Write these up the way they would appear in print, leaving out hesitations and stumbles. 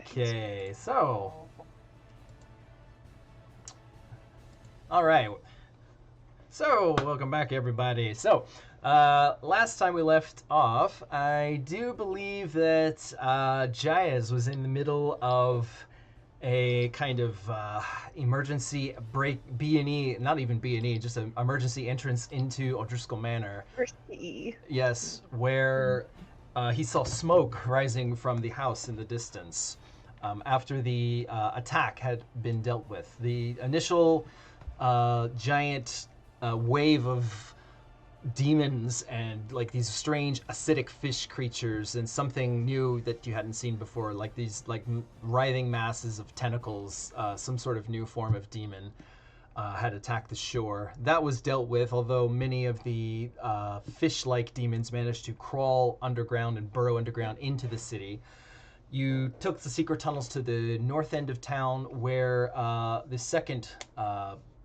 Okay, so all right. So welcome back, everybody. So last time we left off, I do believe that Jaez was in the middle of a kind of emergency break B&E, not even B&E, just an emergency entrance into O'Drisscol Manor. Mercy. Yes, where he saw smoke rising from the house in the distance after the attack had been dealt with. The initial giant wave of demons and like these strange acidic fish creatures and something new that you hadn't seen before, like these like writhing masses of tentacles, some sort of new form of demon. Had attacked the shore. That was dealt with, although many of the fish-like demons managed to crawl underground and burrow underground into the city. You took the secret tunnels to the north end of town where the second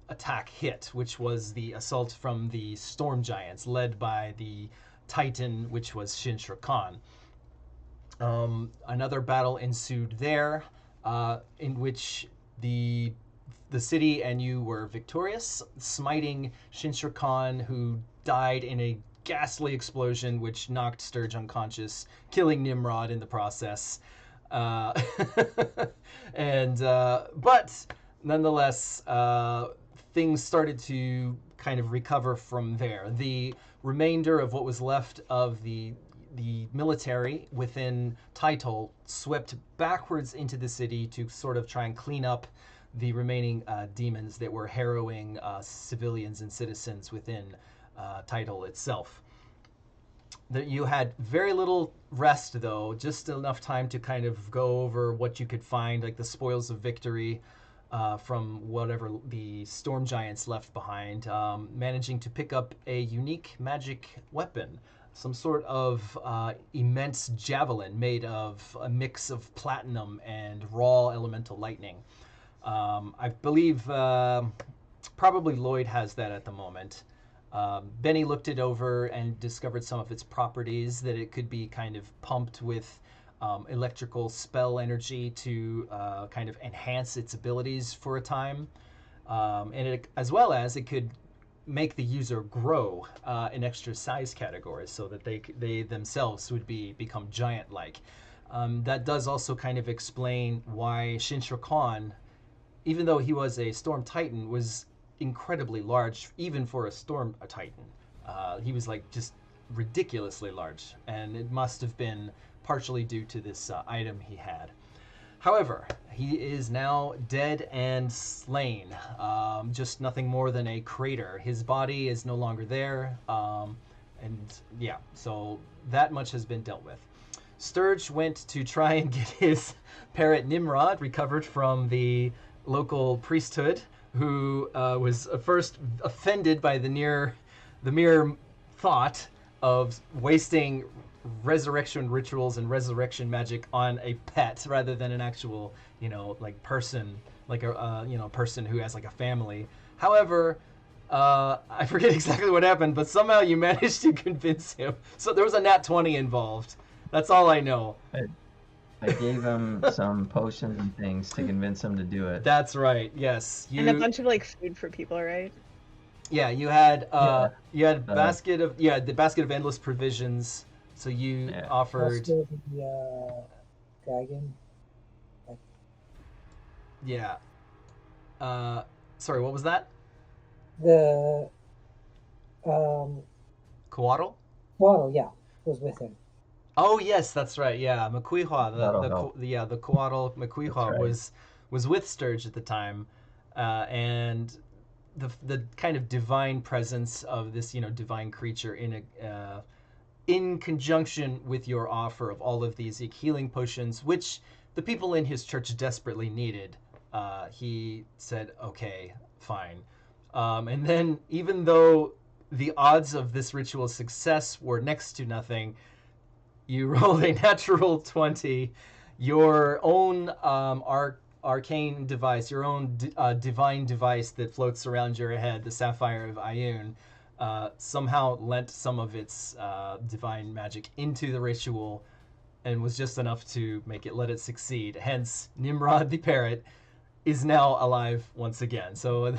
attack hit, which was the assault from the storm giants led by the Titan, which was Shinshra Khan. Another battle ensued there, in which the city and you were victorious, smiting Shinshra Khan, who died in a ghastly explosion which knocked Sturge unconscious, killing Nimrod in the process. Uh, but nonetheless, things started to kind of recover from there. The remainder of what was left of the military within Title swept backwards into the city to sort of try and clean up the remaining demons that were harrowing civilians and citizens within Title itself. That you had very little rest, though, just enough time to kind of go over what you could find, like the spoils of victory from whatever the storm giants left behind, managing to pick up a unique magic weapon, some sort of immense javelin made of a mix of platinum and raw elemental lightning. I believe probably Lloyd has that at the moment. Benny looked it over and discovered some of its properties, that it could be kind of pumped with electrical spell energy to kind of enhance its abilities for a time. And it, as well as it could make the user grow in extra size categories so that they themselves would become giant-like. That does also kind of explain why Shinshra Khan, even though he was a Storm Titan, was incredibly large, even for a Storm Titan. He was like just ridiculously large, and it must have been partially due to this item he had. However, he is now dead and slain, just nothing more than a crater. His body is no longer there, and yeah, so that much has been dealt with. Sturge went to try and get his parrot Nimrod recovered from the local priesthood, who was first offended by the mere thought of wasting resurrection rituals and resurrection magic on a pet rather than an actual, like person, like a person who has like a family. However, I forget exactly what happened, but somehow you managed to convince him. So there was a nat 20 involved. That's all I know. I gave him some potions and things to convince him to do it. That's right. Yes, And a bunch of like food for people, right? Yeah, you had Yeah. the basket of endless provisions. So you offered. Also the dragon. Yeah. Sorry, what was that? The Coatl? Waddle, yeah, was with him. Oh yes, that's right. Yeah, Makuihwa, the Coatl Makuihwa right. was with Sturge at the time, and the kind of divine presence of this divine creature in conjunction with your offer of all of these healing potions, which the people in his church desperately needed. He said, "Okay, fine," and then even though the odds of this ritual's success were next to nothing, you rolled a natural 20. Your own arcane device, your own divine device that floats around your head, the Sapphire of Ioun, somehow lent some of its divine magic into the ritual, and was just enough to let it succeed. Hence, Nimrod the parrot is now alive once again. So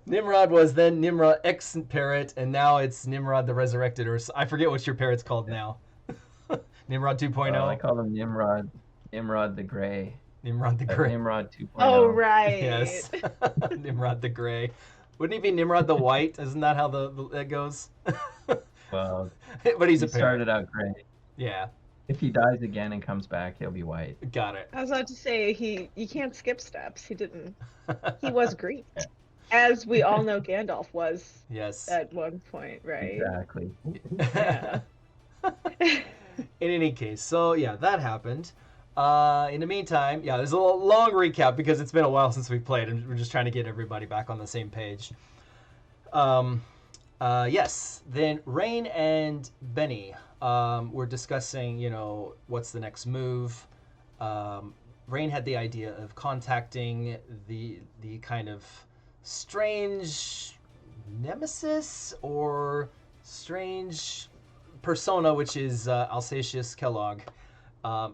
Nimrod was then Nimrod X parrot, and now it's Nimrod the resurrected, or I forget what your parrot's called now. Nimrod 2.0. I call him Nimrod. Nimrod the Gray. Nimrod the Gray. Nimrod 2.0. Oh, right. Yes. Nimrod the Gray. Wouldn't he be Nimrod the White? Isn't that how that goes? Well, but he's he a parrot. started out gray. Yeah. If he dies again and comes back, he'll be white. Got it. I was about to say you can't skip steps. He didn't. He was green, as we all know Gandalf was. Yes. At one point, right? Exactly. Yeah. In any case, so yeah, that happened. In the meantime, yeah, there's a long recap because it's been a while since we played, and we're just trying to get everybody back on the same page. Yes, then Rain and Benny were discussing, what's the next move. Rain had the idea of contacting the kind of strange nemesis or strange persona, which is Alsatius Kellogg,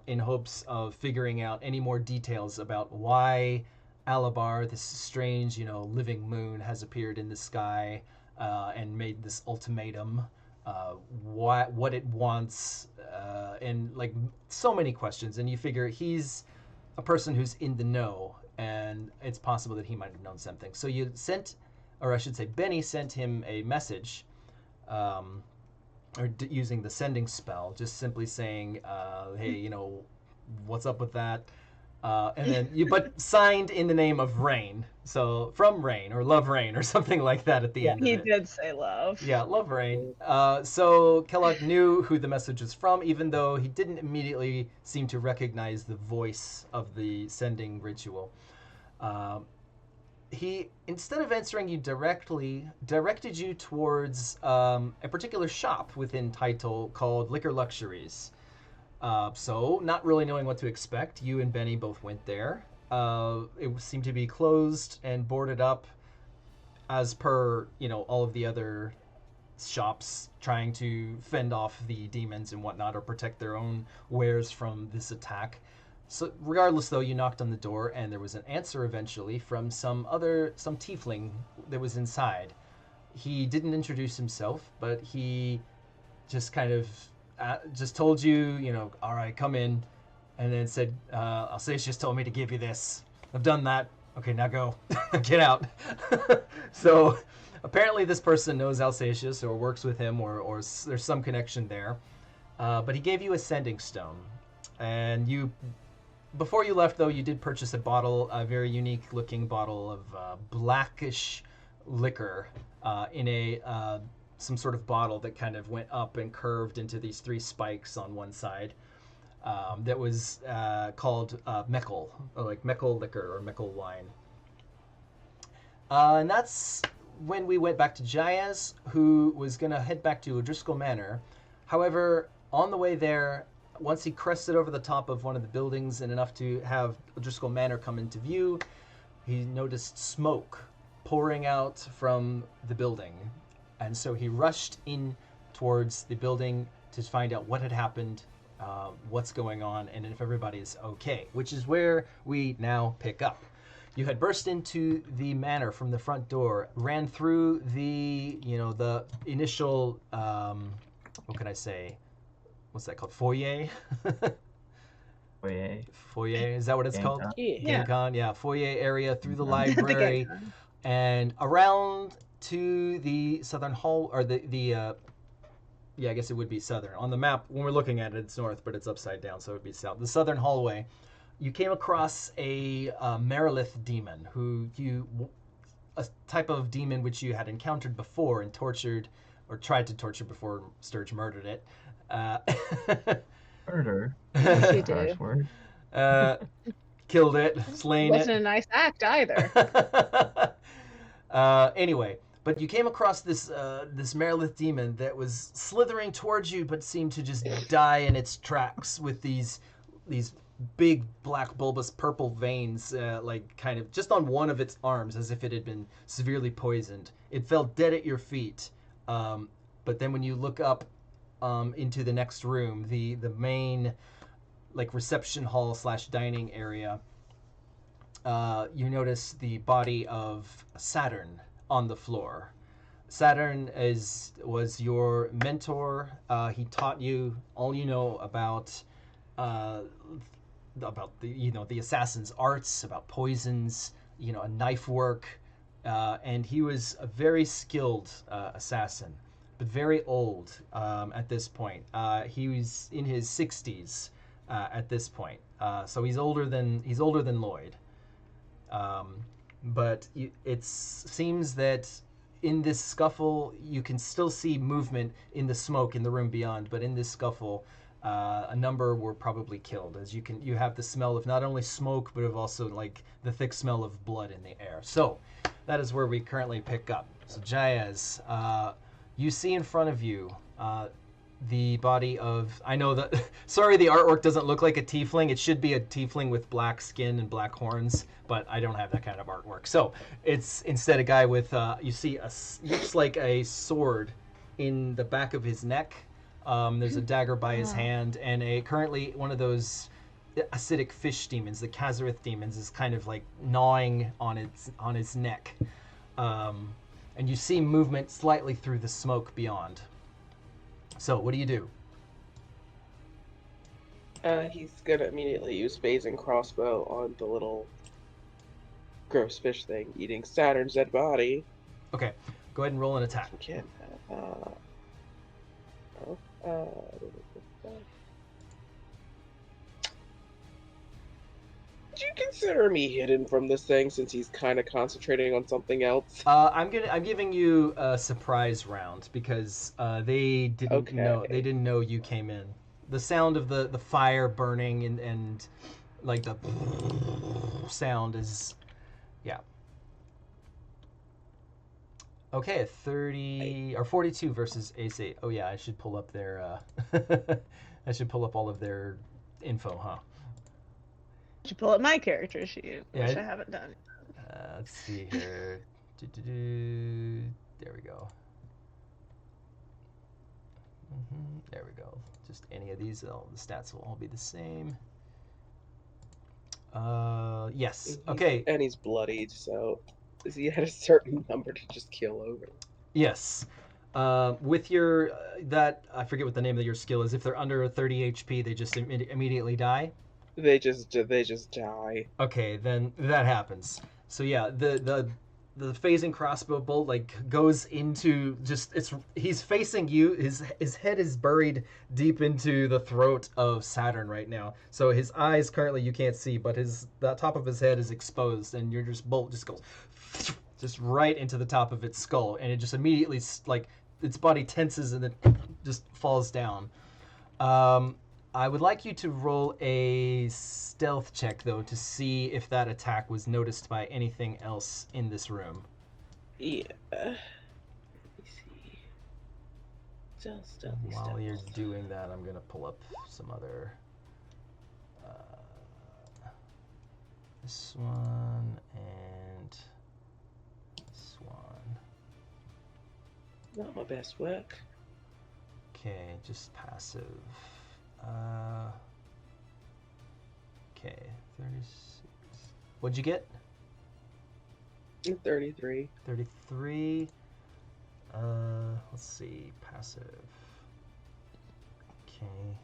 in hopes of figuring out any more details about why Alabar, this strange, living moon, has appeared in the sky and made this ultimatum, what it wants, and like so many questions. And you figure he's a person who's in the know, and it's possible that he might have known something. So you sent, or I should say, Benny sent him a message, using the sending spell, just simply saying, hey, what's up with that? And then but signed in the name of Rain. So from Rain, or Love Rain, or something like that at the end of it. He did say love. Yeah, Love Rain. So Kellogg knew who the message was from, even though he didn't immediately seem to recognize the voice of the sending ritual. He, instead of answering you directly, directed you towards a particular shop within Title called Liquor Luxuries. So, not really knowing what to expect, you and Benny both went there. It seemed to be closed and boarded up, as per, all of the other shops trying to fend off the demons and whatnot, or protect their own wares from this attack. So regardless, though, you knocked on the door, and there was an answer eventually from some tiefling that was inside. He didn't introduce himself, but he just kind of just told you, all right, come in, and then said, Alsatius told me to give you this. I've done that. Okay, now go. Get out. So apparently this person knows Alsatius or works with him, or there's some connection there. But he gave you a sending stone, and before you left, though, you did purchase a very unique-looking bottle of blackish liquor in some sort of bottle that kind of went up and curved into these three spikes on one side. That was called Meckel, or like Meckel liquor or Meckel wine. And that's when we went back to Jaez, who was going to head back to O'Drisscol Manor. However, on the way there, once he crested over the top of one of the buildings and enough to have O'Drisscol Manor come into view, he noticed smoke pouring out from the building. And so he rushed in towards the building to find out what had happened, what's going on, and if everybody's okay, which is where we now pick up. You had burst into the manor from the front door, ran through the initial, what can I say? What's that called? Foyer? Foyer, is that what it's called? Yeah. Dagon, yeah. Foyer area, through the library, and around to the southern hall, or I guess it would be southern. On the map, when we're looking at it, it's north, but it's upside down, so it would be south. The southern hallway, you came across a Merilith demon, a type of demon which you had encountered before and tortured, or tried to torture before Sturge murdered it. Murder? Yes, he That's a harsh did. word. Killed it, slain it. Wasn't a nice act either. Anyway, but you came across this Merilith demon that was slithering towards you, but seemed to just die in its tracks with these big black bulbous purple veins, like kind of just on one of its arms, as if it had been severely poisoned. It fell dead at your feet, but then when you look up, into the next room, the main like reception hall / dining area, you notice the body of Saturn on the floor. Saturn was your mentor. He taught you all you know about the assassin's arts, about poisons, a knife work, and he was a very skilled assassin, but very old at this point. He was in his 60s at this point, so he's older than Lloyd. But it seems that in this scuffle, you can still see movement in the smoke in the room beyond. But in this scuffle, a number were probably killed, as you have the smell of not only smoke but of also like the thick smell of blood in the air. So that is where we currently pick up. So Jaez, you see in front of you the body of, I know that, sorry, the artwork doesn't look like a tiefling. It should be a tiefling with black skin and black horns, but I don't have that kind of artwork. So it's instead a guy with, you see, looks like a sword in the back of his neck. There's a dagger by his hand, and currently one of those acidic fish demons, the Kazarith demons, is kind of like gnawing on his neck. And you see movement slightly through the smoke beyond. So, what do you do? He's gonna immediately use phasing crossbow on the little gross fish thing eating Saturn's dead body. Okay, go ahead and roll an attack. Again, would you consider me hidden from this thing since he's kind of concentrating on something else? I'm giving you a surprise round because they didn't know you came in. The sound of the fire burning and like the sound is, yeah. Okay, 30 or 42 versus Ace 8. Oh yeah, I should pull up their I should pull up all of their info, huh? You pull up my character sheet, Yeah, which I haven't done. Let's see here. There we go. There we go. Just any of these, the stats will all be the same. Yes. Okay. And he's bloodied, so is he at a certain number to just kill over? Yes. With your I forget what the name of your skill is. If they're under 30 HP, they just immediately die. They just die. Okay, then that happens. So yeah, the phasing crossbow bolt like goes into he's facing you. His head is buried deep into the throat of Saturn right now. So his eyes currently you can't see, but the top of his head is exposed, and your bolt just goes just right into the top of its skull, and it just immediately like its body tenses and then just falls down. I would like you to roll a stealth check, though, to see if that attack was noticed by anything else in this room. Yeah. Let me see. Stealth. While you're doing that, I'm going to pull up some other... this one and this one. Not my best work. Okay, just passive. Okay, 36. What'd you get? 33. 33. Let's see, passive. Okay.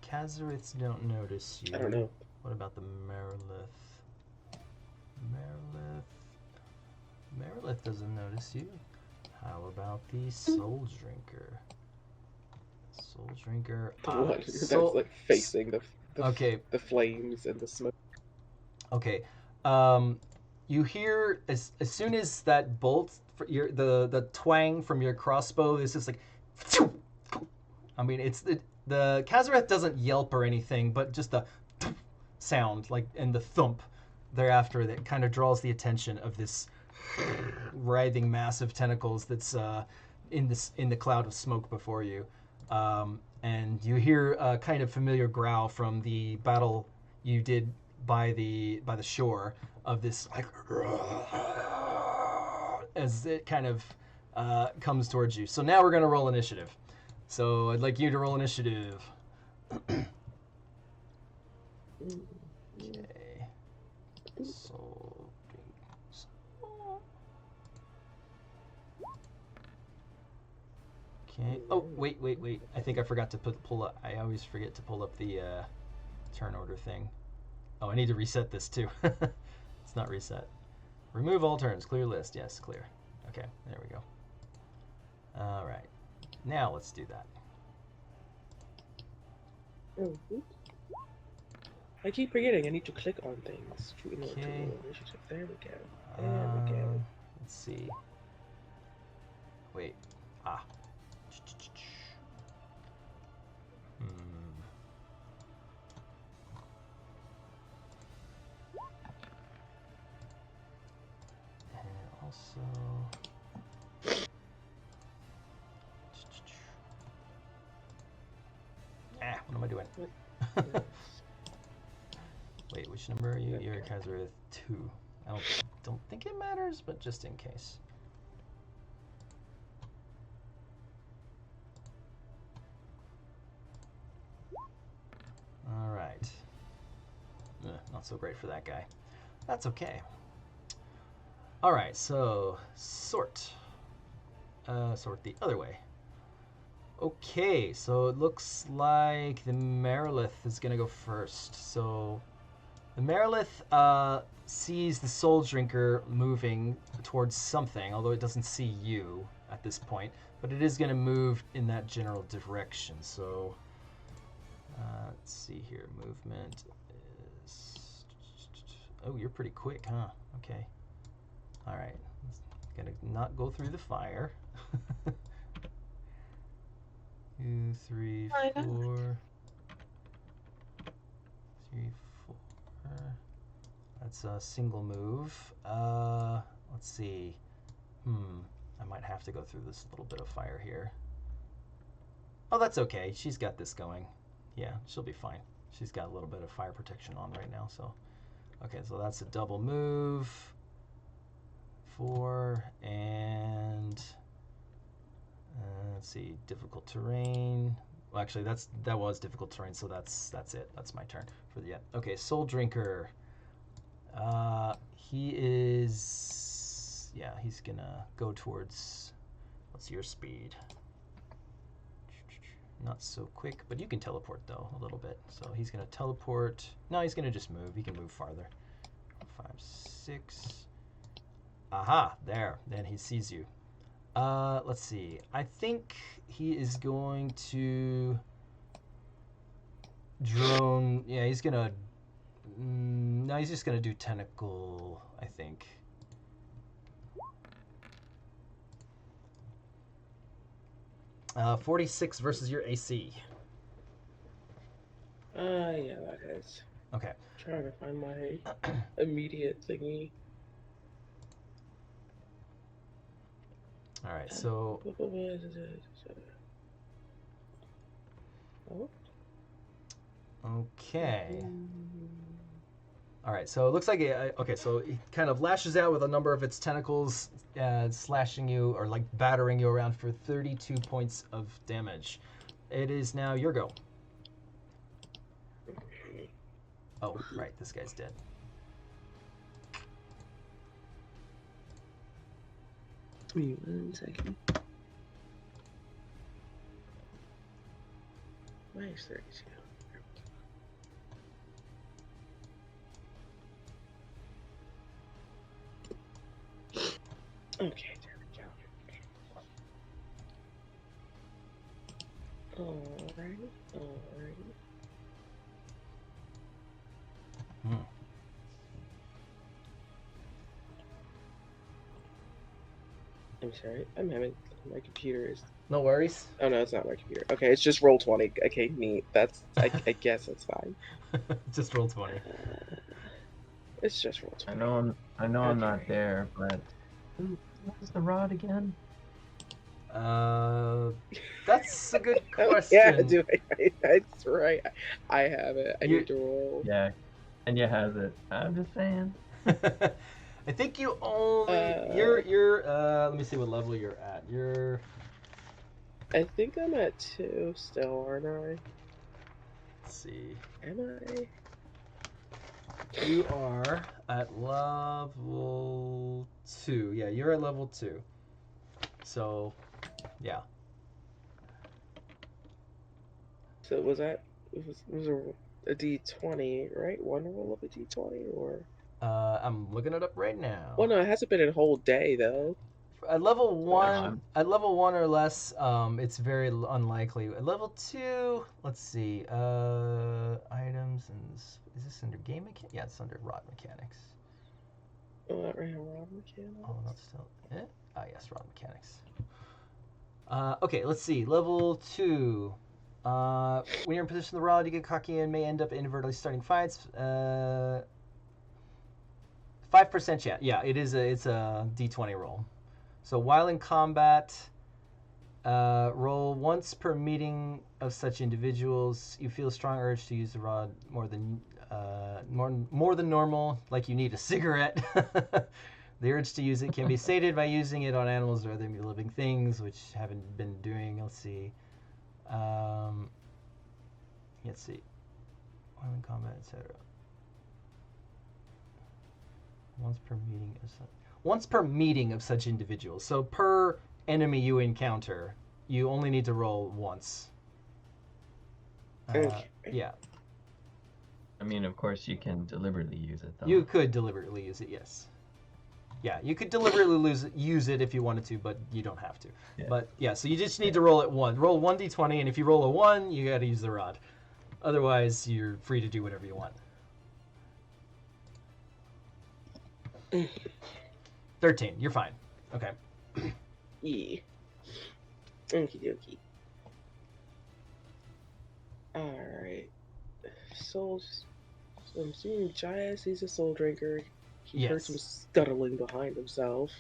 Kazariths don't notice you. I don't know. What about the Merilith? Merilith doesn't notice you. How about the Soul Drinker? Soul Drinker. What? That's like facing the flames and the smoke. Okay. You hear as soon as that bolt, the twang from your crossbow is just like. I mean, the Kazareth doesn't yelp or anything, but just the sound, like, and the thump thereafter that kind of draws the attention of this writhing mass of tentacles that's in the cloud of smoke before you. And you hear a kind of familiar growl from the battle you did by the shore of this, like, as it kind of comes towards you. So now we're going to roll initiative. So I'd like you to roll initiative. Okay. So. Okay. Oh, wait. I think I forgot to pull up. I always forget to pull up the turn order thing. Oh, I need to reset this too. It's not reset. Remove all turns. Clear list. Yes, clear. Okay, there we go. All right. Now let's do that. I keep forgetting. I need to click on things. Okay. There we go. There we go. Let's see. Wait. Ah. And also. What am I doing? Wait, which number are you? Your guys are 2. I don't think it matters, but just in case. All right. Not so great for that guy. That's okay. All right, so sort. Sort the other way. Okay, so it looks like the Marilith is going to go first. So the Marilith sees the Soul Drinker moving towards something, although it doesn't see you at this point. But it is going to move in that general direction. So let's see here. Movement is... Oh, you're pretty quick, huh? Okay. All right. Going to not go through the fire. 2, 3, 4. 3, 4. That's a single move. Let's see. I might have to go through this little bit of fire here. Oh, that's okay. She's got this going. Yeah, she'll be fine. She's got a little bit of fire protection on right now, so. Okay, so that's a double move. 4 and let's see, difficult terrain. Well, actually, that was difficult terrain, so that's it. That's my turn for the end. Okay, Soul Drinker. He is, yeah, he's gonna go towards. What's your speed? Not so quick, but you can teleport though a little bit. So he's gonna teleport. No, he's gonna just move. He can move farther. 5, 6. Aha, there. Then he sees you. Let's see. I think he is going to drone. Yeah, he's gonna. No, he's just gonna do tentacle, I think. 46 versus your AC. Yeah, that is. Okay. Trying to find my immediate thingy. All right, so. Okay. All right, so it looks like okay. So it kind of lashes out with a number of its tentacles, slashing you or like battering you around for 32 points of damage. It is now your go. Oh, right, this guy's dead. Give me 1 second. Why is 32? Okay, there we go. Alright. I'm sorry, I'm having my computer is. No worries. Oh no, it's not my computer. Okay, it's just roll 20. Okay, neat. That's I guess that's fine. Just roll 20. It's just roll 20. I know I'm not there, but what is the rod again? That's a good question. Yeah, do I? That's right. I have it. I need to roll. Yeah, and you has it. I'm just saying. I think you only you're let me see what level you're at. You're I think I'm at 2 still, aren't I? Let's see. Am I? You are at level 2. Yeah, you're at level 2. So, yeah. So was that was a D20, right? One roll of a D20, or? I'm looking it up right now. Well, no, it hasn't been a whole day though. At level I'm- 1 or less, it's very unlikely. At level 2, let's see. Items and is this under game mechanics? Yeah, it's under rod mechanics. Oh, that ran around mechanics. Oh, that's still it. Ah, yes, rod mechanics. Okay, let's see. Level 2. When you're in position of the rod, you get cocky and may end up inadvertently starting fights. 5% chance. Yeah, it's a D20 roll. So while in combat, roll once per meeting of such individuals. You feel a strong urge to use the rod more than normal, like you need a cigarette. The urge to use it can be sated by using it on animals or other living things, which haven't been doing. Let's see. Let's see. While in combat, etc. Once per meeting of such individuals. So per enemy you encounter, you only need to roll once. Okay. Yeah. I mean, of course, you can deliberately use it, though. You could deliberately use it, yes. Yeah, you could deliberately use it if you wanted to, but you don't have to. Yeah. But yeah, so you just need to roll it one. Roll 1d20, and if you roll a 1, you got to use the rod. Otherwise, you're free to do whatever you want. 13, you're fine. Okay. Yeah. Okie dokie. Alright. So I'm seeing Jaez, he's a soul drinker. He heard some scuttling behind himself.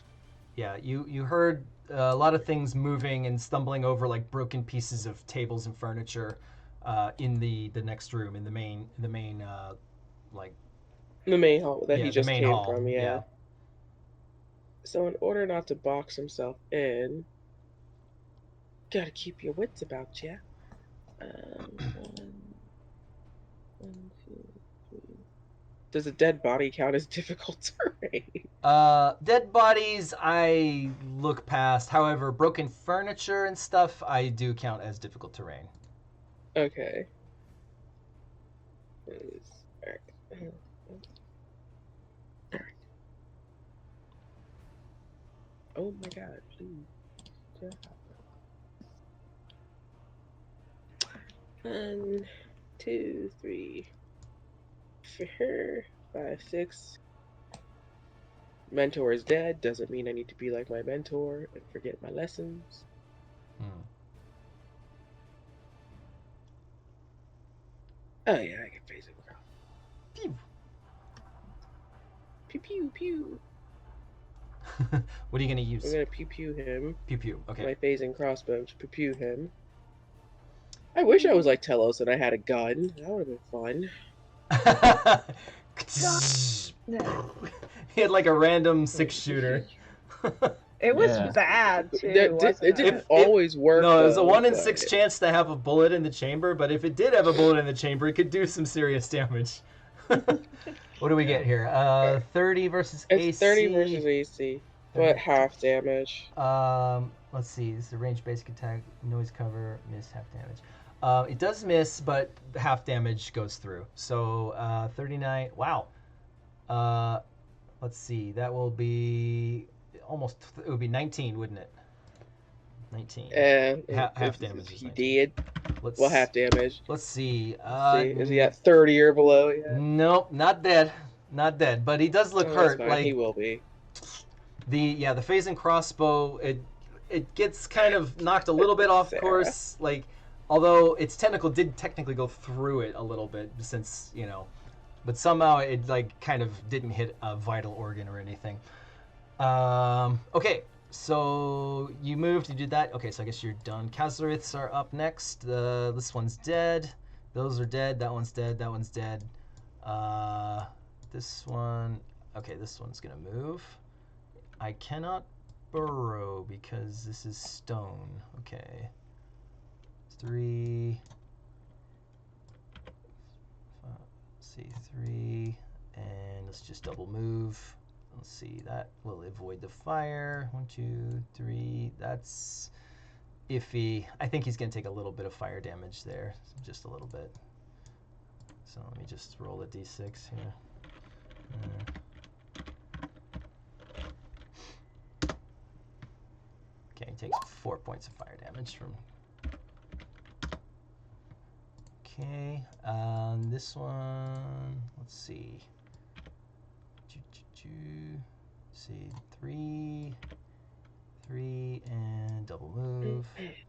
Yeah, you heard a lot of things moving and stumbling over like broken pieces of tables and furniture in the next room, in the main like The main hall that yeah, he the just main came hall. from, yeah. So in order not to box himself in, gotta keep your wits about ya. One, two, three. Does a dead body count as difficult terrain? Dead bodies I look past. However, broken furniture and stuff I do count as difficult terrain. Okay. Alright. Oh my god, please. Yeah. 1, 2, 3. For her. 5, 6. Mentor is dead. Doesn't mean I need to be like my mentor and forget my lessons. Oh yeah, I can phase it across. Pew. Pew pew pew. What are you gonna use? I'm gonna pew pew him. Pew pew. Okay. My phasing crossbow to pew pew him. I wish I was like Telos and I had a gun. That would have been fun. He had like a random 6-shooter. It was Yeah. bad too. It didn't always work. No, it was a though, 1 in but- 6 chance to have a bullet in the chamber, but if it did have a bullet in the chamber, it could do some serious damage. What do we get here? 30 versus AC. It's 30 versus AC, but half damage. Let's see. This is a range basic attack, noise cover, miss, half damage. It does miss, but half damage goes through. So 39. Wow. Let's see. That will be almost. It would be 19, wouldn't it? 19. And half damage is he 19. did. Let's, Well, half damage. Let's see. Is he at 30 or below yet? Nope, not dead. Not dead, but he does look Oh, hurt. that's fine. Like He will be. the phasing crossbow, it gets kind of knocked a little bit off Sarah. course. Like, although its tentacle did technically go through it a little bit, since but somehow it like kind of didn't hit a vital organ or anything. Okay, so you moved, you did that. Okay, so I guess you're done. Khazariths are up next. This one's dead. Those are dead. That one's dead. That one's dead. This one. Okay, this one's gonna move. I cannot burrow because this is stone. Okay. 3. Let's see, 3, and let's just double move. Let's see, that will avoid the fire. 1, 2, 3. That's iffy. I think he's going to take a little bit of fire damage there, just a little bit. So let me just roll a d6 here. Okay, he takes 4 points of fire damage from. Okay, this one, let's see. See, 3, and double move.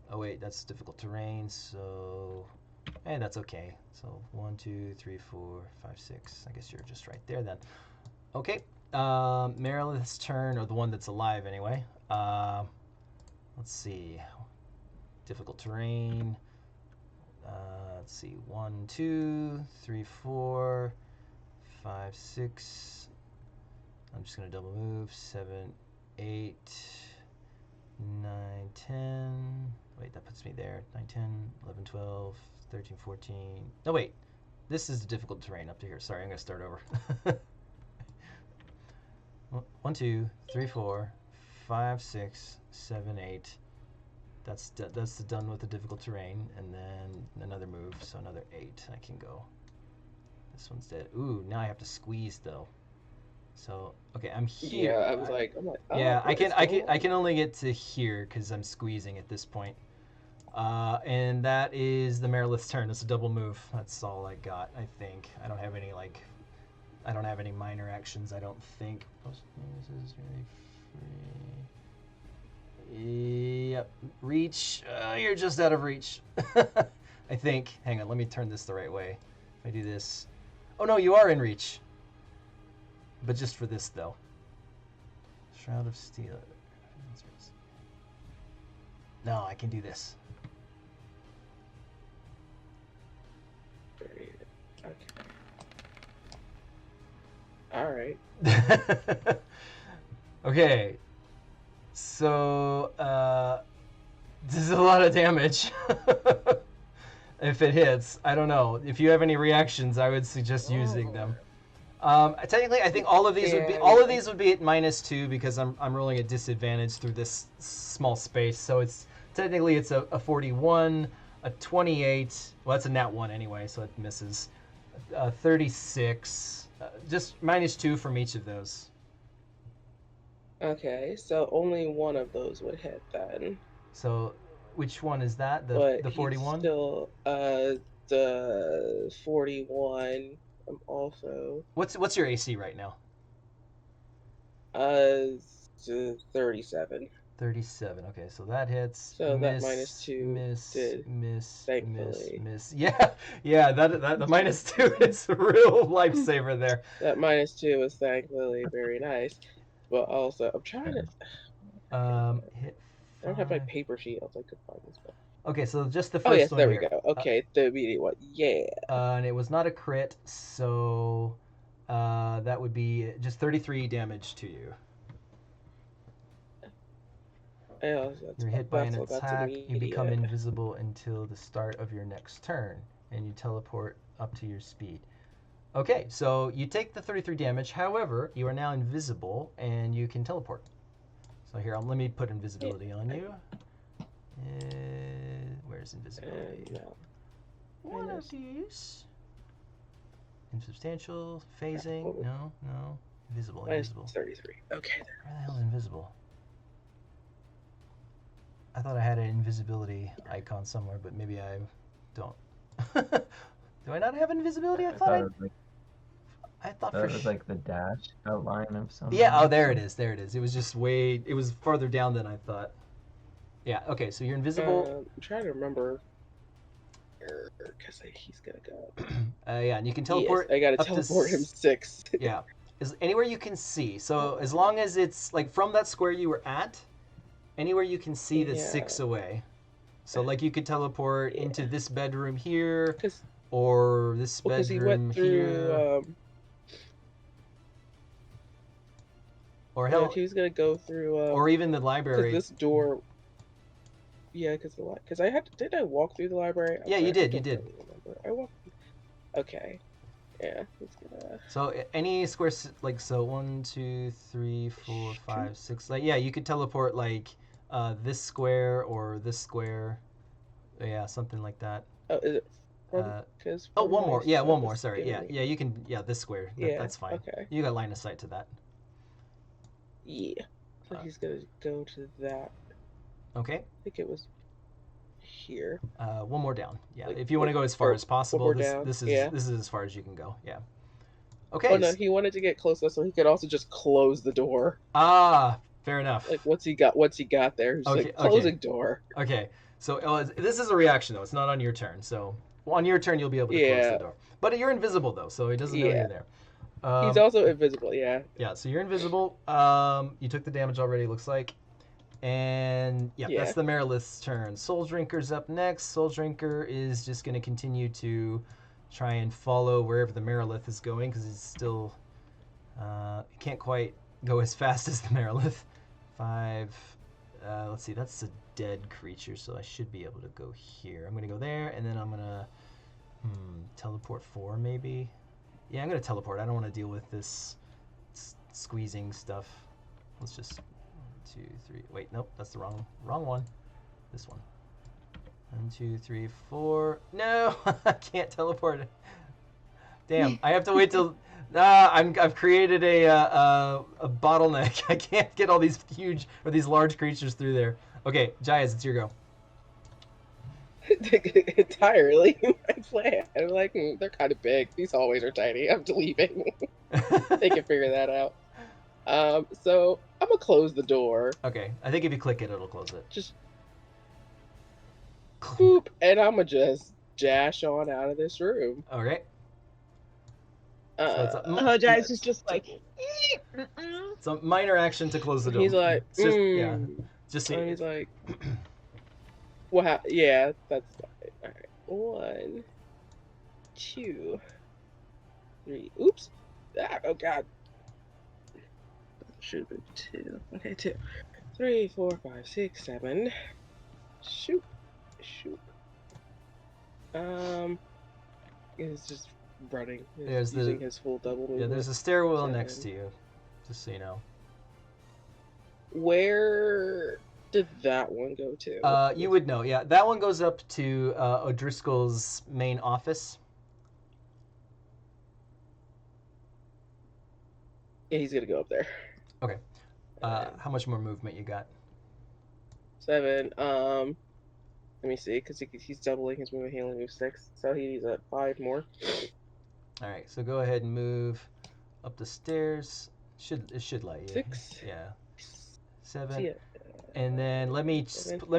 Oh wait, that's difficult terrain, so, and that's okay. So 1, 2, 3, 4, 5, 6. I guess you're just right there then. Okay, Merilith's turn, or the one that's alive anyway. Let's see, difficult terrain. Let's see, 1, 2, 3, 4, 5, 6. I'm just going to double move. 7, 8, 9, 10. Wait, that puts me there. 9, 10, 11, 12, 13, 14. No, wait. This is the difficult terrain up to here. Sorry, I'm going to start over. 1, 2, 3, 4, 5, 6, 7, 8. That's done with the difficult terrain. And then another move, so another 8. I can go. This one's dead. Ooh, now I have to squeeze, though. So okay, I'm here. Yeah, I'm like, oh, yeah, I can can only get to here because I'm squeezing at this point. And that is the Merilith's turn. It's a double move. That's all I got. I think I don't have any minor actions. I don't think. This is really free. Yep, reach. You're just out of reach. I think. Hang on, let me turn this the right way. If I do this. Oh no, you are in reach. But just for this, though. Shroud of Steel. No, I can do this. Okay. All right. Okay. So, this is a lot of damage. If it hits. I don't know. If you have any reactions, I would suggest using them. Technically, I think all of these would be at -2 because I'm rolling at disadvantage through this small space. So it's technically a 41, a 28. Well, that's a nat 1 anyway, so it misses. 36. Just -2 from each of those. Okay, so only one of those would hit then. So, which one is that? The 41? Still, the 41. I'm also. What's your AC right now? 37. 37. Okay, so that hits. So miss, that -2 did, miss. thankfully. Miss. Yeah. That the -2 is a real lifesaver there. That -2 was thankfully very nice, but also I'm trying to. Hit. I don't have my paper sheet. Else I could find this one. Okay, so just the first one. Oh yes, one there here. we go. Okay, the immediate one. Yeah. And it was not a crit, so that would be just 33 damage to you. Yeah, You're hit by an attack. You become invisible until the start of your next turn, and you teleport up to your speed. Okay, so you take the 33 damage. However, you are now invisible, and you can teleport. So here, let me put invisibility on you. Where's invisibility? One of these. Insubstantial, phasing. No. Invisible. 33. Okay. Where the hell is invisible? I thought I had an invisibility icon somewhere, but maybe I don't. Do I not have invisibility? I thought it was like the dash outline of something. Yeah, there it is. It was just it was farther down than I thought. Yeah, okay, so you're invisible. I'm trying to remember. Because he's gonna go. Yeah, and you can teleport. I gotta teleport him 6. Yeah. Anywhere you can see. So as long as it's like from that square you were at, anywhere you can see that's 6 away. So like you could teleport into this bedroom here, or this bedroom here. Or hell, he was gonna go through. or even the library. This door. Yeah, because I did I walk through the library? Yeah, you I did. You don't did. really remember. I walked. Okay. Yeah. It's gonna. So any square, like, so 1, 2, 3, 4, 5, 6. Like, yeah, you could teleport like this square or this square. Yeah, something like that. Oh, is it from? Uh, Because oh, one my more. Yeah, stuff one more. is Sorry. giving Yeah, me- yeah. You can. Yeah, this square. Yeah. That's fine. Okay. You got line of sight to that. Yeah. So he's gonna go to that. Okay. I think it was here. One more down. Yeah, Like- if you want to like- go as far or as possible, more this down. this is Yeah. this is as far as you can go. Yeah. Okay. Oh no, he wanted to get close enough so he could also just close the door. Fair enough. Like once he got there, he's Okay, like closing door. Okay. So this is a reaction though. It's not on your turn. So on your turn you'll be able to close Yeah. the door. But you're invisible though, so he doesn't know Yeah. you're there. He's also invisible. Yeah. Yeah. So you're invisible. You took the damage already. Looks like. And yeah, Yeah. that's the Merilith's turn. Soul Drinker's up next. Soul Drinker is just going to continue to try and follow wherever the Merilith is going because he's still he can't quite go as fast as the Merilith. 5. Let's see, that's a dead creature, so I should be able to go here. I'm going to go there, and then I'm going to teleport 4 maybe. Yeah, I'm going to teleport. I don't want to deal with this squeezing stuff. Let's just 2, 3. Wait, nope, that's the wrong one. This one. 1, 2, 3, 4. No, I can't teleport. Damn, I have to wait till. I've created a bottleneck. I can't get all these huge or these large creatures through there. Okay, Jaez, it's your go. Entirely my plan. I'm like, they're kind of big. These hallways are tiny. I'm leaving. They can figure that out. So I'm gonna close the door. Okay, I think if you click it, it'll close it. Just boop, and I'm gonna just dash on out of this room. Okay. Jaez is just like. It's a minor action to close the door. He's like, It's just, yeah, just so he's like, well, yeah, that's fine. All right, 1, 2, 3. Oops. Oh God. Should have been 2. Okay, 2, 3, 4, 5, 6, 7. Shoot. He's just running. He's using his full double movement. Yeah, there's a stairwell next to you, just so you know. Where did that one go to? You would know. Yeah, that one goes up to O'Drisscol's main office. Yeah, he's gonna go up there. Okay. How much more movement you got? 7. Let me see, because he's doubling his movement. He only moves 6, so he's at 5 more. All right, so go ahead and move up the stairs. It should let you. 6. Yeah. 7. Yeah. And then let me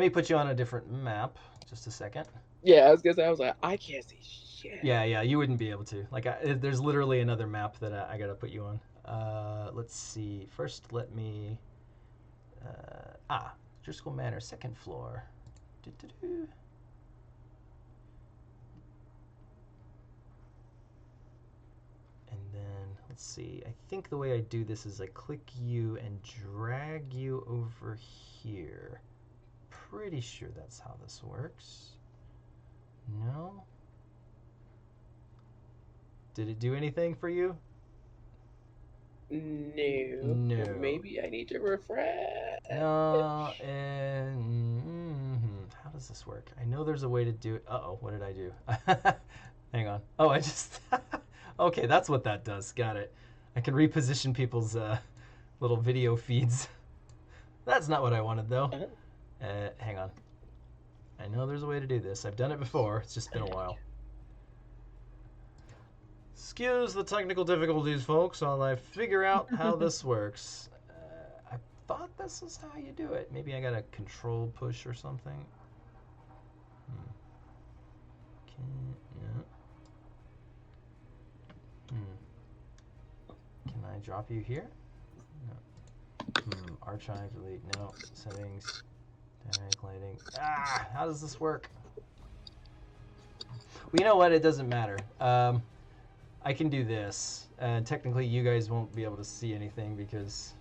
put you on a different map. Just a second. Yeah, I was gonna say. I was like, I can't see shit. Yeah, you wouldn't be able to. Like, there's literally another map that I gotta put you on. Let's see. First, let me. O'Drisscol Manor, 2nd floor. Do-do-do. And then let's see. I think the way I do this is I click you and drag you over here. Pretty sure that's how this works. No? Did it do anything for you? No. Maybe I need to refresh. No, and how does this work? I know there's a way to do it. Uh-oh, what did I do? Hang on. Oh, I just... Okay, that's what that does. Got it. I can reposition people's little video feeds. That's not what I wanted, though. Hang on. I know there's a way to do this. I've done it before. It's just been a while. Excuse the technical difficulties, folks, while I figure out how this works. I thought this is how you do it. Maybe I got a control push or something. Can I drop you here? No. Archive, delete, no. Settings, dynamic lighting. How does this work? Well, you know what? It doesn't matter. I can do this, and technically you guys won't be able to see anything because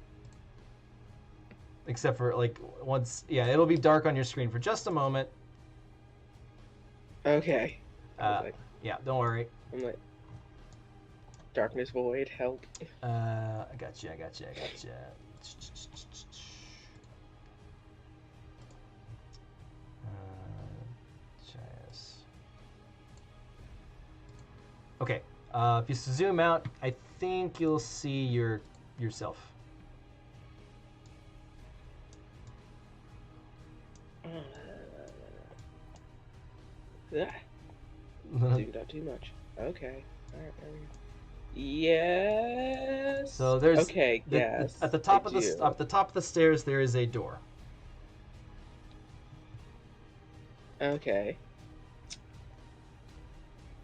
except for like once. Yeah, it'll be dark on your screen for just a moment. Okay. I was Yeah, don't worry. I'm like, darkness void, help. I got you. Jaez. Okay. If you zoom out, I think you'll see yourself. Zoomed out too much. Okay. All right. Yes. So there's okay. Yes. At the top of the stairs there is a door. Okay.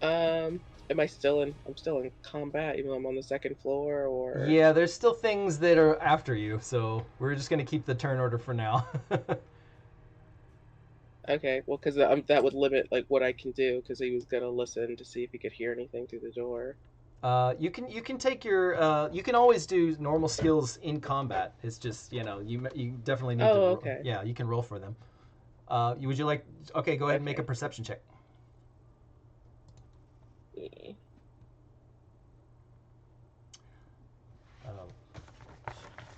Am I still in? I'm still in combat, even though I'm on the second floor, or? Yeah, there's still things that are after you, so we're just gonna keep the turn order for now. Okay, well, because that would limit like what I can do, because he was gonna listen to see if he could hear anything through the door. You can take your you can always do normal skills in combat. It's just you definitely need to. Okay. Yeah, you can roll for them. Would you like? Okay, go ahead and make a Okay. perception check. Yeah.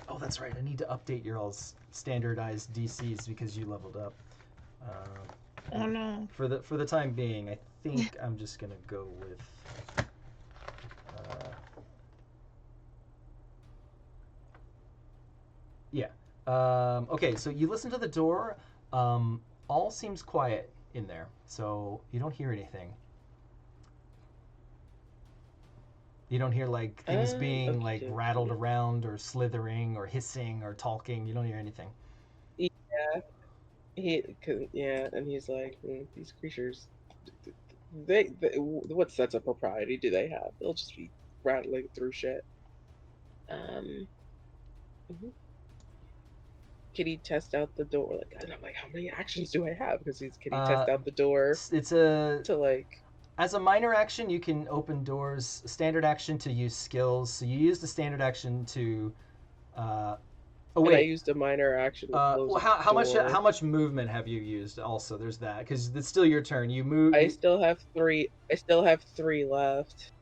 Oh, that's right. I need to update your all's standardized DCs because you leveled up. Oh no. For the time being, I think I'm just gonna go with. Yeah. Okay, so you listen to the door. All seems quiet in there, so you don't hear anything. You don't hear like things being like okay. rattled around or slithering or hissing or talking. You don't hear anything. Yeah. And he's like, these creatures, what sense of propriety do they have? They'll just be rattling through shit. Mhm. Can he test out the door? And I'm like, how many actions do I have? Because can he test out the door It's a to like? As a minor action, you can open doors. Standard action to use skills. So you use the standard action to. Oh And I wait. used a minor action to close Well, how door. much movement have you used? Also, there's that because it's still your turn. You move. I still have 3. I still have 3 left.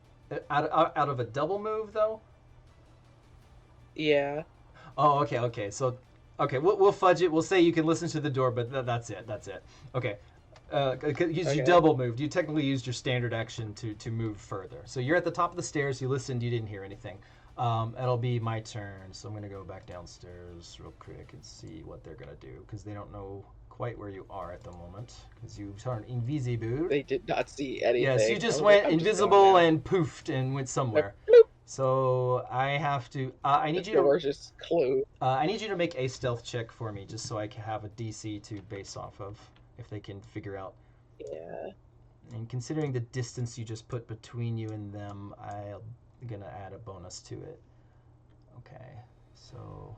Out of a double move though. Yeah. Oh, okay. So, okay, we'll fudge it. We'll say you can listen to the door, but that's it. Okay. You double moved. You technically used your standard action to move further. So you're at the top of the stairs. You listened. You didn't hear anything. It'll be my turn. So I'm gonna go back downstairs real quick and see what they're gonna do because they don't know quite where you are at the moment because you turned invisible. They did not see anything. Yes, you just went invisible and poofed and went somewhere. So I have to. I need you to. Just clue. I need you to make a stealth check for me, just so I can have a DC to base off of, if they can figure out. Yeah. And considering the distance you just put between you and them, I'm gonna add a bonus to it. Okay, so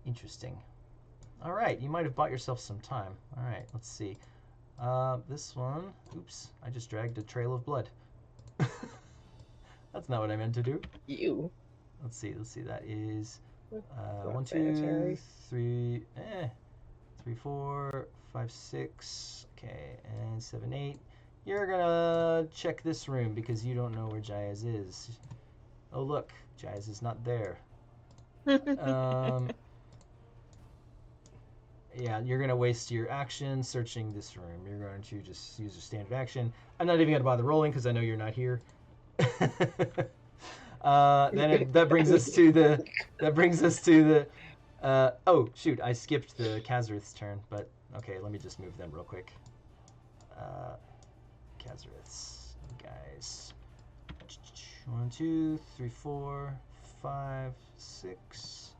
interesting. All right, you might have bought yourself some time. All right, let's see. This one. Oops, I just dragged a trail of blood. That's not what I meant to do. You. Let's see. That is 1, 2, sanitary. 3, 3, 4, 5, 6. Okay, and 7, 8. You're gonna check this room because you don't know where Jaez is. Oh look, Jaez is not there. Yeah, you're gonna waste your action searching this room. You're going to just use your standard action. I'm not even gonna bother rolling because I know you're not here. That brings us to the. Oh shoot! I skipped the Kazarith's turn, but okay. Let me just move them real quick. Kazarith's guys. 1, 2, 3, 4, 5, 6,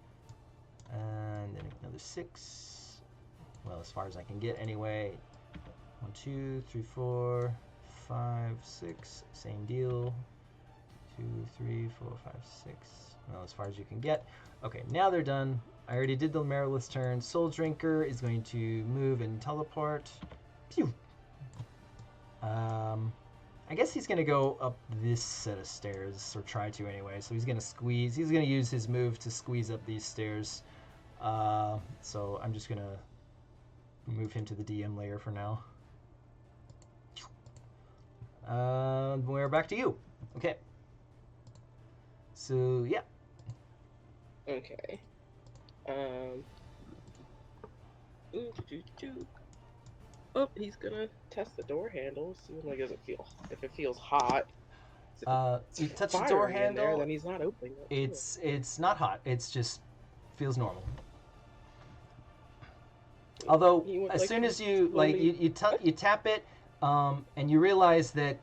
and then another 6. Well, as far as I can get anyway. 1, 2, 3, 4, 5, 6. Same deal. 2, 3, 4, 5, 6. Well, as far as you can get. Okay, now they're done. I already did the Marilith's turn. Soul Drinker is going to move and teleport. Pew! I guess he's going to go up this set of stairs, or try to anyway. So he's going to squeeze. He's going to use his move to squeeze up these stairs. So I'm just gonna move him to the DM layer for now. We're back to you. Okay. So yeah. Okay. Oh, he's gonna test the door handle, see if it feels hot. You touch the door Firing in there, handle. then he's not opening it. It's not hot. It's just feels normal. Although as soon as you you tap it, and you realize that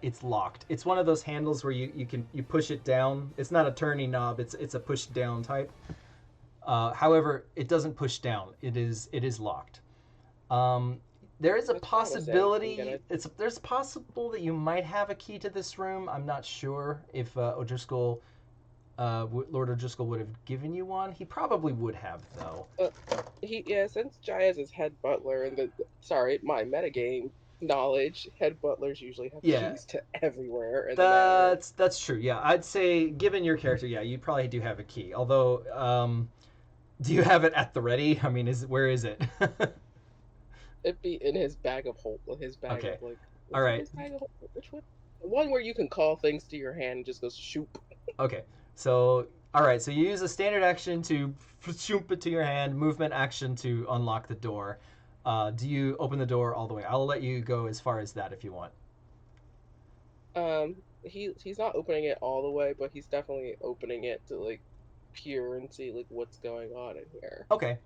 it's locked. It's one of those handles where you push it down. It's not a turning knob. It's a push down type. However, it doesn't push down. It is locked. There is a possibility. There's possible that you might have a key to this room. I'm not sure if O'Drisscol, Lord O'Drisscol would have given you one. He probably would have, though. Since Jaez is head butler and my metagame knowledge, head butlers usually have keys to everywhere. In that's true. Yeah, I'd say given your character, yeah, you probably do have a key. Although, do you have it at the ready? I mean, where is it? It'd be in his bag of hold. His bag of all right. Which one? The one where you can call things to your hand and just goes shoop. Okay. So, all right. So you use a standard action to shoop it to your hand, movement action to unlock the door. Do you open the door all the way? I'll let you go as far as that if you want. He's not opening it all the way, but he's definitely opening it to peer and see what's going on in here. Okay.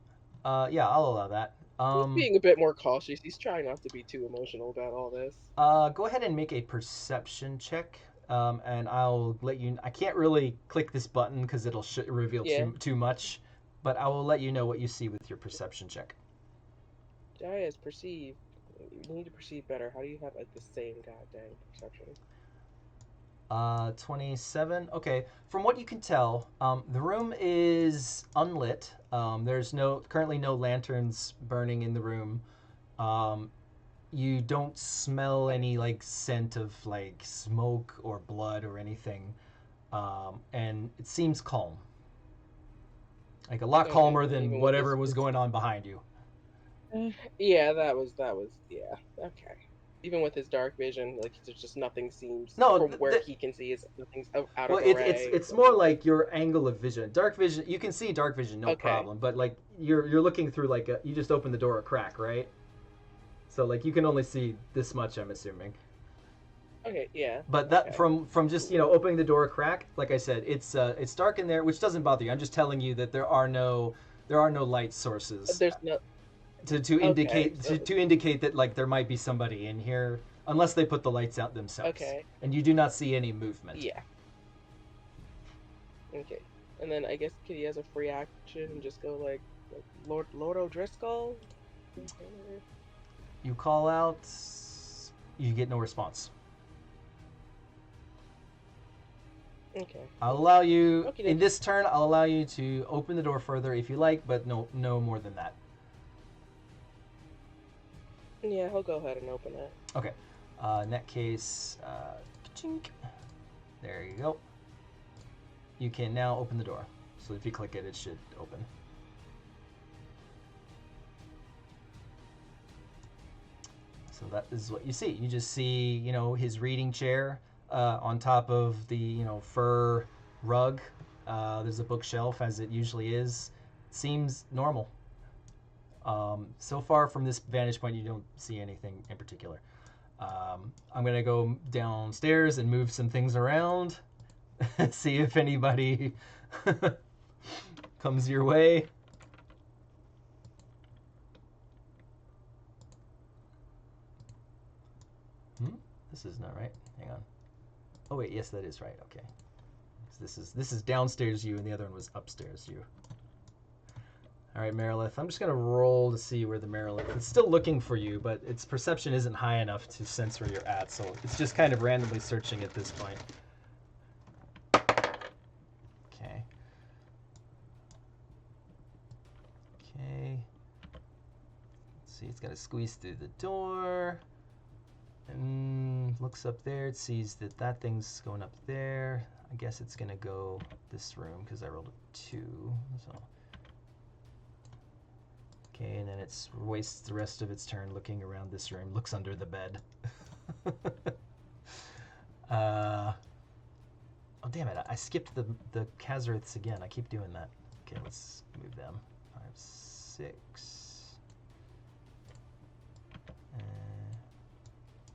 Yeah, I'll allow that. He's being a bit more cautious. He's trying not to be too emotional about all this. Go ahead and make a perception check, and I'll let you. I can't really click this button because it'll reveal too much, but I will let you know what you see with your perception check. Jaez, perceive. You need to perceive better. How do you have the same goddamn perception? 27. Okay. From what you can tell, the room is unlit. There's currently no lanterns burning in the room. You don't smell any scent of smoke or blood or anything. And it seems calm. A lot calmer than whatever was going on behind you. Yeah, that was okay. Even with his dark vision, there's just nothing seems from where he can see is nothing's out of array. It's more like your angle of vision. Dark vision, you can see dark vision, no problem. But you're looking through you just opened the door a crack, right? So you can only see this much, I'm assuming. Okay, yeah. But that from just opening the door a crack, like I said, it's dark in there, which doesn't bother you. I'm just telling you that there are no light sources. There's no. To indicate that there might be somebody in here, unless they put the lights out themselves. Okay. And you do not see any movement. Yeah. Okay. And then I guess Kitty has a free action and just go Lord O'Drisscol. You call out. You get no response. Okay. I'll allow you in this turn. I'll allow you to open the door further if you like, but no more than that. Yeah, he'll go ahead and open it. Okay. In that case, there you go. You can now open the door. So if you click it, it should open. So that is what you see. You just see, his reading chair on top of the, fur rug. There's a bookshelf, as it usually is. Seems normal. So far from this vantage point, you don't see anything in particular. I'm going to go downstairs and move some things around. See if anybody comes your way. This is not right. Hang on. Oh wait, yes, that is right. Okay. So this is downstairs you, and the other one was upstairs you. All right, Merilith. I'm just going to roll to see where the Merilith... It's still looking for you, but its perception isn't high enough to sense where you're at, so it's just kind of randomly searching at this point. Okay. Let's see, it's got to squeeze through the door. And looks up there. It sees that thing's going up there. I guess it's going to go this room because I rolled a 2, so... Okay, and then it wastes the rest of its turn looking around this room, looks under the bed. Oh, damn it. I skipped the Khazariths again. I keep doing that. Okay, let's move them. 5, 6.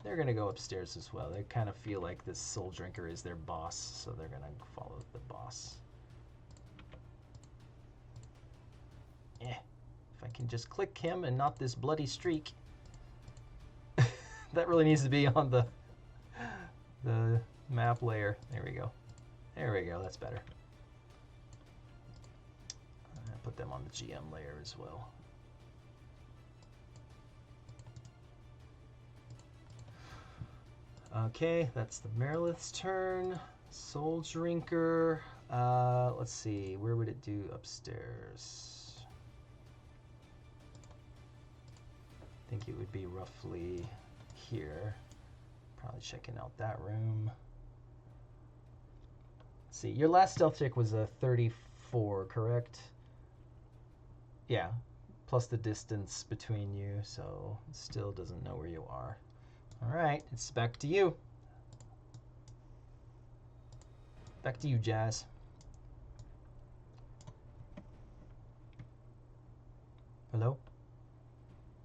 They're going to go upstairs as well. They kind of feel like this Soul Drinker is their boss, so they're going to follow the boss. If I can just click him and not this bloody streak. That really needs to be on the map layer. There we go. There we go. That's better. I'll put them on the GM layer as well. Okay, that's the Merilith's turn. Soul Drinker. Let's see. Where would it do upstairs? I think it would be roughly here. Probably checking out that room. Let's see, your last stealth check was a 34, correct? Yeah, plus the distance between you, so it still doesn't know where you are. All right, it's back to you. Back to you, Jaez. Hello?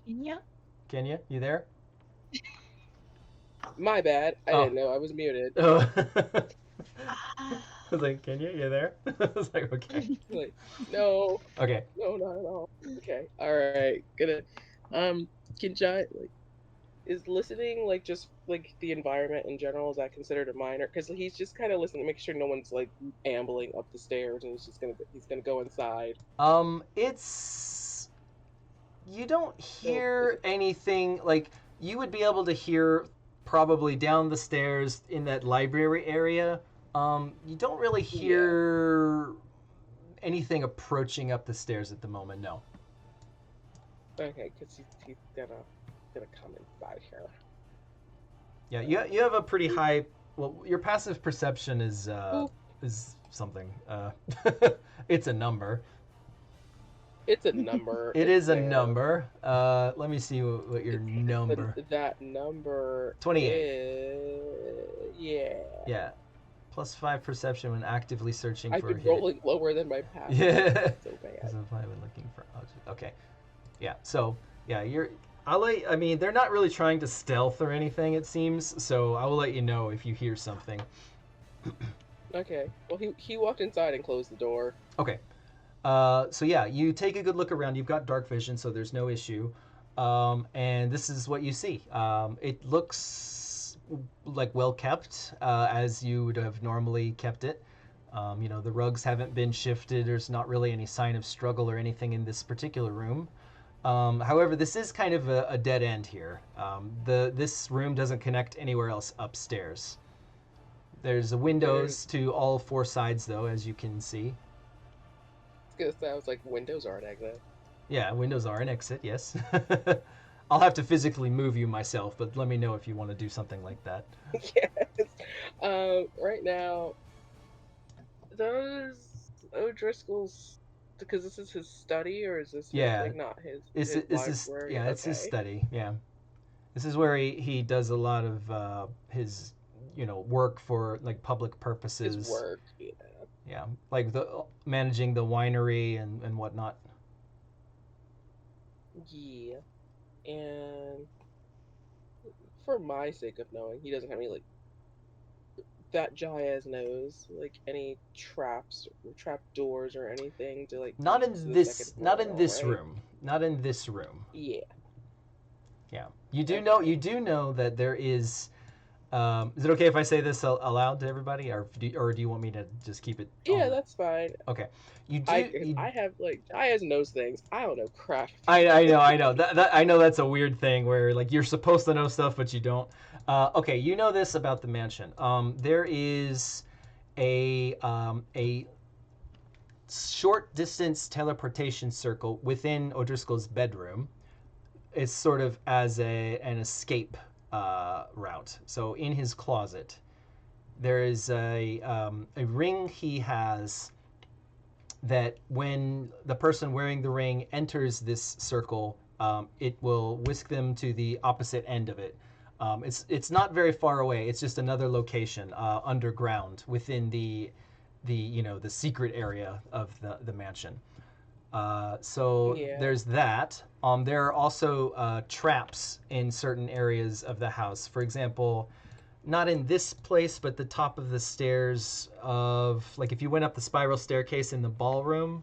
Kenya? Kenya, you there? My bad. I Oh. didn't know I was muted. Oh. I was like, Kenya, you there? I was like, okay. Like, no, Okay. no, not at all. Okay, all right, gonna. Can Jai is listening like just like the environment in general? Is that considered a minor? Because he's just kind of listening, making sure no one's like ambling up the stairs, and he's gonna go inside. It's you don't hear anything like you would be able to hear probably down the stairs in that library area. You don't really hear anything approaching up the stairs at the moment. No. Okay, because he's gonna come inside here. Yeah, you have a pretty high. Well, your passive perception is something. It's a number. It's a number. It is a there. number. Let me see what your number. That number 28. Yeah. Yeah. Plus 5 perception when actively searching I've for a been hit. rolling lower than my passive. Yeah. So bad. Because I'm probably looking for objects. Okay. Yeah. So yeah, I mean, they're not really trying to stealth or anything, it seems. So I will let you know if you hear something. Okay. Well, he walked inside and closed the door. Okay. So yeah, you take a good look around. You've got dark vision, so there's no issue. And this is what you see. It looks like well kept, as you would have normally kept it. The rugs haven't been shifted. There's not really any sign of struggle or anything in this particular room. However, this is kind of a dead end here. This room doesn't connect anywhere else upstairs. There's windows to all 4 sides, though, as you can see. Because I was like, windows are an exit. Yeah, windows are an exit, yes. I'll have to physically move you myself, but let me know if you want to do something like that. Yes. Right now, those O'Drisscol's, because this is his study, or is this not his library? Yeah, it's his study, yeah. This is where he does a lot of his, work for, like, public purposes. His work, yeah. Yeah, like managing the winery and whatnot. Yeah, and for my sake of knowing, he doesn't have any that Jaez knows any traps, or trap doors, or anything to Not in this right? room. Not in this room. Yeah. Yeah, you do know that there is. Is it okay if I say this aloud to everybody, or do you want me to just keep it? Yeah, that's fine. Okay, I have Jaez knows things. I don't know crap. I know. That I know that's a weird thing where you're supposed to know stuff but you don't. Okay, you know this about the mansion. There is a short distance teleportation circle within O'Drisscol's bedroom. It's sort of as an escape route. So in his closet, there is a ring he has that when the person wearing the ring enters this circle, it will whisk them to the opposite end of it. It's not very far away. It's just another location underground within the the secret area of the mansion. So Yeah. there's that. There are also traps in certain areas of the house. For example, not in this place, but the top of the stairs of, like, if you went up the spiral staircase in the ballroom,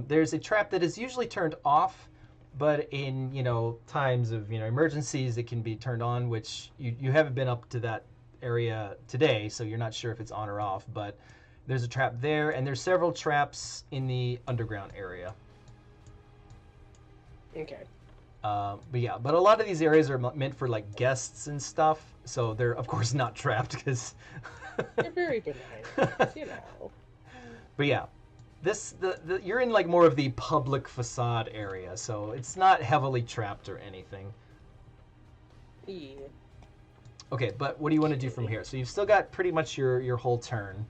there's a trap that is usually turned off, but in times of emergencies, it can be turned on. Which you haven't been up to that area today, so you're not sure if it's on or off. But there's a trap there, and there's several traps in the underground area. Okay. But a lot of these areas are meant for like guests and stuff, so they're of course not trapped because They're very benign, you know. But yeah, you're in like more of the public facade area, so it's not heavily trapped or anything. Yeah. Okay, but what do you want to do from here? So you've still got pretty much your whole turn.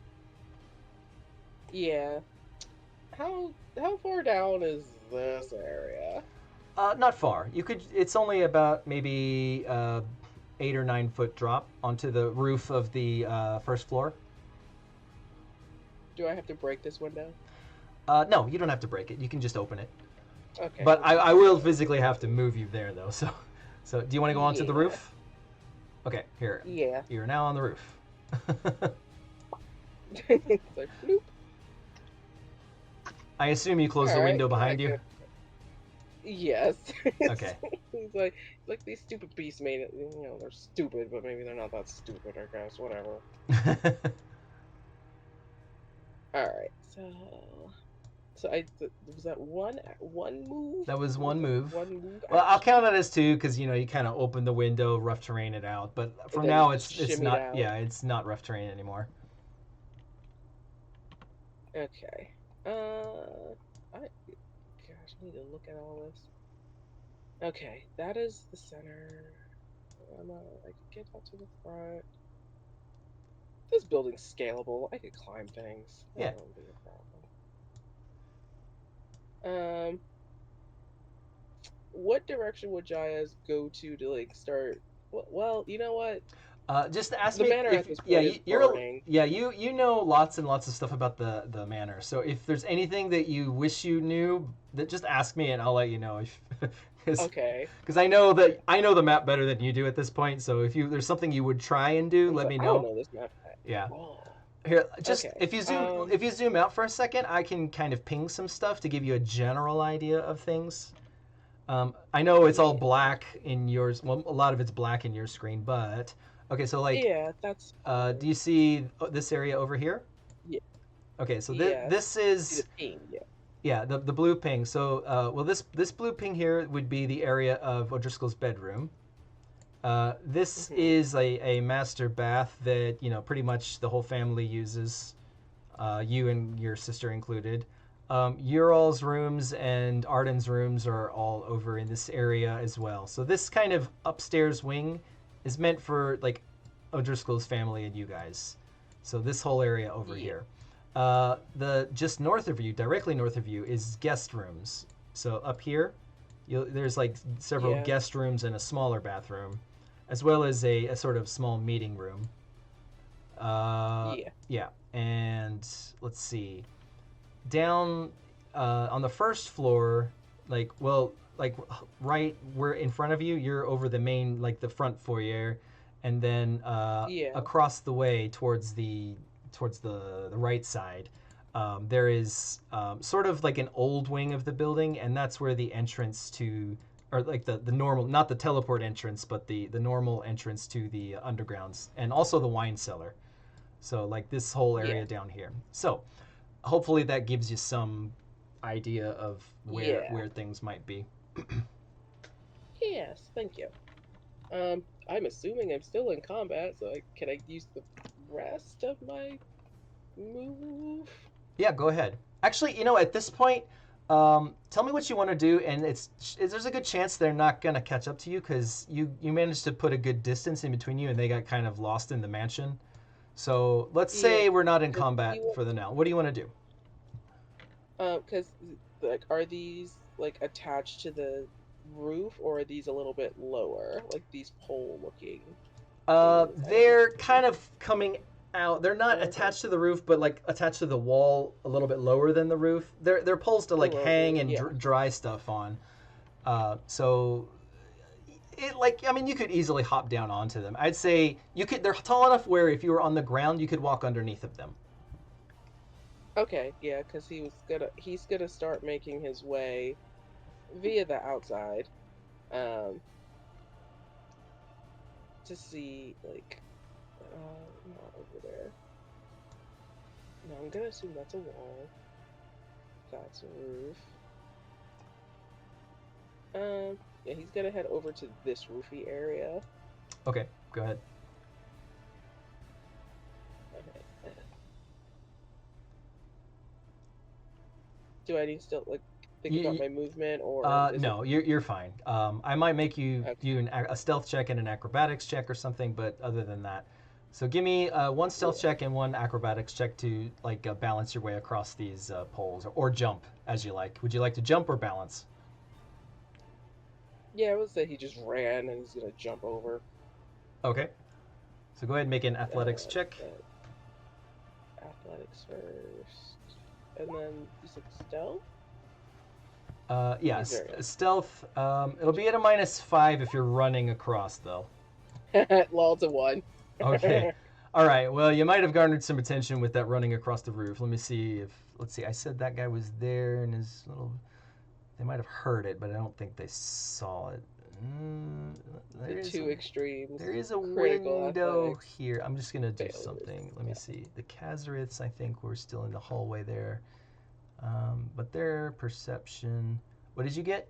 Yeah. How far down is this area? Not far. It's only about maybe 8 or 9 foot drop onto the roof of the first floor. Do I have to break this window? No, you don't have to break it. You can just open it. Okay. But I will physically have to move you there, though. So do you want to go onto the Yeah. roof? Okay, here. Yeah. You're now on the roof. It's like bloop. I assume you closed the Alright, window behind I you? could- Yes. Okay. It's like these stupid beasts made it. They're stupid, but maybe they're not that stupid. I guess whatever. All right. So was that one move? That was one move. One move. Well, I'll count it as 2 because you kind of opened the window, rough terrain it out. But from then now, you it's shimmied not. out. Yeah, it's not rough terrain anymore. Okay. Gosh, I need to look at all this. Okay, that is the center. I can get up to the front. This building's scalable. I could climb things. Yeah. That won't be a problem. What direction would Jaez go to like start? Well, you know what? Just ask The me. manor at this point is burning. You know lots and lots of stuff about the manor. So if there's anything that you wish you knew, just ask me and I'll let you know. Okay. Because I know the map better than you do at this point. So if there's something you would try and do, let me I know. don't know this map. Yeah. Oh. Here, just Okay, if you zoom out for a second, I can kind of ping some stuff to give you a general idea of things. I know it's all black in yours. Well, a lot of it's black in your screen, but okay. So like, Yeah, that's. do you see this area over here? Yeah. Okay, so Yeah, this is See the ping, yeah. yeah the blue ping. So well this blue ping here would be the area of O'Drisscol's bedroom. This is a master bath that pretty much the whole family uses, you and your sister included. Ural's rooms and Arden's rooms are all over in this area as well. So this kind of upstairs wing is meant for like O'Drisscol's family and you guys. So this whole area over here. The just north of you, directly north of you, is guest rooms. So up here, there's like several guest rooms and a smaller bathroom, as well as a sort of small meeting room. Yeah, and let's see. Down on the first floor, like right where in front of you, you're over the main, like the front foyer, and then across the way towards the right side, there is sort of like an old wing of the building, and that's where the entrance to, or like the normal, not the teleport entrance, but the normal entrance to the undergrounds, and also the wine cellar. So like this whole area down here. So hopefully that gives you some idea of where things might be. Yes, thank you. I'm assuming I'm still in combat, so can I use the rest of my move? Yeah, go ahead. Actually, at this point, tell me what you want to do, and there's a good chance they're not gonna catch up to you because you managed to put a good distance in between you, and they got kind of lost in the mansion. So let's say we're not in combat for the now. What do you want to do? Because like, are these like attached to the roof, or are these a little bit lower, like these pole-looking things? I don't know. They're kind of coming out. They're not Okay. attached to the roof, but like attached to the wall a little bit lower than the roof. They're poles to like Lower, hang and yeah. dry stuff on. So it like I mean you could easily hop down onto them. I'd say you could. They're tall enough where if you were on the ground, you could walk underneath of them. Okay, yeah, because he's gonna start making his way via the outside, um, to see like, not over there. No, I'm gonna assume that's a wall. That's a roof. Yeah, he's gonna head over to this roofy area. Okay, go ahead. Okay. Do I need to still like think about my movement, or is No, you're fine. I might make you Okay. do a stealth check and an acrobatics check or something, but other than that, so give me one stealth check and one acrobatics check to like balance your way across these poles, or jump as you like. Would you like to jump or balance? Yeah, I would say he just ran and he's gonna jump over. Okay. So go ahead and make an athletics check. Athletics first, and then you said stealth. Yeah, He's very- stealth. It'll be at a -5 if you're running across, though. Lol to 1. Okay. All right. Well, you might have garnered some attention with that running across the roof. Let me see if. Let's see. I said that guy was there and his little. They might have heard it, but I don't think they saw it. The two extremes. There is a Critical window athletics. here. I'm just gonna do Failures, something. Let me yeah. see. The Khazariths, I think, were still in the hallway there, but their perception. What did you get?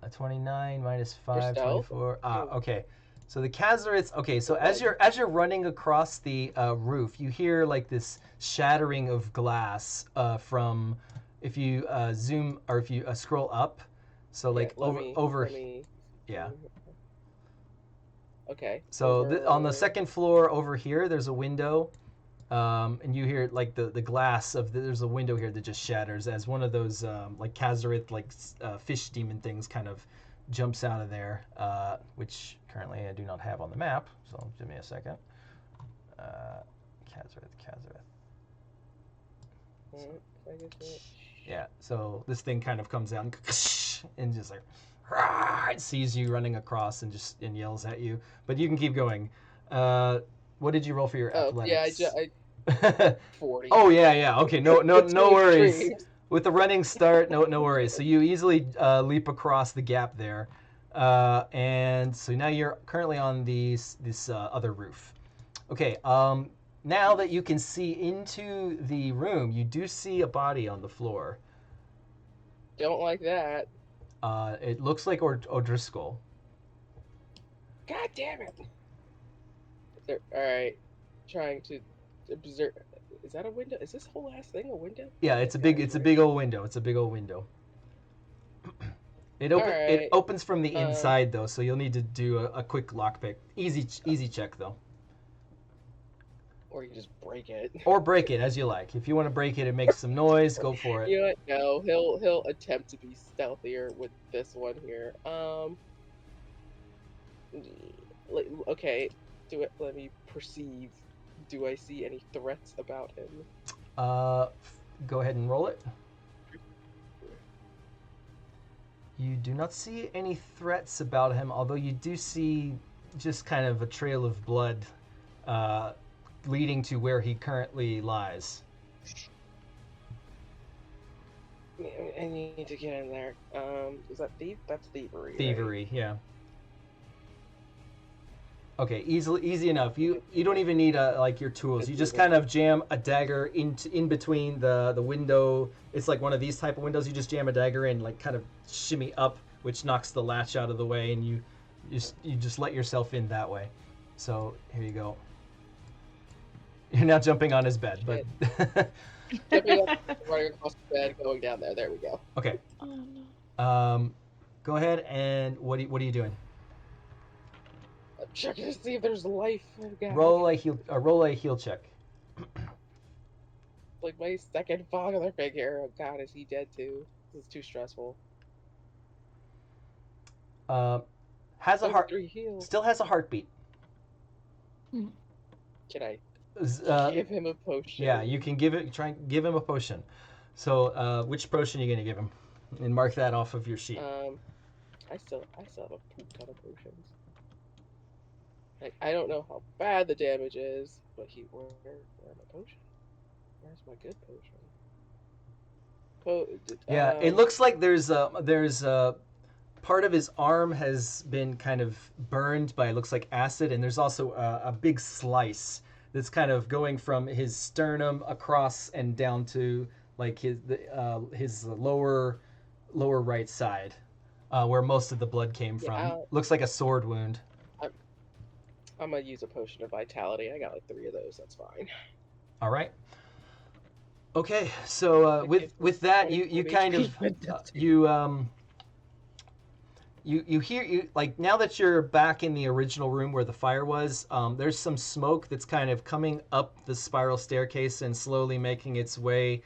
A 29 -5, stealth? 24. Ah, Oh. okay. So the Khazariths. Okay, so as you're running across the roof, you hear like this shattering of glass from if you zoom or if you scroll up. So like Yeah, let me. yeah. Okay. So on the over- second floor over here, there's a window, and you hear like the glass of there's a window here that just shatters as one of those like Khazarith like fish demon things kind of jumps out of there, which currently I do not have on the map. So give me a second. Khazarith. I guess not. Yeah. So this thing kind of comes out and just like it sees you running across and just yells at you. But you can keep going. What did you roll for your Oh athletics? yeah, I 40. Oh yeah. Okay, no The two worries. extremes. With the running start, no worries. So you easily leap across the gap there, and so now you're currently on this other roof. Okay. Now that you can see into the room, you do see a body on the floor. Don't like that. It looks like O'Drisscol. God damn it! All right, trying to observe. Is that a window? Is this whole ass thing a window? Yeah, it's a big old window. It's a big old window. It Alright, opens from the inside though, so you'll need to do a quick lockpick. Easy check though. Or you just break it. Or break it as you like. If you want to break it and make some noise, go for it. You know what? No, he'll attempt to be stealthier with this one here. Okay. Let me perceive. Do I see any threats about him? Go ahead and roll it. You do not see any threats about him, although you do see just kind of a trail of blood leading to where he currently lies. I need to get in there. Is that that's thievery? Thievery, yeah. Okay, easy enough. You don't even need like your tools. You just kind of jam a dagger in between the window. It's like one of these type of windows. You just jam a dagger in, like kind of shimmy up, which knocks the latch out of the way, and you just let yourself in that way. So here you go. You're now jumping on his bed, but Jumping up, running across the bed, going down there. There we go. okay. Oh no. Go ahead and what are you doing? I'm checking to see if there's life. Oh, God. Roll a heal check. like my second father figure. Oh God, is he dead too? This is too stressful. Has a Oh, heart. 3 heals. Still has a heartbeat. Can I Uh, give him a potion? yeah, you can try and give him a potion. So, which potion are you gonna give him? And mark that off of your sheet. I still have a poop ton of potions. Like, I don't know how bad the damage is, but where are my potions? Where's my good potion? Yeah, it looks like there's part of his arm has been kind of burned by, it looks like, acid, and there's also a big slice that's kind of going from his sternum across and down to like his lower right side, where most of the blood came from. Looks like a sword wound. I'm gonna use a potion of vitality. I got like 3 of those. That's fine. All right. Okay, so with that, you kind of you hear like, now that you're back in the original room where the fire was, there's some smoke that's kind of coming up the spiral staircase and slowly making its way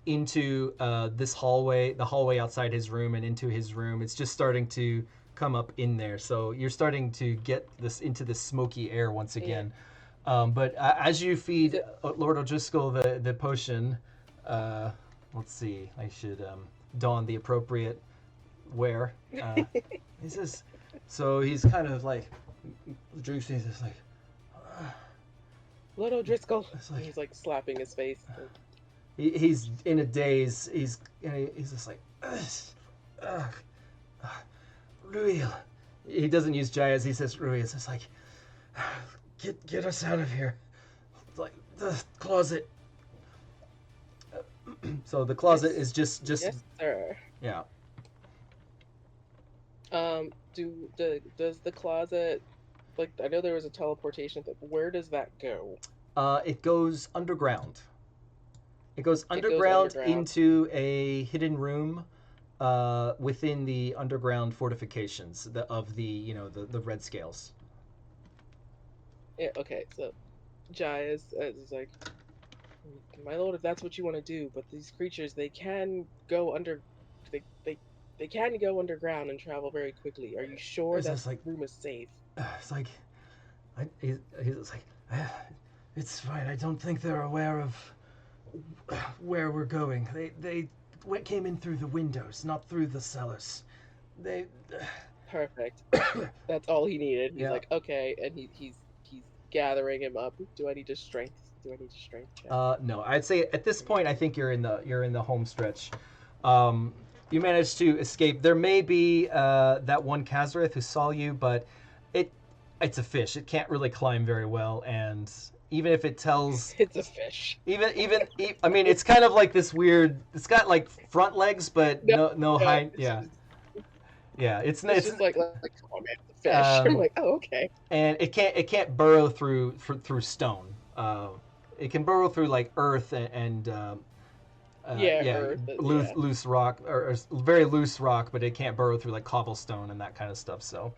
into this hallway, the hallway outside his room and into his room. It's just starting to come up in there, so you're starting to get this into the smoky air once again. But as you feed Lord O'Drisscol the potion, let's see, I should don the appropriate wear. He says, so he's kind of like drinks, and he's just like, Lord O'Drisscol. like, he's like slapping his face. He's in a daze. He's just like, Ruil. He doesn't use Jaez. He says Ruil. It's just like, get us out of here. Like the closet. So the closet is just yes, sir. Yeah. Does the closet, like, I know there was a teleportation thing, but where does that go? It goes underground. It goes underground into a hidden room within the underground fortifications of the red scales. Yeah, okay, so Jaez is like, my lord, if that's what you want to do, but these creatures, they can go they can go underground and travel very quickly. Are you sure that room is safe? It's like, he's like, it's fine. I don't think they're aware of where we're going. They came in through the windows, not through the cellars. Perfect. That's all he needed. He's like, okay, and he's gathering him up. Do I need to strength check? No, I'd say at this point, I think you're in the home stretch. You managed to escape. There may be that one Kazareth who saw you, but it's a fish. It can't really climb very well, and even if it tells, it's a fish. Even I mean, it's kind of like this weird. It's got like front legs, but no hind. Yeah. Yeah, it's just like oh man, it's a fish. I'm like, oh, okay. And it can't burrow through stone. It can burrow through like earth and earth, loose rock or very loose rock, but it can't burrow through like cobblestone and that kind of stuff. So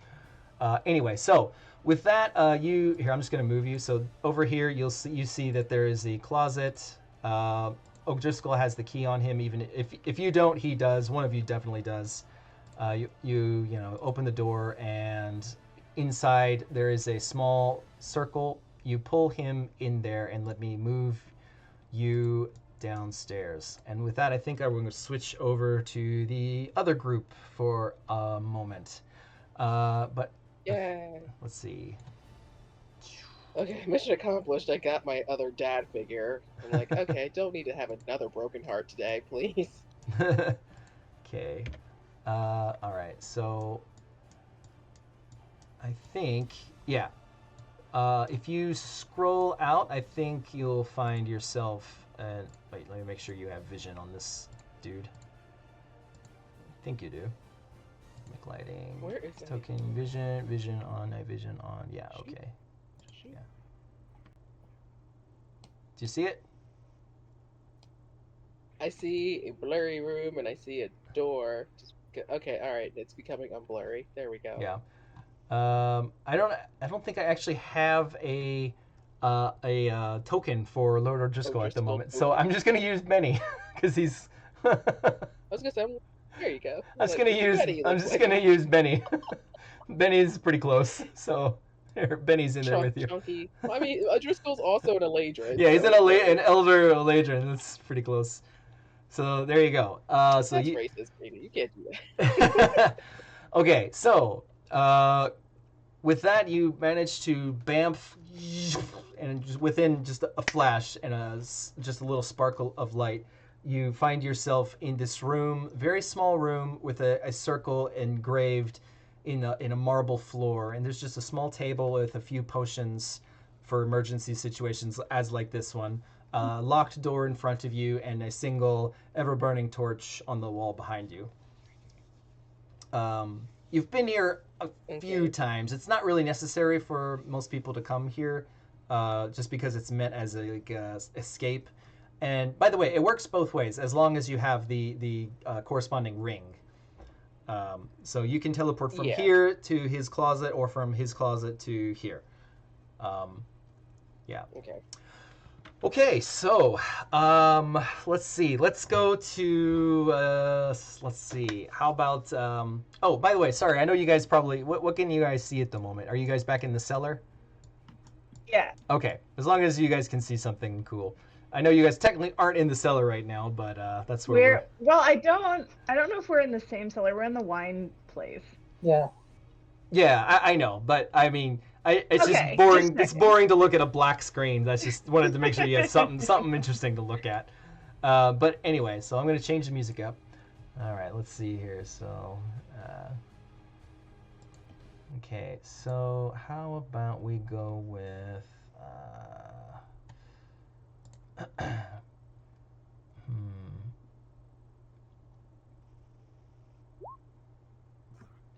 anyway, so with that, here, I'm just going to move you. So over here, you see that there is a closet. O'Drisscol has the key on him. Even if you don't, he does. One of you definitely does. You open the door, and inside there is a small circle. You pull him in there, and let me move you downstairs. And with that, I think I'm going to switch over to the other group for a moment. But yeah, let's see. Okay, mission accomplished. I got my other dad figure. I'm like, okay, I don't need to have another broken heart today, please. Okay. All right. So I think, yeah. If you scroll out, I think you'll find yourself. Wait, let me make sure you have vision on this dude. I think you do. McLighting. Where is token? Vision on. Night vision on. Yeah. Okay. Yeah. Do you see it? I see a blurry room and I see a door. Okay, all right. It's becoming unblurry. There we go. Yeah. I don't think I actually have a a token for Lord O'Drisscol at the O'Drisscol moment. So token. I'm just gonna use Benny because he's. I was gonna say, there you go. I'm just gonna use Benny. Benny's pretty close, so Benny's in there with you. Chunky. I mean, O'Drisscol's also an Eladrin. Yeah, he's so an elder Eladrin. That's pretty close. So there you go. That's racist, Brady. You can't do that. Okay, so with that, you managed to bamf, and just within just a flash and just a little sparkle of light, you find yourself in this room, very small room with a circle engraved in a marble floor, and there's just a small table with a few potions for emergency situations, as like this one. Locked door in front of you, and a single ever-burning torch on the wall behind you. You've been here a few times. It's not really necessary for most people to come here, just because it's meant as a escape. And by the way, it works both ways as long as you have the corresponding ring. So you can teleport from here to his closet, or from his closet to here. Yeah. Okay. Okay, so let's see. Let's go to let's see. How about oh, by the way, sorry. I know you guys probably what can you guys see at the moment? Are you guys back in the cellar? Yeah. Okay. As long as you guys can see something cool. I know you guys technically aren't in the cellar right now, but that's where we're... Well, I don't know if we're in the same cellar. We're in the wine place. Yeah. Yeah, I know, but I mean, it's Okay, just boring. just It's boring to look at a black screen. That's just wanted to make sure you had something interesting to look at. But anyway, so I'm going to change the music up. All right, let's see here. So, okay, so how about we go with...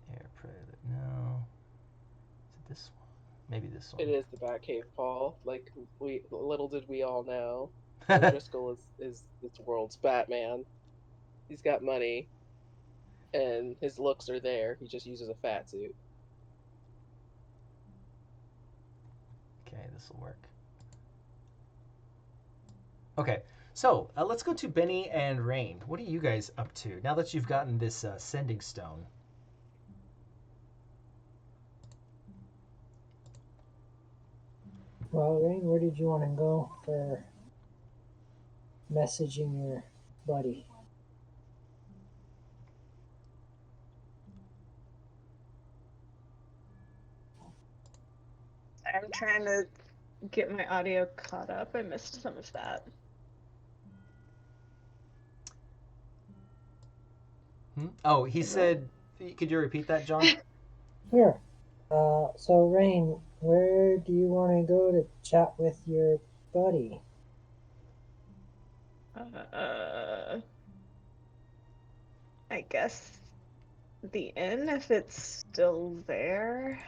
Here, no. Is it this one? Maybe this one. It is the Batcave, Paul. Like little did we all know, O'Drisscol is this world's Batman. He's got money, and his looks are there. He just uses a fat suit. Okay, this will work. Okay, so let's go to Benny and Rain. What are you guys up to now that you've gotten this sending stone? Well, Rain, where did you want to go for messaging your buddy? I'm trying to get my audio caught up. I missed some of that. Oh, he said... Could you repeat that, John? Sure. So, Rain, where do you want to go to chat with your buddy? I guess the inn, if it's still there.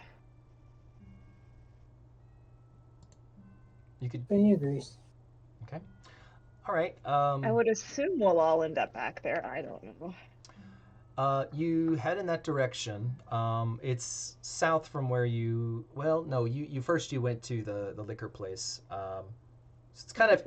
You could... Benny agrees. Okay. All right. I would assume we'll all end up back there. I don't know. You head in that direction. It's south from where you... Well, no, you first went to the liquor place. It's kind of...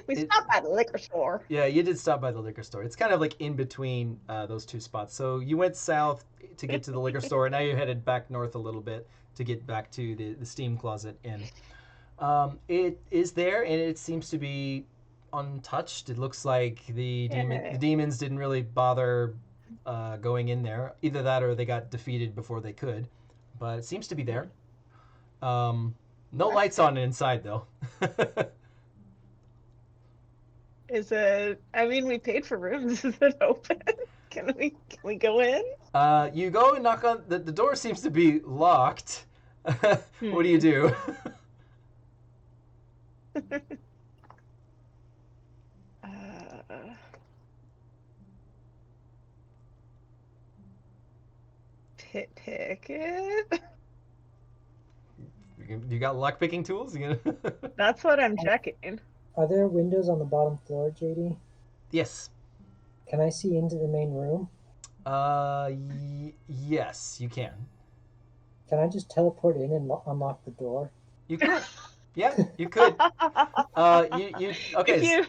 We stopped by the liquor store. Yeah, you did stop by the liquor store. It's kind of like in between those two spots. So you went south to get to the liquor store, and now you're headed back north a little bit to get back to the steam closet inn. It is there, and it seems to be untouched. It looks like the demons didn't really bother going in there. Either that or they got defeated before they could. But it seems to be there. No lights on inside, though. Is it... I mean, we paid for rooms. Is it open? Can we go in? You go and knock on... The door seems to be locked. What do you do? Pick it. You got lockpicking tools? That's what I'm checking. Are there windows on the bottom floor, JD? Yes. Can I see into the main room? Yes, you can. Can I just teleport in and unlock the door? You could. Yeah, you could. You okay?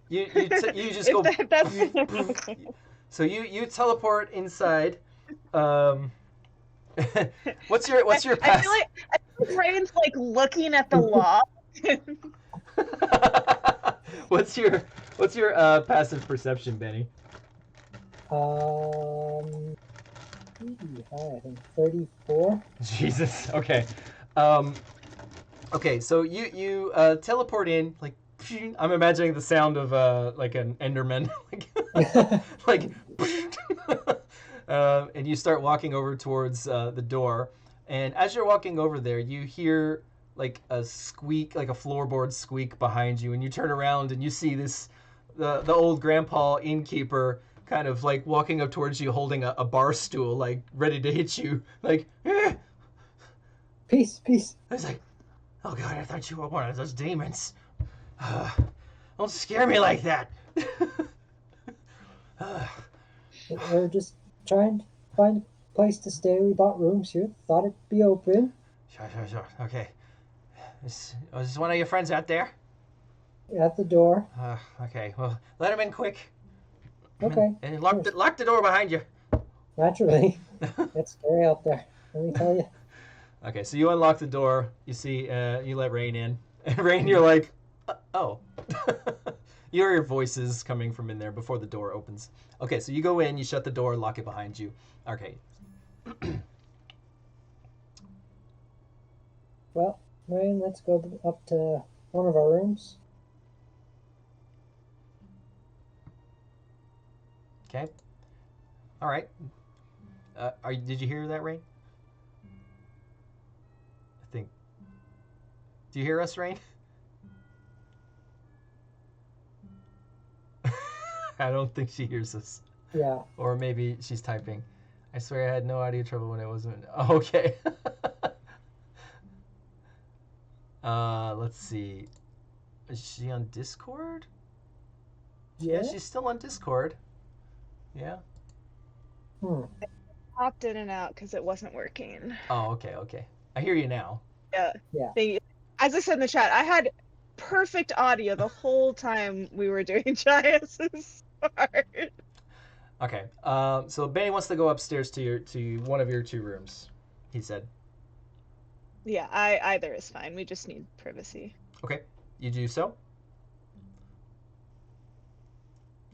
You just go. So you teleport inside. Um, what's your I pass? feel like Rain's like looking at the law. what's your passive perception, Benny? Pretty high, I think 34. Jesus. Okay. Okay. So you teleport in like. I'm imagining the sound of like an Enderman, like, and you start walking over towards the door. And as you're walking over there, you hear like a squeak, like a floorboard squeak behind you, and you turn around and you see the old grandpa innkeeper kind of like walking up towards you, holding a bar stool, like ready to hit you, like. Peace. I was like, oh god, I thought you were one of those demons. Don't scare me like that. We're just trying to find a place to stay. We bought rooms here. Thought it'd be open. Sure. Okay. Is this one of your friends out there? At the door. Okay. Well, let him in quick. Okay. And lock the door behind you. Naturally. It's scary out there. Let me tell you. Okay, so you unlock the door. You see, you let Rain in. And Rain, you're like, oh. You hear your voices coming from in there before the door opens. Okay, so you go in, you shut the door, lock it behind you. Okay. Well, Rain, let's go up to one of our rooms. Okay. All right. Did you hear that, Rain? I think. Do you hear us, Rain? I don't think she hears us. Yeah. Or maybe she's typing. I swear I had no audio trouble when it wasn't. Oh, okay. Let's see. Is she on Discord? Yeah, she's still on Discord. Yeah. Popped in and out because it wasn't working. Oh, okay. I hear you now. Yeah. As I said in the chat, I had perfect audio the whole time we were doing Jaez's part. Okay. So Benny wants to go upstairs to one of your two rooms. He said. Yeah, either is fine. We just need privacy. Okay. You do so.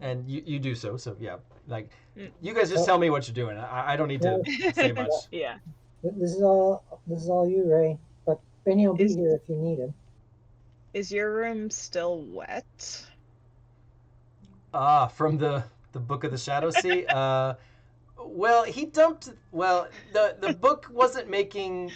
And you do so. So yeah, like you guys just tell me what you're doing. I don't need to say much. Yeah. This is all you, Ray. But Benny will be here if you need him. Is your room still wet? From the Book of the Shadow Sea. Well, he dumped. Well, the book wasn't making.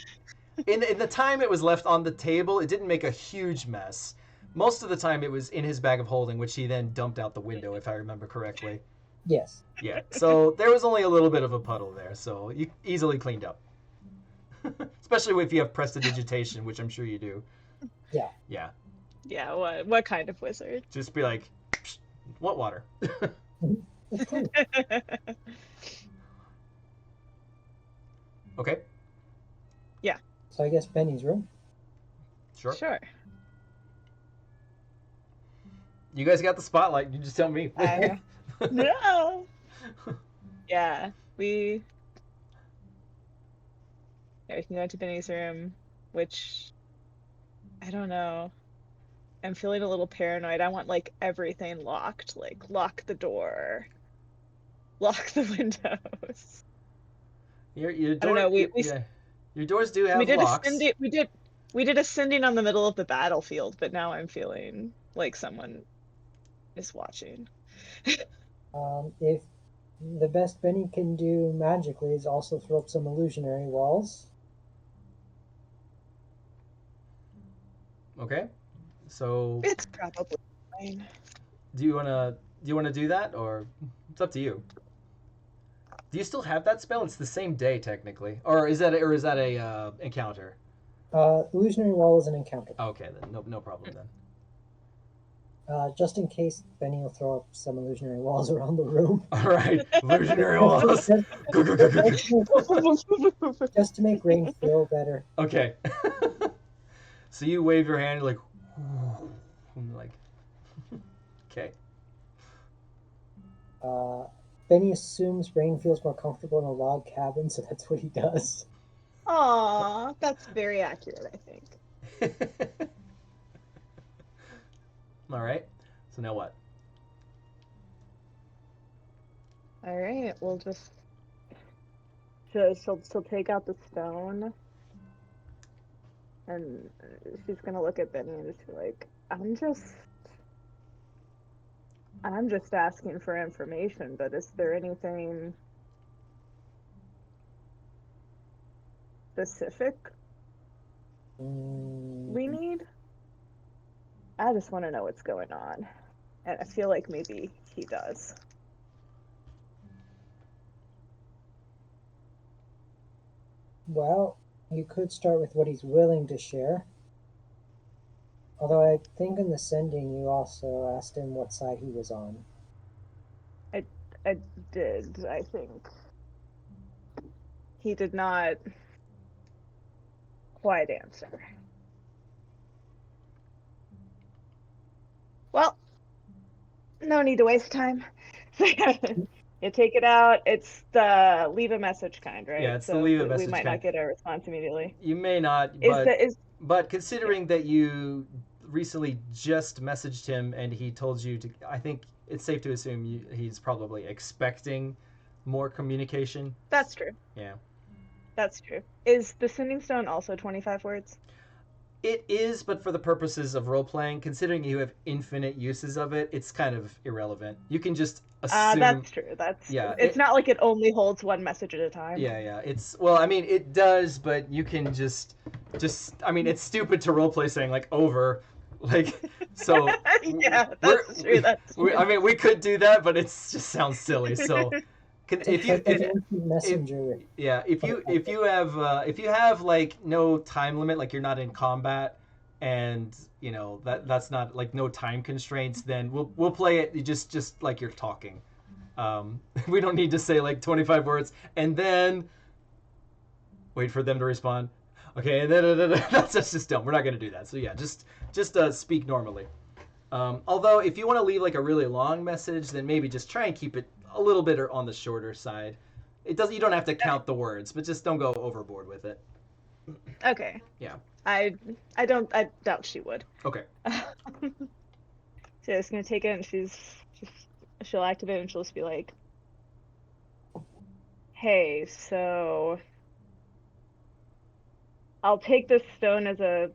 In the time it was left on the table, it didn't make a huge mess. Most of the time, it was in his bag of holding, which he then dumped out the window, if I remember correctly. Yes. Yeah. So there was only a little bit of a puddle there, so you easily cleaned up. Especially if you have prestidigitation, which I'm sure you do. Yeah. Yeah. Yeah. What kind of wizard? Just be like, what water? Okay. Yeah. So I guess Benny's room. Sure. Sure. You guys got the spotlight. You just tell me. No. Yeah, we can go into Benny's room, which I don't know. I'm feeling a little paranoid. I want like everything locked, like lock the door, lock the windows. Your door, I don't know. Your doors do have locks. We did a sending on the middle of the battlefield, but now I'm feeling like someone is watching. If the best Benny can do magically is also throw up some illusionary walls. Okay. So It's probably fine. do you wanna do that, or it's up to you? Do you still have that spell? It's the same day technically, or is that a encounter? Illusionary wall is an encounter. Okay, then no problem then. Just in case Benny will throw up some illusionary walls around the room. All right, illusionary walls. Just to make Rain feel better. Okay. So you wave your hand like, and like, okay. Benny assumes Rain feels more comfortable in a log cabin, so that's what he does. Aw, that's very accurate, I think. All right. So now what? All right, we'll just. She'll take out the stone, and she's gonna look at Benny and just be like, I'm just asking for information, but is there anything specific we need? I just want to know what's going on, and I feel like maybe he does. Well, you could start with what he's willing to share. Although I think in the sending you also asked him what side he was on. I did, I think. He did not quite answer. Well, no need to waste time. You take it out. It's the leave a message kind, right? Yeah, it's the leave a we message might kind. not get a response immediately. You may not, but considering that you recently just messaged him and he told you to, I think it's safe to assume he's probably expecting more communication. That's true. Yeah. That's true. Is the sending stone also 25 words? It is, but for the purposes of role-playing, considering you have infinite uses of it, it's kind of irrelevant. You can just assume... That's true. It's not like it only holds one message at a time. Yeah. Well, I mean, it does, but you can just... I mean, it's stupid to roleplay saying, like, over... Like, so... Yeah, that's true. I mean, we could do that, but it just sounds silly, so... If you have like no time limit, like you're not in combat, and you know that's not like no time constraints, then we'll play it just like you're talking. We don't need to say like 25 words and then wait for them to respond. Okay, and then that's just dumb. We're not gonna do that. So yeah, just speak normally. Although if you want to leave like a really long message, then maybe just try and keep it a little bit on the shorter side. You don't have to count the words, but just don't go overboard with it. Okay. Yeah. I doubt she would. Okay. She's gonna take it and she'll activate it and she'll just be like, hey, so I'll take this stone as a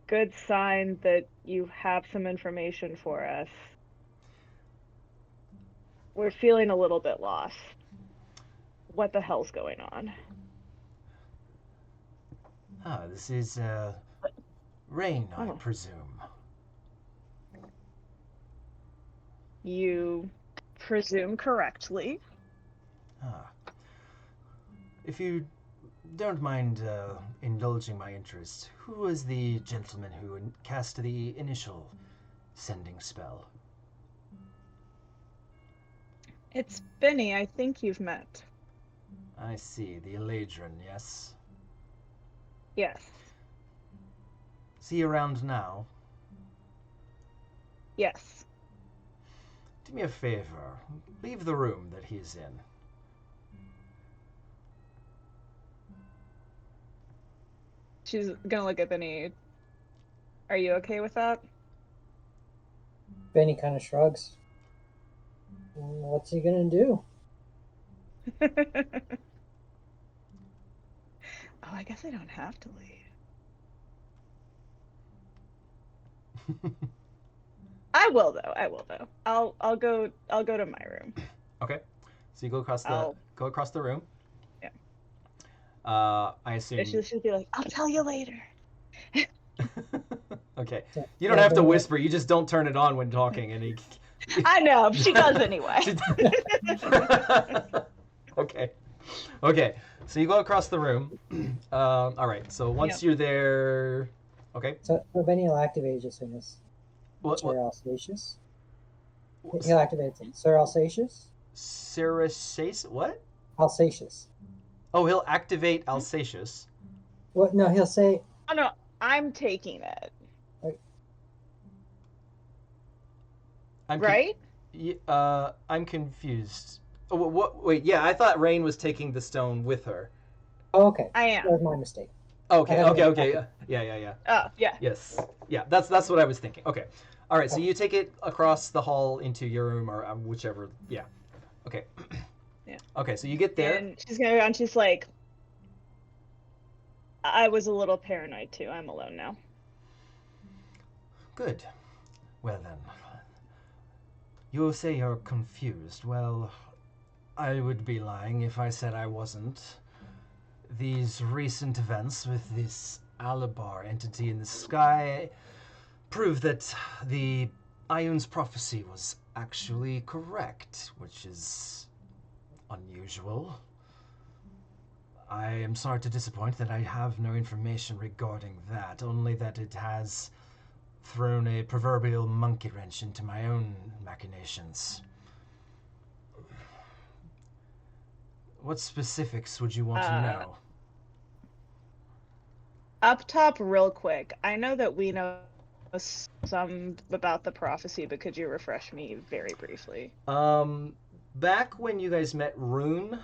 good sign that you have some information for us. We're feeling a little bit lost. What the hell's going on? This is Rain, I presume. You presume correctly. If you don't mind indulging my interest, who was the gentleman who cast the initial sending spell? It's Benny, I think you've met. I see, the Eladrin, yes? Yes. Is he around now? Yes. Do me a favor, leave the room that he's in. She's gonna look at Benny. Are you okay with that? Benny kind of shrugs. What's he gonna do? Oh, I guess I don't have to leave. I will though. I'll go to my room. Okay. So you go across the room. Yeah. I assume She'll be like, I'll tell you later. Okay. You don't have to whisper, you just don't turn it on when talking and I know, she does anyway. Okay. So you go across the room. All right. So once you're there, okay. So Benny will activate just in this. Sir Alsatius. He'll activate it. Sir Alsatius. Saracious? What? Alsatius. Oh, he'll activate Alsatius. What? No, he'll say. Oh no, I'm taking it. I'm right? I'm confused. Oh, what? Wait, yeah, I thought Rain was taking the stone with her. Oh, okay. I am. That was my mistake. Okay, I thought it okay. was Yeah. Oh, yeah. Yes. Yeah, that's what I was thinking. Okay. All right, so you take it across the hall into your room or whichever. Yeah. Okay. Yeah. Okay, so you get there. And she's gonna go and she's like, I was a little paranoid too. I'm alone now. Good. Well then. You say you're confused. Well, I would be lying if I said I wasn't. These recent events with this Alabar entity in the sky prove that the Ioun's prophecy was actually correct, which is unusual. I am sorry to disappoint that I have no information regarding that, only that it has thrown a proverbial monkey wrench into my own machinations. What specifics would you want to know? Up top, real quick, I know that we know some about the prophecy, but could you refresh me very briefly? Back when you guys met Rune,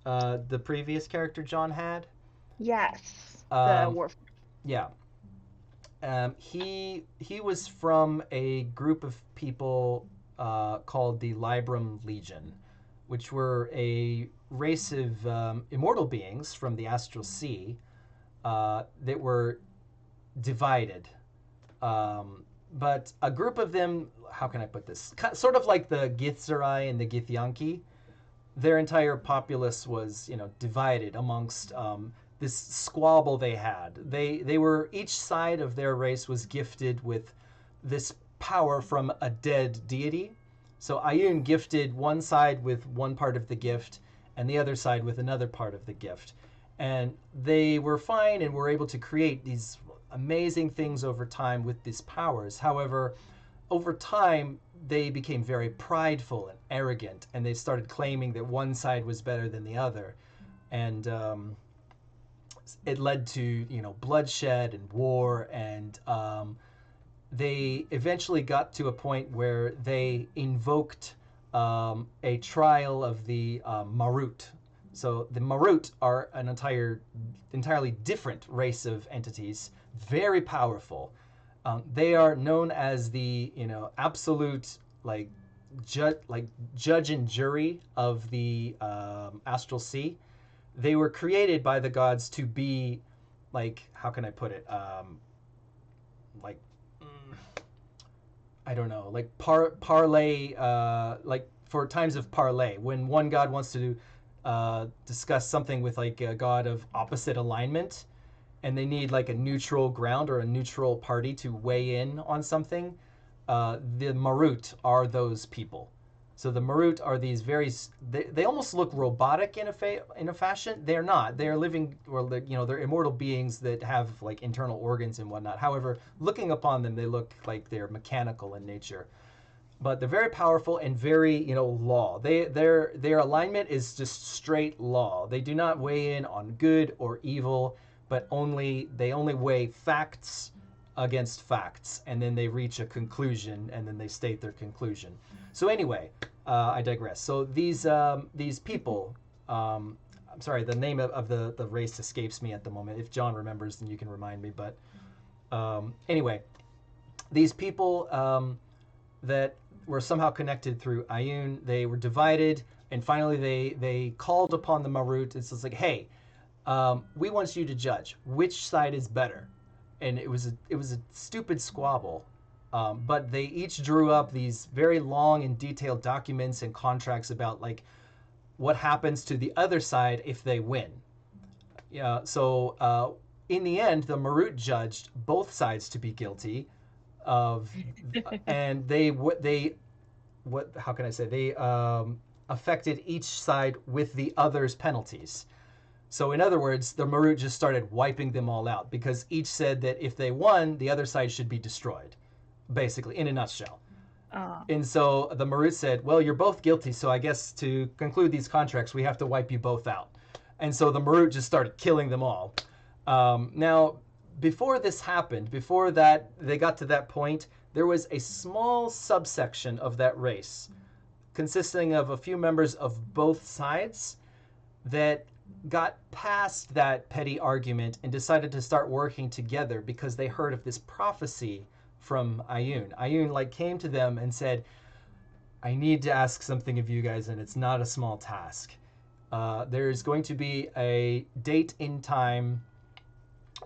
the previous character John had. Yes. The Warf. Yeah. He was from a group of people called the Libram Legion, which were a race of immortal beings from the Astral Sea that were divided. But a group of them, how can I put this? Sort of like the Githzerai and the Githyanki. Their entire populace was, divided amongst this squabble they had. They were, each side of their race was gifted with this power from a dead deity. So Ioun gifted one side with one part of the gift and the other side with another part of the gift. And they were fine and were able to create these amazing things over time with these powers. However, over time, they became very prideful and arrogant, and they started claiming that one side was better than the other. And it led to, bloodshed and war, and they eventually got to a point where they invoked a trial of the Marut. So the Marut are an entirely different race of entities, very powerful. They are known as the absolute judge and jury of the Astral Sea. They were created by the gods to be how can I put it? I don't know, parlay, for times of parlay, when one god wants to discuss something with a god of opposite alignment, and they need a neutral ground or a neutral party to weigh in on something. The Marut are those people. So the Marut are these they almost look robotic in a fashion. They're not. They're living, or they're immortal beings that have internal organs and whatnot. However, looking upon them, they look like they're mechanical in nature. But they're very powerful and very, law. Their alignment is just straight law. They do not weigh in on good or evil, but they only weigh facts against facts, and then they reach a conclusion, and then they state their conclusion. So anyway, I digress. So these people, I'm sorry, the name of the race escapes me at the moment. If John remembers, then you can remind me. But anyway, these people that were somehow connected through Ioun, they were divided, and finally they called upon the Marut. It's just hey, we want you to judge which side is better. And it was a stupid squabble, but they each drew up these very long and detailed documents and contracts about what happens to the other side if they win. So in the end, the Marut judged both sides to be guilty of, and they affected each side with the other's penalties. So in other words, the Marut just started wiping them all out because each said that if they won, the other side should be destroyed, basically, in a nutshell. And so the Marut said, well, you're both guilty, so I guess to conclude these contracts, we have to wipe you both out. And so the Marut just started killing them all. Now, before this happened, before that they got to that point, there was a small subsection of that race consisting of a few members of both sides that got past that petty argument and decided to start working together because they heard of this prophecy from Ioun. Ioun like came to them and said, I need to ask something of you guys, and it's not a small task. There's going to be a date in time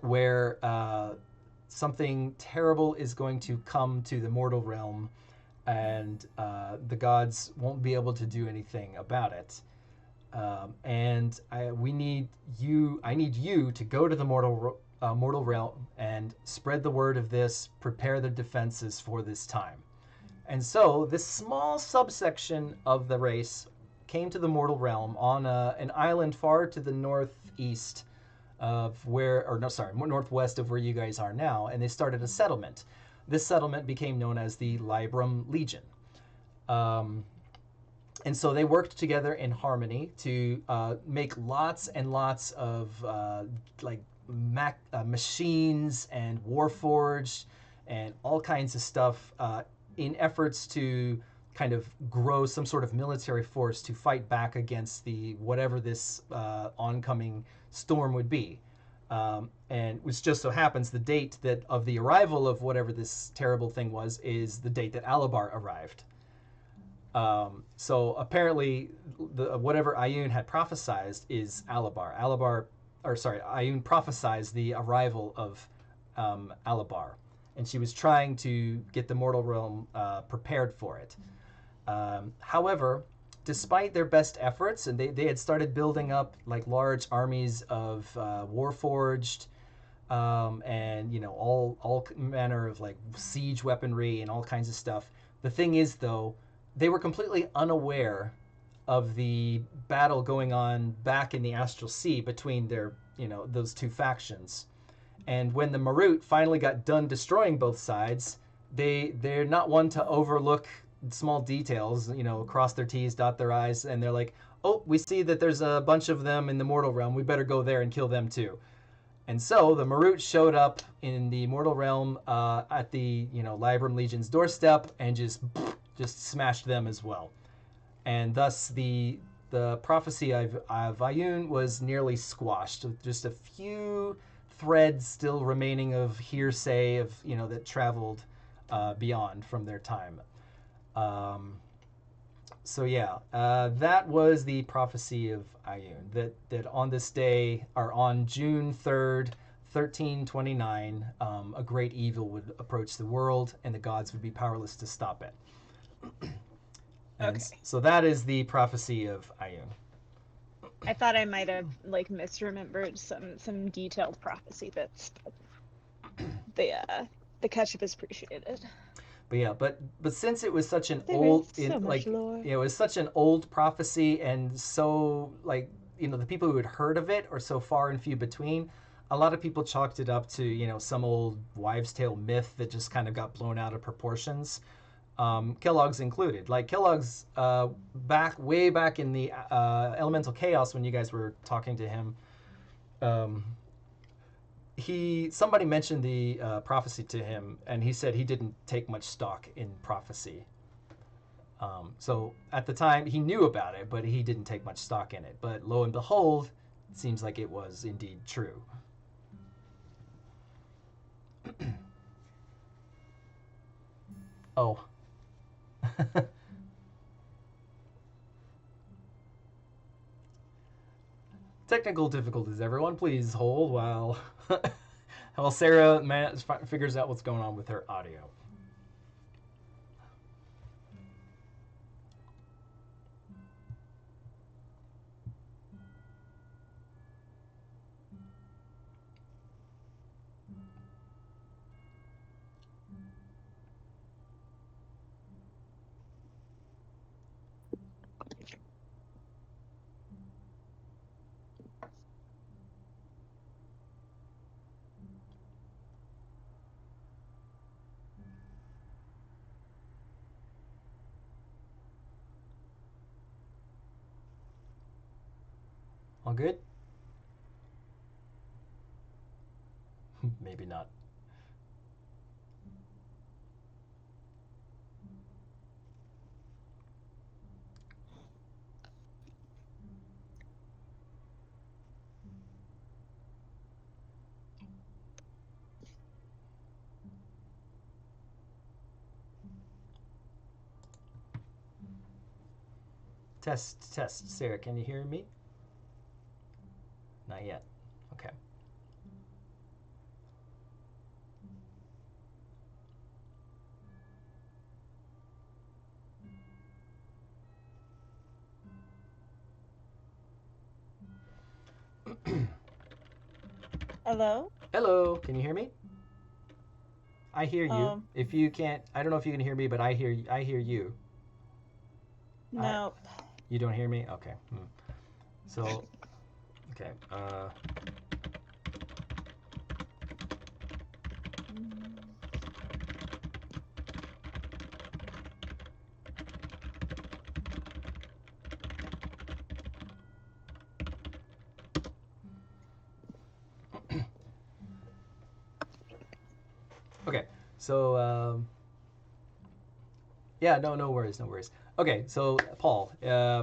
where something terrible is going to come to the mortal realm, and the gods won't be able to do anything about it. I need you to go to the mortal realm and spread the word of this, prepare the defenses for this time. And so this small subsection of the race came to the mortal realm on an island far to the northeast of northwest of where you guys are now, and they started a settlement. This settlement became known as the Libram Legion. And so they worked together in harmony to make lots and lots of machines and warforged and all kinds of stuff in efforts to kind of grow some sort of military force to fight back against the whatever this oncoming storm would be. And which just so happens the date that of the arrival of whatever this terrible thing was is the date that Alabar arrived. So apparently, whatever Ioun had prophesized is Alabar. Ioun prophesized the arrival of Alabar, and she was trying to get the mortal realm prepared for it. However, despite their best efforts, and they had started building up like large armies of warforged and all manner of like siege weaponry and all kinds of stuff. The thing is, though, they were completely unaware of the battle going on back in the Astral Sea between their those two factions. And when the Marut finally got done destroying both sides, they're not one to overlook small details, cross their T's, dot their I's, and they're like, oh, we see that there's a bunch of them in the mortal realm. We better go there and kill them too. And so the Marut showed up in the mortal realm at the Libram Legion's doorstep and just smashed them as well. And thus the prophecy of Ioun was nearly squashed. Just a few threads still remaining of hearsay of that traveled beyond from their time. That was the prophecy of Ioun, that on this day, or on June 3rd, 1329, a great evil would approach the world and the gods would be powerless to stop it. So that is the prophecy of Ioun. I thought I might have misremembered some detailed prophecy bits, but the catch-up is appreciated. But since it was such an it was such an old prophecy, and so the people who had heard of it are so far and few between, a lot of people chalked it up to some old wives' tale myth that just kind of got blown out of proportions. Kellogg's included. Kellogg's way back in the Elemental Chaos when you guys were talking to him. Somebody mentioned the prophecy to him, and he said he didn't take much stock in prophecy. So at the time, he knew about it, but he didn't take much stock in it. But lo and behold, it seems like it was indeed true. Oh. Technical difficulties, everyone. Please hold while Sarah figures out what's going on with her audio. All good? Maybe Test, test. Sarah, can you hear me? Not yet. Okay. Hello? Hello, can you hear me? I hear you. Um, If you can't, I don't know if you can hear me, but I hear you. no. You don't hear me? Okay. So, okay. Okay. So, yeah, no worries, no worries. Okay, so Paul,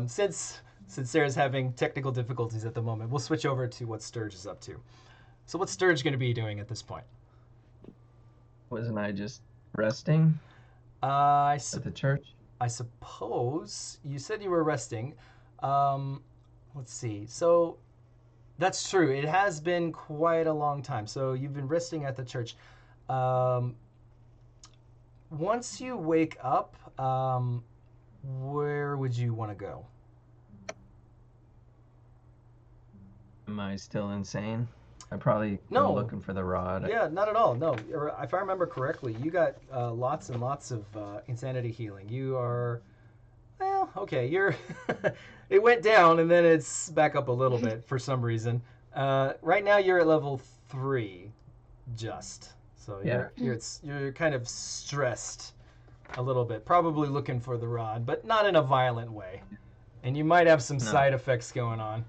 since Sarah's having technical difficulties at the moment, we'll switch over to what Sturge is up to. So, what's Sturge going to be doing at this point? Wasn't I just resting I at the church? I suppose you said you were resting. Let's see. So that's true. It has been quite a long time. So you've been resting at the church. Once you wake up, where would you want to go? Am I still insane? I probably No. go looking for the rod. Yeah, not at all. No, if I remember correctly, you got lots and lots of insanity healing. You are, well, okay. You're. It went down and then it's back up a little bit for some reason. Right now you're at level 3, just. So Yeah. you're kind of stressed a little bit, probably looking for the rod, but not in a violent way. And you might have some No. side effects going on.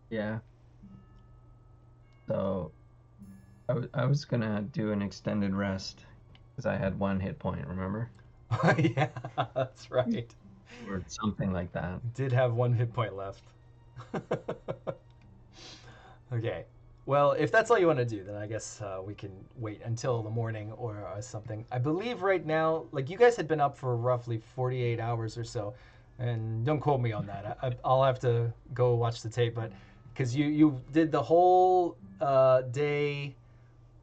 Yeah. So I was gonna do an extended rest because I had 1 hit point, remember? Yeah, that's right. Or something like that. Did have 1 hit point left. Okay. Well, if that's all you want to do, then I guess we can wait until the morning or something. I believe right now, like you guys had been up for roughly 48 hours or so, and don't quote me on that. I'll have to go watch the tape, but because you did the whole day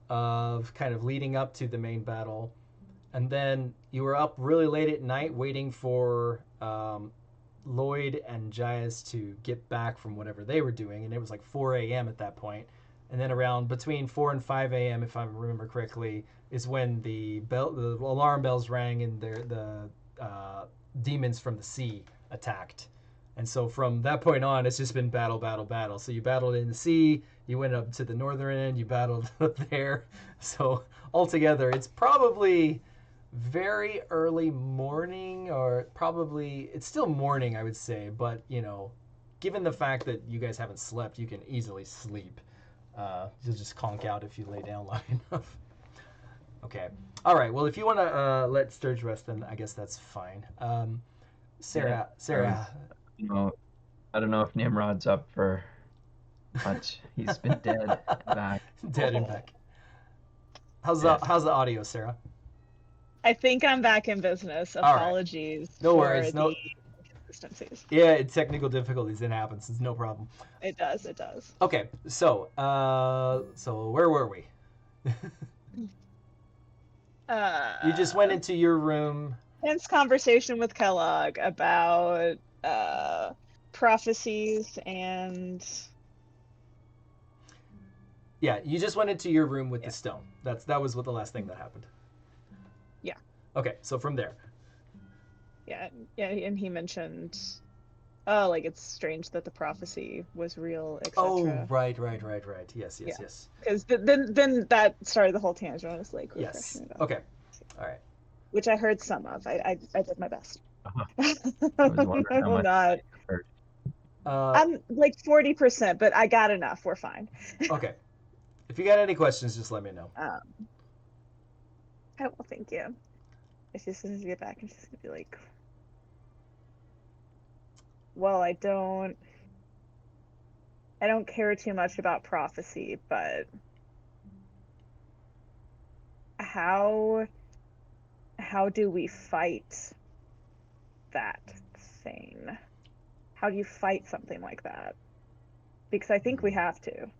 of kind of leading up to the main battle, and then you were up really late at night waiting for Lloyd and Jaez to get back from whatever they were doing, and it was like 4 a.m. at that point. And then around between 4 and 5 a.m., if I remember correctly, is when the alarm bells rang and the demons from the sea attacked. And so from that point on, it's just been battle, battle, battle. So you battled in the sea, you went up to the northern end, you battled up there. So altogether, it's probably very early morning, or probably it's still morning, I would say. But given the fact that you guys haven't slept, you can easily sleep. You'll just conk out if you lay down long enough. Okay. All right. Well, if you want to let Sturge rest, then I guess that's fine. Sarah. I don't know if Nimrod's up for much. He's been dead and back. Dead and back. How's Yes. the audio, Sarah? I think I'm back in business. All right. Apologies No for worries. No. the inconsistencies. Yeah, it's technical difficulties. It happens. It's no problem. It does. It does. Okay. So where were we? You just went into your room. Tense conversation with Kellogg about prophecies and. Yeah, you just went into your room with the stone. That was what the last thing that happened. Yeah. Okay, so from there. Yeah, and he mentioned, like it's strange that the prophecy was real, etc. Oh, right. Yes. Because then that started the whole tangent. I was like, Yes. refreshing it up. Okay. All right. Which I heard some of. I did my best. I was wondering how much Not. I heard. I'm like 40%, but I got enough. We're fine. Okay. If you got any questions, just let me know. Oh, well, thank you. It's just as soon as we get back, I'm just gonna be like, well, I don't care too much about prophecy, but how do we fight that thing? How do you fight something like that? Because I think we have to.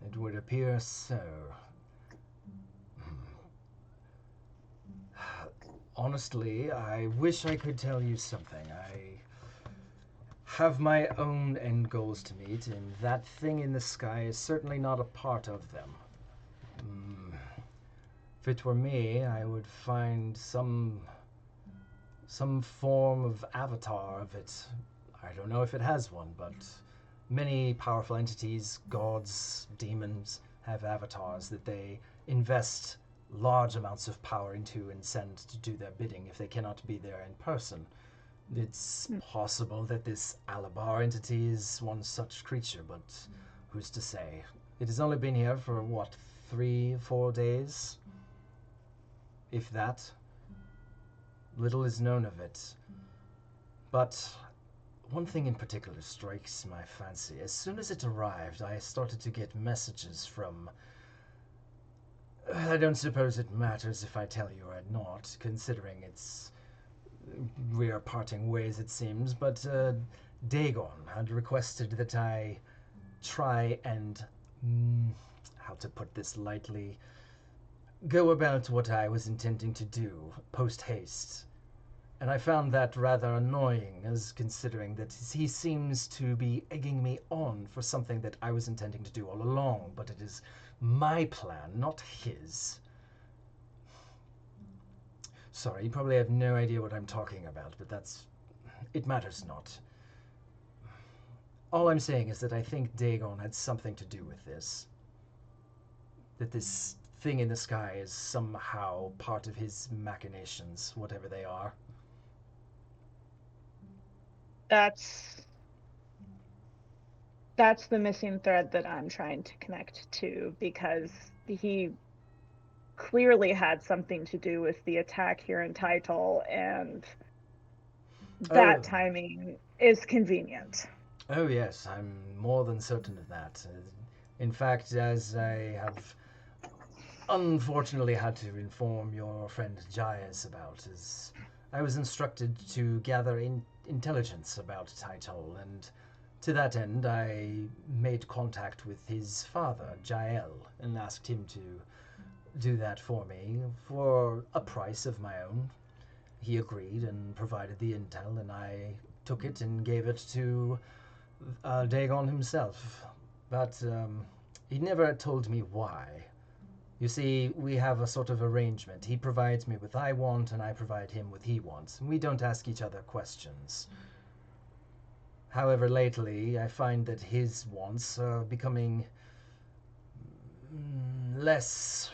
It would appear so. Honestly, I wish I could tell you something. I have my own end goals to meet, and that thing in the sky is certainly not a part of them. If it were me, I would find some form of avatar of it. I don't know if it has one, but many powerful entities, gods, demons, have avatars that they invest large amounts of power into and send to do their bidding if they cannot be there in person. It's possible that this Alabar entity is one such creature, but who's to say? It has only been here for, 3-4 days? If that. Little is known of it. But one thing in particular strikes my fancy. As soon as it arrived, I started to get messages from... I don't suppose it matters if I tell you or not, considering we are parting ways, it seems, but Dagon had requested that I try and, how to put this lightly, go about what I was intending to do, post-haste. And I found that rather annoying, as considering that he seems to be egging me on for something that I was intending to do all along, but it is my plan, not his. Sorry, you probably have no idea what I'm talking about, but it matters not. All I'm saying is that I think Dagon had something to do with this. That this thing in the sky is somehow part of his machinations, whatever they are. That's the missing thread that I'm trying to connect to, because he clearly had something to do with the attack here in Title, and that timing is convenient. Oh yes, I'm more than certain of that. In fact, as I have unfortunately had to inform your friend Jaez about, as I was instructed to gather intelligence about Title, and to that end I made contact with his father, Jael, and asked him to do that for me for a price of my own. He agreed and provided the intel, and I took it and gave it to Dagon himself. But he never told me why. You see, we have a sort of arrangement. He provides me with I want, and I provide him with he wants. And we don't ask each other questions. However, lately, I find that his wants are becoming less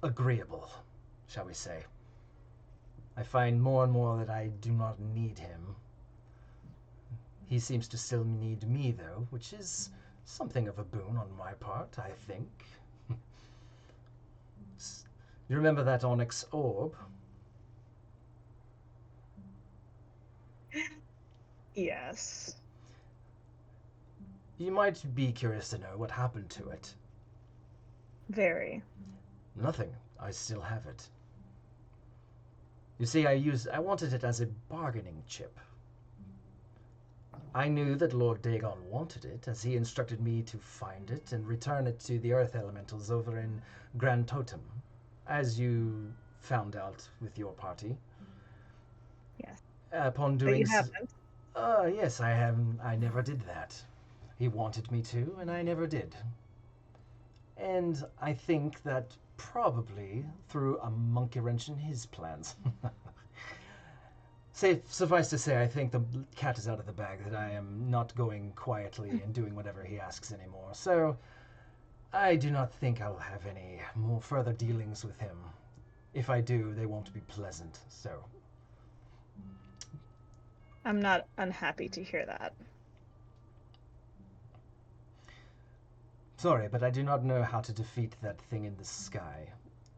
agreeable, shall we say. I find more and more that I do not need him. He seems to still need me, though, which is something of a boon on my part, I think. You remember that onyx orb? Yes. You might be curious to know what happened to it. Very. Nothing. I still have it. You see, I wanted it as a bargaining chip. I knew that Lord Dagon wanted it, as he instructed me to find it and return it to the Earth Elementals over in Grand Totem, as you found out with your party. Yes. Upon doing but you haven't. yes, I have. I never did that. He wanted me to, and I never did. And I think that probably threw a monkey wrench in his plans. Suffice to say, I think the cat is out of the bag, that I am not going quietly and doing whatever he asks anymore. So, I do not think I'll have any more further dealings with him. If I do, they won't be pleasant, so... I'm not unhappy to hear that. Sorry, but I do not know how to defeat that thing in the sky.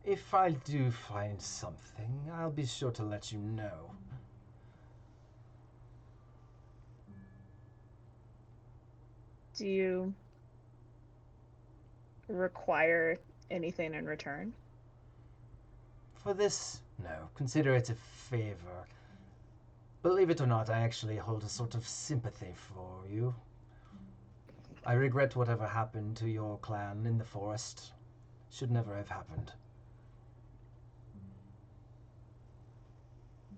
If I do find something, I'll be sure to let you know. Do you require anything in return? For this No, consider it a favor. Believe it or not, I actually hold a sort of sympathy for you. I regret whatever happened to your clan in the forest. Should never have happened.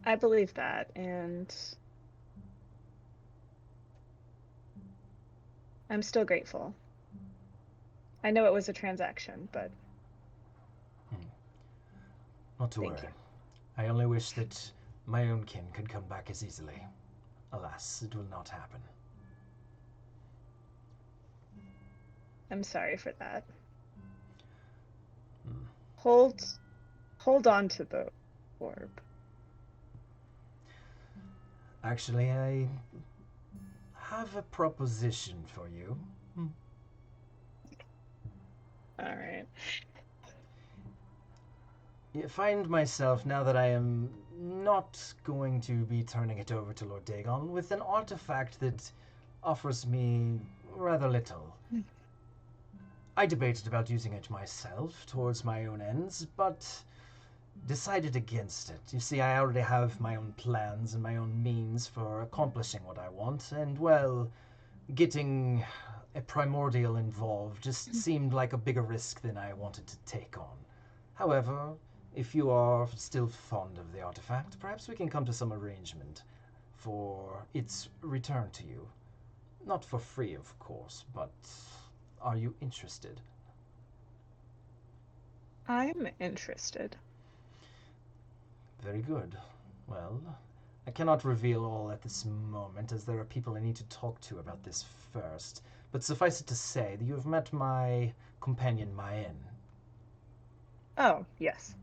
I believe that, and I'm still grateful. I know it was a transaction, but Not to Thank worry. you. I only wish that my own kin could come back as easily. Alas, it will not happen. I'm sorry for that. Hmm. Hold on to the orb. Actually, I have a proposition for you. All right. I find myself, now that I am not going to be turning it over to Lord Dagon, with an artifact that offers me rather little. I debated about using it myself towards my own ends, but decided against it. You see, I already have my own plans and my own means for accomplishing what I want, and, well, getting a primordial involved just seemed like a bigger risk than I wanted to take on. However, if you are still fond of the artifact, perhaps we can come to some arrangement for its return to you. Not for free, of course, but are you interested? I'm interested. Very good. Well, I cannot reveal all at this moment, as there are people I need to talk to about this first. But suffice it to say that you have met my companion, Ioun. Oh, yes.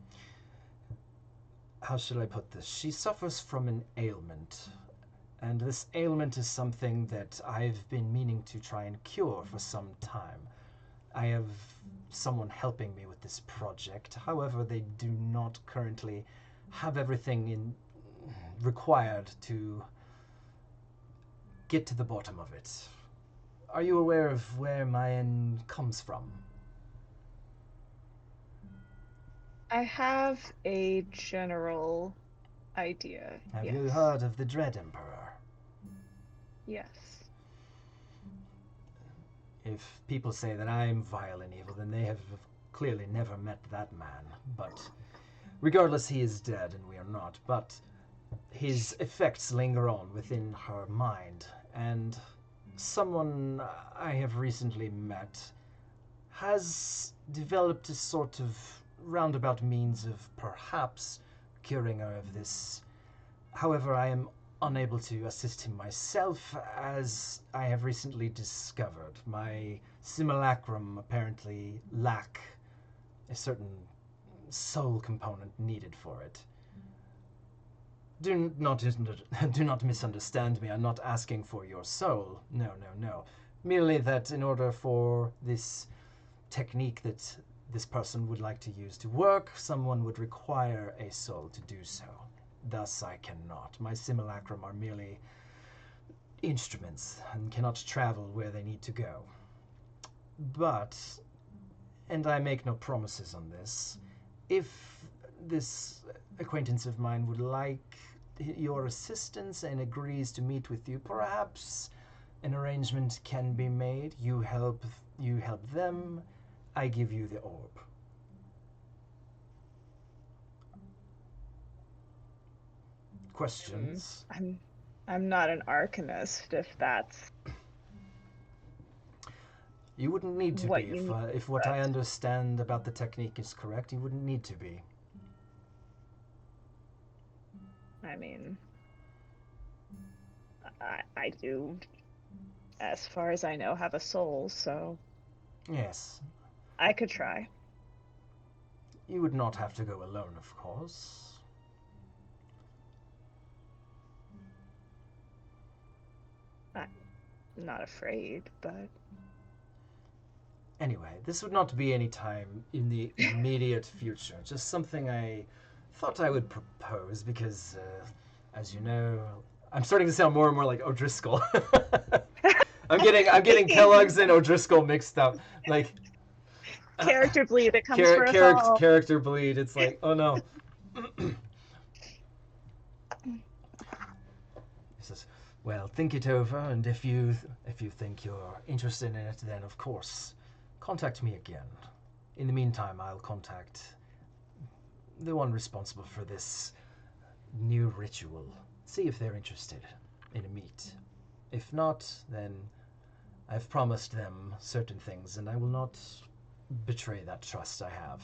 How should I put this? She suffers from an ailment. And this ailment is something that I've been meaning to try and cure for some time. I have someone helping me with this project. However, they do not currently have everything required to get to the bottom of it. Are you aware of where Ioun comes from? I have a general idea. Have yes. you heard of the Dread Emperor? Yes. If people say that I'm vile and evil, then they have clearly never met that man. But regardless, he is dead and we are not. But his effects linger on within her mind. And someone I have recently met has developed a sort of roundabout means of perhaps curing her of this. However, I am unable to assist him myself, as I have recently discovered my simulacrum apparently lack a certain soul component needed for it. Do not misunderstand me. I'm not asking for your soul. No, no, no. Merely that in order for this technique that this person would like to use to work, someone would require a soul to do so. Thus, I cannot. My simulacrum are merely instruments and cannot travel where they need to go. But, and I make no promises on this, if this acquaintance of mine would like your assistance and agrees to meet with you, perhaps an arrangement can be made. You help them, I give you the orb. Questions? I'm not an arcanist, if that's You wouldn't need to what be you if what I understand about the technique is correct. You wouldn't need to be. I mean, I do, as far as I know, have a soul, so Yes. I could try. You would not have to go alone, of course. I'm not afraid, but Anyway, this would not be any time in the immediate future. Just something I thought I would propose because, as you know, I'm starting to sound more and more like O'Drisscol. I'm getting Kellogg's and O'Drisscol mixed up. Like character bleed, it comes for us all. character bleed. It's like, oh no. Well, think it over, and if you think you're interested in it, then of course, contact me again. In the meantime, I'll contact the one responsible for this new ritual. See if they're interested in a meet. If not, then I've promised them certain things, and I will not betray that trust I have.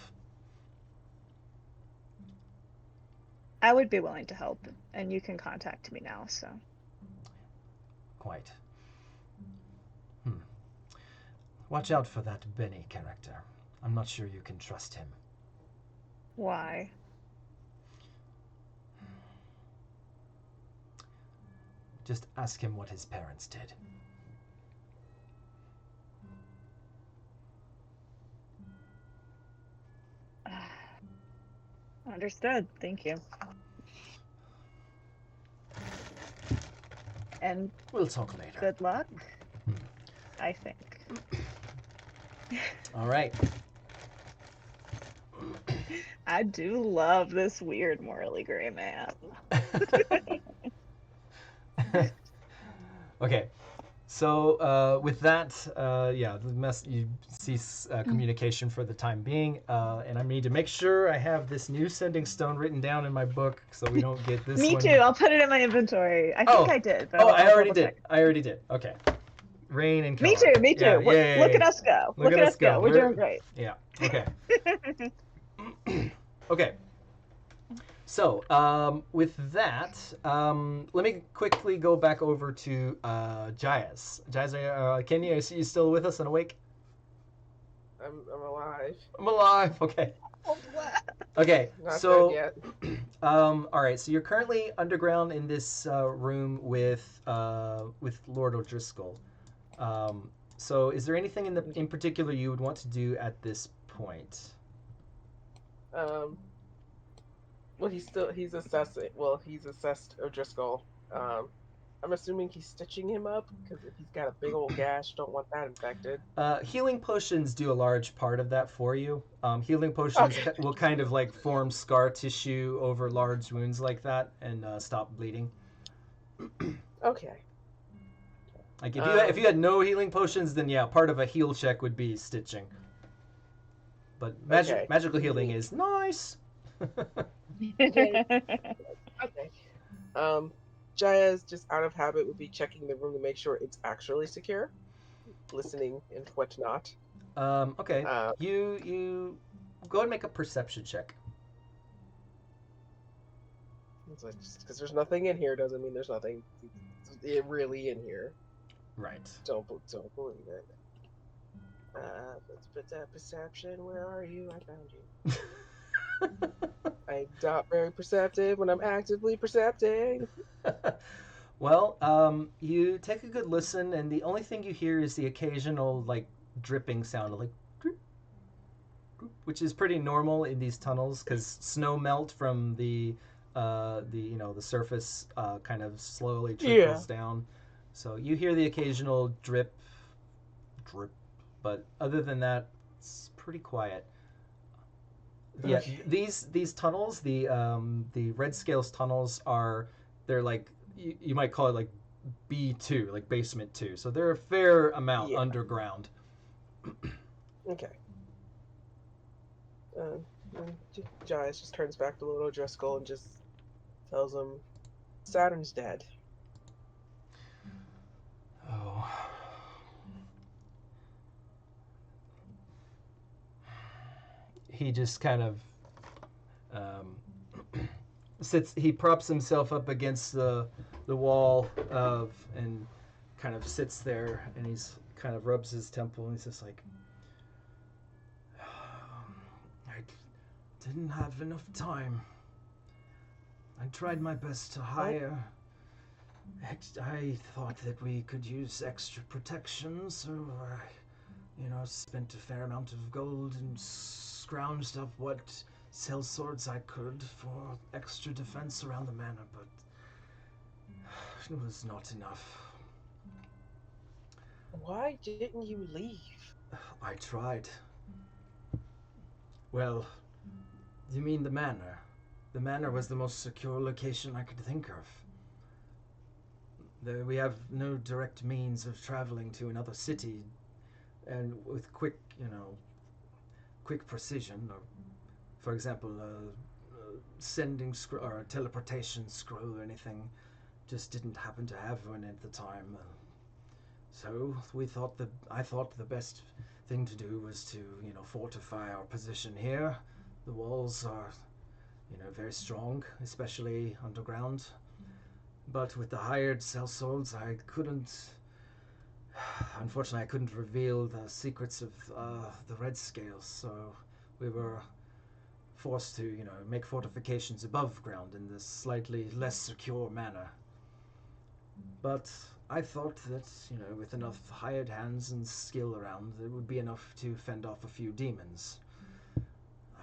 I would be willing to help, and you can contact me now, so. Quite. Watch out for that Benny character. I'm not sure you can trust him. Why? Just ask him what his parents did. Understood. Thank you. And We'll talk later. good luck, I think. All right. I do love this weird morally gray man. Okay. So with that, you cease communication for the time being, and I need to make sure I have this new sending stone written down in my book so we don't get this Me one. too. I'll put it in my inventory. I think I did. But I already did. I already did. Okay. Rain and Me Kellogg. too. Me too. Yeah, Look at us go. Look at us go. We're doing great. Yeah. Okay. Okay. So, with that, let me quickly go back over to Jaez. Jaez, Kenya, I see you still with us and awake? I'm alive. I'm alive. Okay. Oh, what? Okay. Not So, dead yet. all right. So you're currently underground in this room with Lord O'Drisscol. So, is there anything in particular you would want to do at this point? Well, he's assessing. Well, he's assessed O'Drisscol. I'm assuming he's stitching him up because if he's got a big old gash, don't want that infected. Healing potions do a large part of that for you. Healing potions will kind of like form scar tissue over large wounds like that and stop bleeding. Okay. Like if you had no healing potions, then yeah, part of a heal check would be stitching. But magical healing is nice. Okay. Okay. Jaez, just out of habit, would be checking the room to make sure it's actually secure, listening and whatnot. Okay. You go ahead and make a perception check. It's like, just because there's nothing in here doesn't mean there's nothing really in here. Right. Don't believe it. Let's put that perception. Where are you? I found you. I'm not very perceptive when I'm actively percepting. Well, you take a good listen, and the only thing you hear is the occasional like dripping sound, like, droop, droop, which is pretty normal in these tunnels because snow melt from the surface kind of slowly trickles down. So you hear the occasional drip, but other than that, it's pretty quiet. Yeah, Okay. these tunnels, the Red Scales tunnels they're like you might call it like B2, like basement 2. So they're a fair amount underground. Okay. Jaez just turns back to Lord O'Drisscol and just tells him Saturn's dead. Oh. He just kind of he props himself up against the wall and kind of sits there, and he's kind of rubs his temple, and he's just like, I didn't have enough time. I tried my best to hire. I thought that we could use extra protection, so I, spent a fair amount of gold and scrounged up what sellswords I could for extra defense around the manor, but it was not enough. Why didn't you leave? I tried. Well, you mean the manor? The manor was the most secure location I could think of. We have no direct means of traveling to another city, and with quick precision, or for example, sending scroll or a teleportation scroll or anything, just didn't happen to have one at the time. So I thought the best thing to do was to fortify our position here. The walls are very strong, especially underground. But with the hired sellswords, unfortunately, I couldn't reveal the secrets of the red scales, so we were forced to, make fortifications above ground in this slightly less secure manner. But I thought that, with enough hired hands and skill around, it would be enough to fend off a few demons.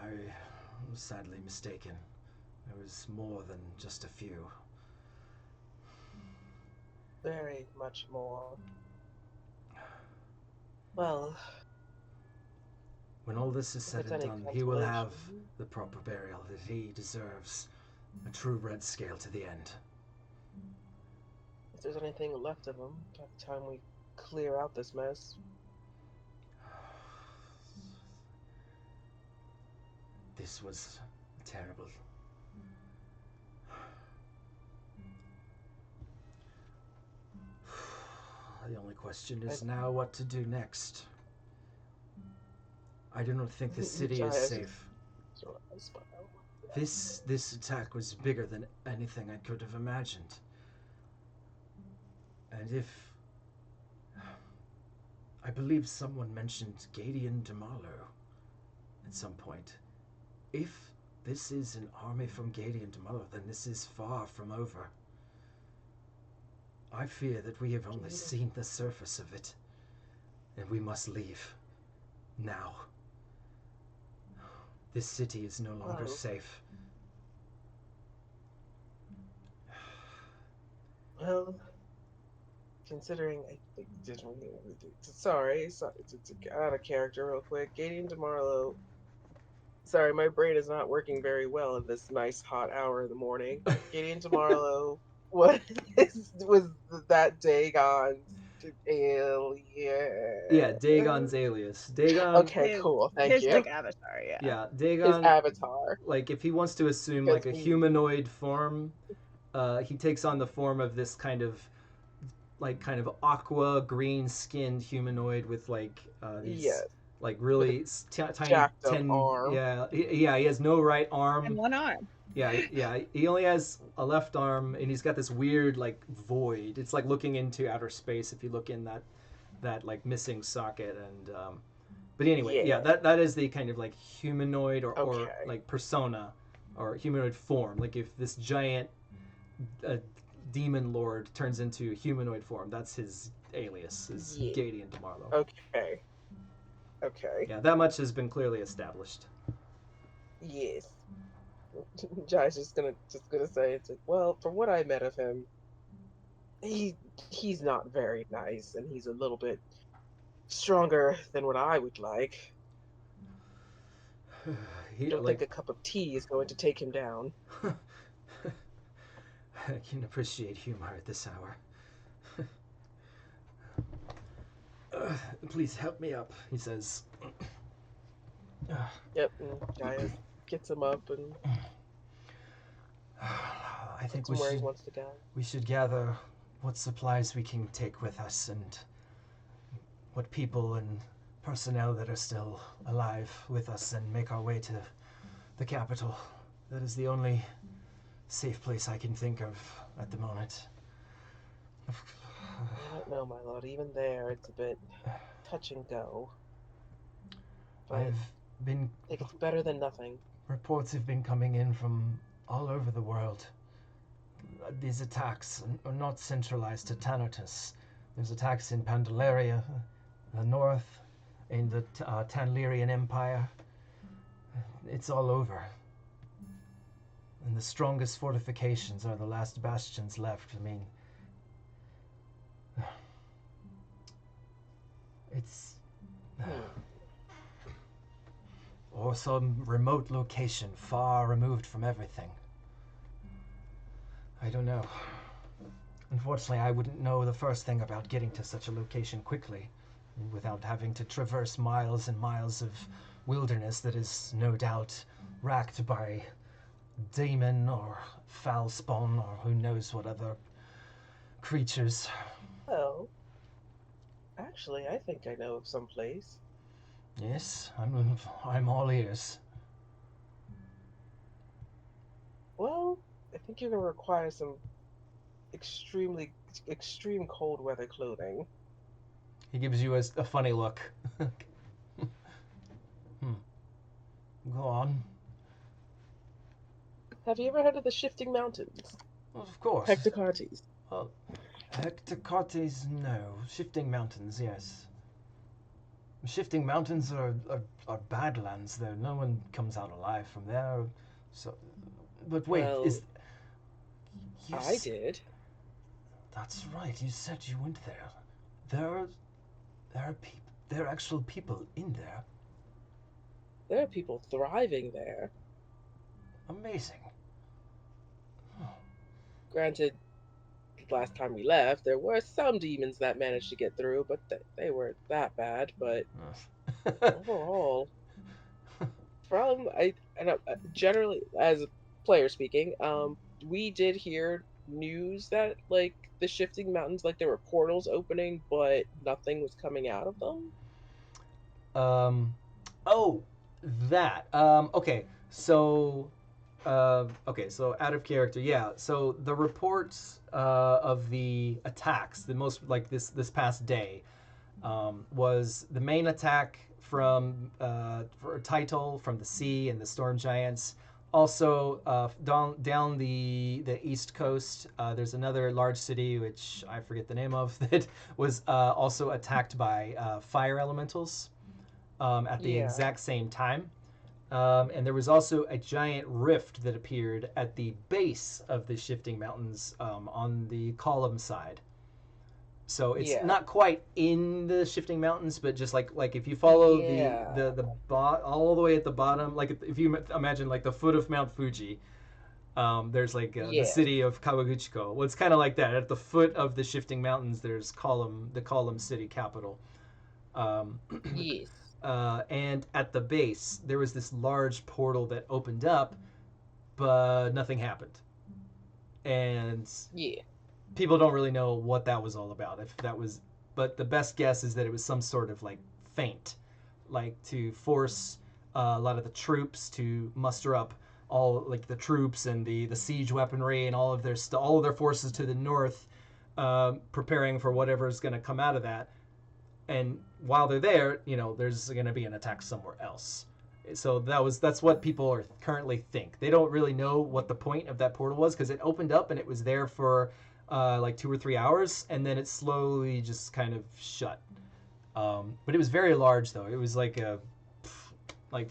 I was sadly mistaken. There was more than just a few. Very much more. Well, when all this is said and done, he will have the proper burial that he deserves. A true red scale to the end. If there's anything left of him, by the time we clear out this mess. This was terrible. The only question is now what to do next. I do not think the city is safe. This attack was bigger than anything I could have imagined. And if... I believe someone mentioned Gadian Demarlo at some point. If this is an army from Gadian Demarlo, then this is far from over. I fear that we have only seen the surface of it, and we must leave. Now. This city is no longer safe. Well, considering sorry, to get out of character real quick. Gadian Demarlo. Sorry, my brain is not working very well at this nice hot hour in the morning. Gadian Demarlo was that Dagon's alien? Yeah, Dagon's alias. Dagon. Okay, cool. Thank you. His like avatar, yeah. Yeah, Dagon. His avatar. Like if he wants to assume like a humanoid form, he takes on the form of this kind of aqua green skinned humanoid with like these like really tiny 10 arm. He has no right arm and one arm. Yeah, he only has a left arm, and he's got this weird like void. It's like looking into outer space if you look in that like missing socket. And but anyway, that is the kind of like humanoid or like persona or humanoid form. Like if this giant demon lord turns into a humanoid form, that's his alias, is Gadian Demarlo. Okay. Yeah, that much has been clearly established. Yes. Jaez just gonna say, it's like, well, from what I met of him, he's not very nice, and he's a little bit stronger than what I would like. I don't think a cup of tea is going to take him down. I can appreciate humor at this hour. Please help me up, he says. Yep, and Jaez gets him up and I think where he wants to go. We should gather what supplies we can take with us and what people and personnel that are still alive with us, and make our way to the capital. That is the only safe place I can think of at the moment. I don't know, my lord. Even there, it's a bit touch and go. But I think it's better than nothing. Reports have been coming in from all over the world. These attacks are not centralized to Thanatos. There's attacks in Pandallaria, the north, in the Tanlerian Empire. It's all over. And the strongest fortifications are the last bastions left. I mean, it's... or some remote location far removed from everything. I don't know. Unfortunately, I wouldn't know the first thing about getting to such a location quickly without having to traverse miles and miles of wilderness that is no doubt racked by demon or foul spawn or who knows what other creatures. Well, actually, I think I know of some place. Yes, I'm all ears. Well, I think you're gonna require some extremely extreme cold weather clothing. He gives you a funny look. Go on. Have you ever heard of the Shifting Mountains? Well, of course. Hectocartes. Well, Hectocartes, no. Shifting mountains, yes. Shifting mountains are badlands, though. No one comes out alive from there. So, but wait, Well, is I did. That's right. You said you went there. There are people. There are actual people in there. There are people thriving there. Amazing. Granted, last time we left, there were some demons that managed to get through, but they weren't that bad. But overall, generally, as a player speaking, we did hear news that like the Shifting Mountains, like there were portals opening, but nothing was coming out of them. Oh, that. Okay. So, so out of character, yeah. So the reports of the attacks, the most like this past day, was the main attack from for Title from the sea and the storm giants. Also, down the east coast, there's another large city which I forget the name of that was also attacked by fire elementals at the exact same time. And there was also a giant rift that appeared at the base of the Shifting Mountains on the column side. So it's not quite in the Shifting Mountains, but just like if you follow all the way at the bottom, like if you imagine like the foot of Mount Fuji, there's like the city of Kawaguchiko. Well, it's kind of like that. At the foot of the Shifting Mountains, there's the column city capital. Yes. And at the base, there was this large portal that opened up, but nothing happened. And people don't really know what that was all about. If that was, but the best guess is that it was some sort of like feint, like to force a lot of the troops to muster up all like the troops and the siege weaponry and all of their forces to the north, preparing for whatever's going to come out of that. And while they're there, there's going to be an attack somewhere else. So that's what people currently think. They don't really know what the point of that portal was because it opened up and it was there for like 2 or 3 hours, and then it slowly just kind of shut. But it was very large, though. It was like a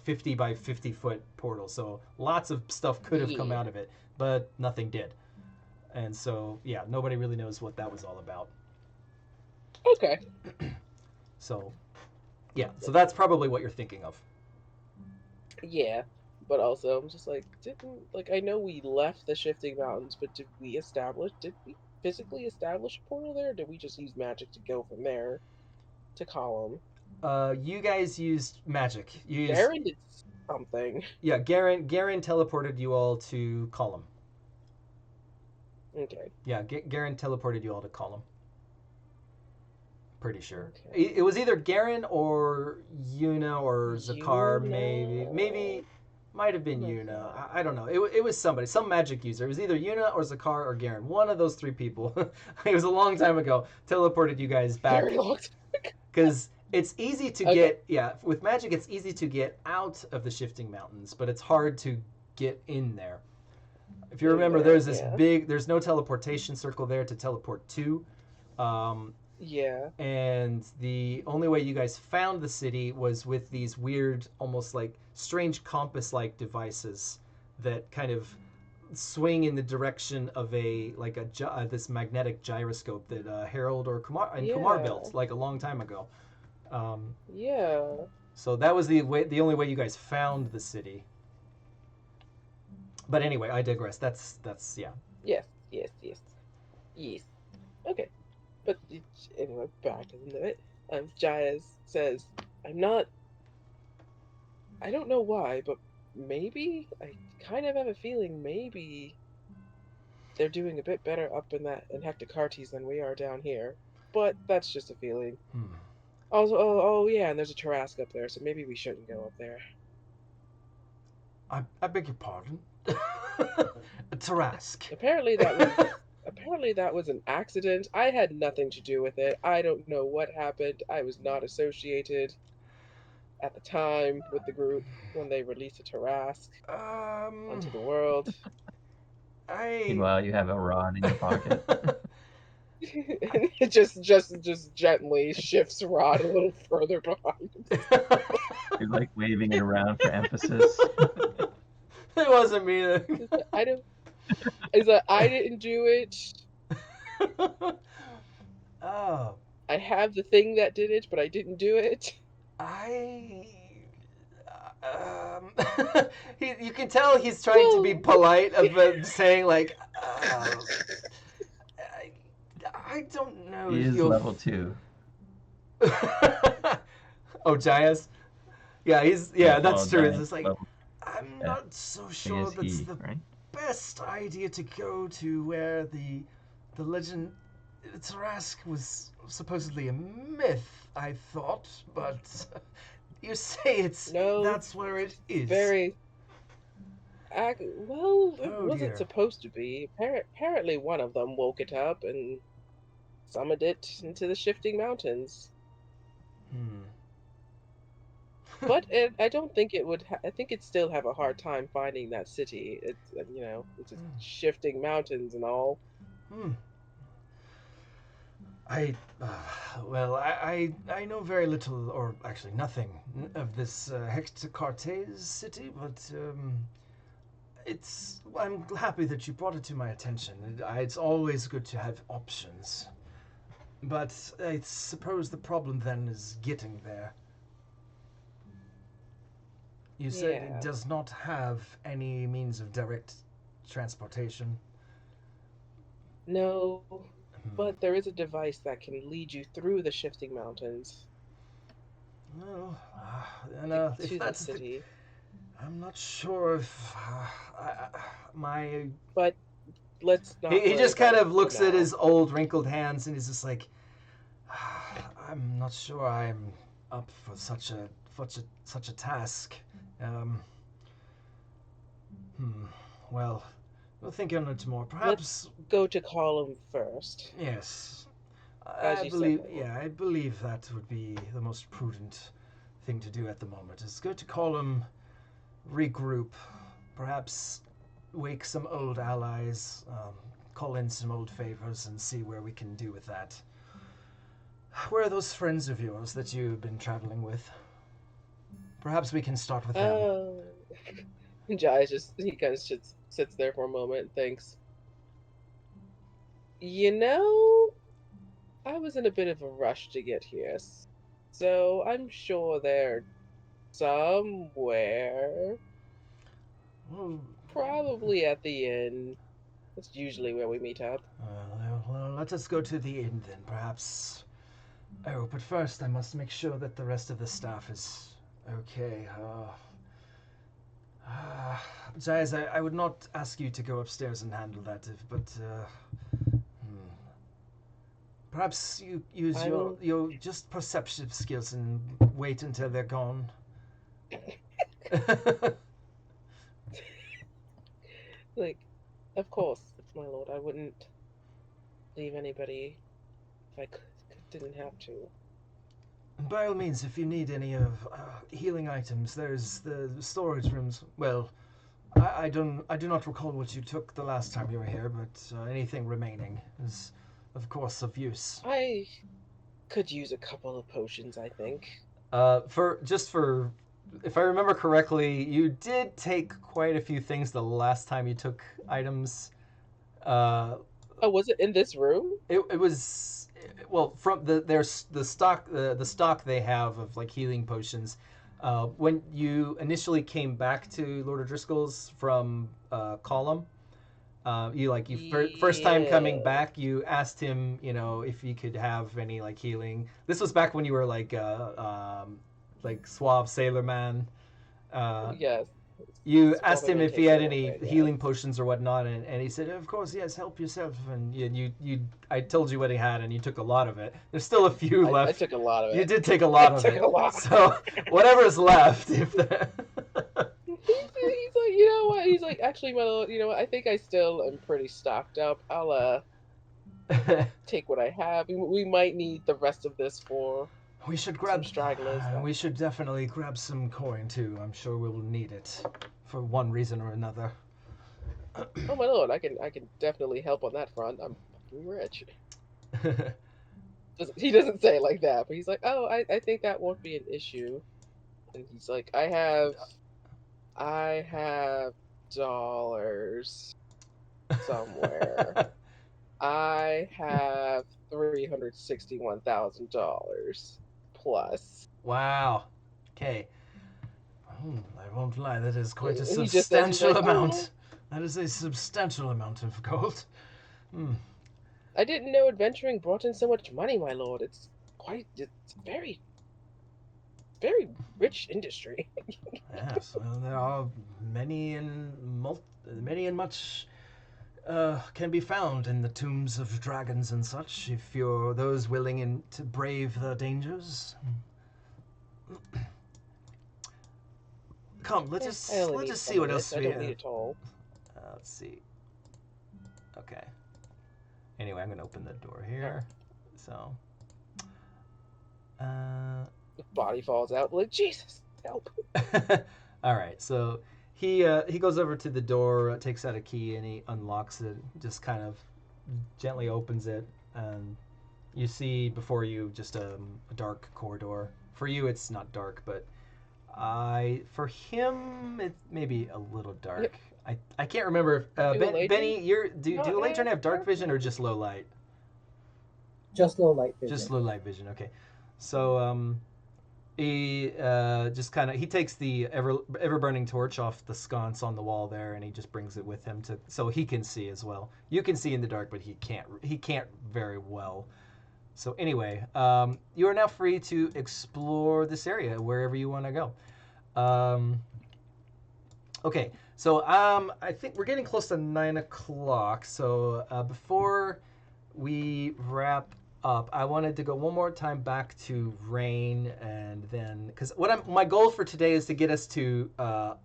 50 by 50 foot portal, so lots of stuff could have come out of it, but nothing did. And so, nobody really knows what that was all about. Okay. So that's probably what you're thinking of. Yeah, but also I'm just like, I know we left the Shifting Mountains, but did we physically establish a portal there, or did we just use magic to go from there to Column? You guys used magic. Garen did something. Yeah, Garen teleported you all to Column. Okay. Yeah, Garen teleported you all to Column. Pretty sure. Okay. It was either Garen or Yuna or Zakar, maybe might have been Yuna. I don't know. It was somebody, some magic user. It was either Yuna or Zakar or Garen. One of those 3 people. It was a long time ago. Teleported you guys back. Because it's easy to get, with magic it's easy to get out of the Shifting Mountains, but it's hard to get in there. If you remember, there's there's no teleportation circle there to teleport to. And the only way you guys found the city was with these weird, almost like strange compass-like devices that kind of swing in the direction of this magnetic gyroscope that Harold or Kumar built like a long time ago. So that was the only way you guys found the city. But anyway, I digress. That's. Yes. Okay, but anyway, back into it. Jaez says, "I'm not. I don't know why, but maybe I kind of have a feeling maybe they're doing a bit better up in Hectocartes than we are down here. But that's just a feeling. Hmm. Also, oh yeah, and there's a Tarrasque up there, so maybe we shouldn't go up there." I beg your pardon. Tarask. Apparently that was an accident. I had nothing to do with it. I don't know what happened. I was not associated at the time with the group when they released a Tarrasque onto um, the world. I. Meanwhile, you have a rod in your pocket. It just gently shifts Rod a little further behind himself. You're like waving it around for emphasis. It wasn't me. I don't. Is that I didn't do it. Oh, I have the thing that did it, but I didn't do it. I. Um, you can tell he's trying to be Well, polite about saying like, I, I don't know He if is you'll. level 2. Oh, Jaez. Yeah, Well, that's true. It's Giant just like level I'm yeah, not so thing sure is that's he, the right? best idea to go to where the legend Tarask was supposedly a myth. I thought, but you say no, that's where it is. very. Well, it Oh wasn't dear. supposed to be. Apparently, one of them woke it up and summoned it into the shifting mountains. Hmm. But I don't think it would. I think it'd still have a hard time finding that city. It's it's just shifting mountains and all. Hmm. I, uh, I know very little, or actually nothing, of this Hectocartes city, but I'm happy that you brought it to my attention. It's always good to have options. But I suppose the problem then is getting there. You said it Yeah. does not have any means of direct transportation. No, Hmm. but there is a device that can lead you through the shifting mountains Well, and if to the that's the, city. I'm not sure if my. But let's He, not he worry just about kind it of for looks at now. his old wrinkled hands and he's just like, I'm not sure I'm up for such a task. Um, hmm. Well, we'll think on it more. Let's Perhaps go to Column first, yes. as you said. I believe that would be the most prudent thing to do at the moment. Is go to Column, regroup, perhaps wake some old allies, call in some old favors, and see where we can do with that. Where are those friends of yours that you've been traveling with? Perhaps we can start with them. Uh, Jai just he kind of sits there for a moment and thinks, you know, I was in a bit of a rush to get here, so I'm sure they're somewhere, Well, probably at the inn. That's usually where we meet up. let us go to the inn then, perhaps. Oh, but first I must make sure that the rest of the staff is okay. Uh, Jaez, I would not ask you to go upstairs and handle that, but perhaps you use I will. your just perceptive skills and wait until they're gone. Like, of course, my lord, I wouldn't leave anybody if I didn't have to. By all means, if you need any of healing items, there's the storage rooms. Well, I do not recall what you took the last time you were here, but anything remaining is, of course, of use. I could use a couple of potions, I think. For if I remember correctly, you did take quite a few things the last time you took items. Uh, Oh, was it in this room? it was well from the stock they have of like healing potions. When you initially came back to Lord O'Drisscol's from Column, First time coming Yeah. back, you asked him, if he could have any like healing. This was back when you were like suave sailor man. Yes. You asked Suave him if he had Sailor any Man, yes. healing potions or whatnot, and he said, "Of course, yes, help yourself." And I told you what he had, and you took a lot of it. There's still a few I left. took a lot of it. You did take a lot of took it. a lot. So whatever's left, if the He's like, you know what? He's like, actually, my lord, you know what? I think I still am pretty stocked up. I'll take what I have. We might need the rest of this for we should some grab. stragglers. We should definitely grab some coin too. I'm sure we'll need it for one reason or another. Oh my lord, I can definitely help on that front. I'm fucking rich. He doesn't say it like that, but he's like, oh, I think that won't be an issue. And he's like, I have dollars somewhere. I have $361,000 plus. Wow. Okay. I won't lie, that is quite a And he just says, he's substantial like, amount. "Oh, That is a substantial amount of gold. I didn't know adventuring brought in so much money, my lord. It's very, very rich industry." Yes, well, there are many and much can be found in the tombs of dragons and such, if you're those willing to brave the dangers. Come, let's just see what else I we don't have. need it all. Let's see. Okay. Anyway, I'm gonna open the door here. So. The body falls out. Like, Jesus, help! All right. So he goes over to the door, takes out a key, and he unlocks it. Just kind of gently opens it, and you see before you just a dark corridor. For you, it's not dark, but for him, it may be a little dark. Yep. I can't remember if Benny, do a lantern have dark vision or just low light? Just low light vision. Just low light vision. Okay. So he just kind of he takes the ever burning torch off the sconce on the wall there, and he just brings it with him so he can see as well. You can see in the dark, but he can't very well. So anyway, you are now free to explore this area wherever you want to go. Okay, so I think we're getting close to 9 o'clock. So before we wrap up, I wanted to go one more time back to Rain, and then because my goal for today is to get us to a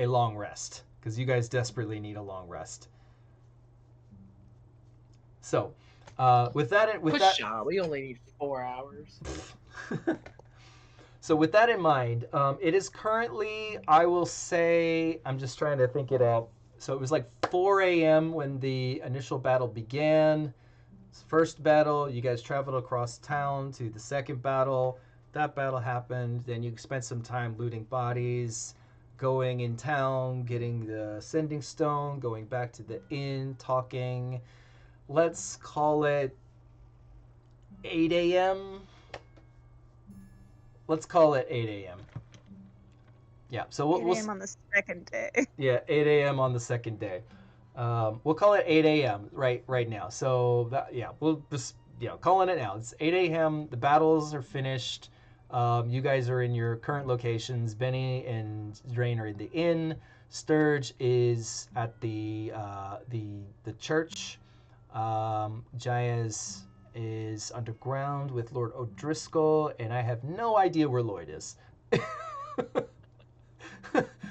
long rest, because you guys desperately need a long rest. So with that we only need 4 hours. So with that in mind, it is currently, I will say, I'm just trying to think it out. So it was like 4 a.m. when the initial battle began. First battle, you guys traveled across town to the second battle. That battle happened. Then you spent some time looting bodies, going in town, getting the sending stone, going back to the inn, talking. Let's call it 8 a.m. Let's call it 8 a.m. Yeah, so 8 a.m. on the second day. Yeah, 8 a.m. on the second day. We'll call it 8 a.m. right now. So we'll just calling it now. It's 8 a.m. The battles are finished. You guys are in your current locations. Benny and Drain are in the inn. Sturge is at the church. Jaez is underground with Lord O'Drisscol, and I have no idea where Lloyd is.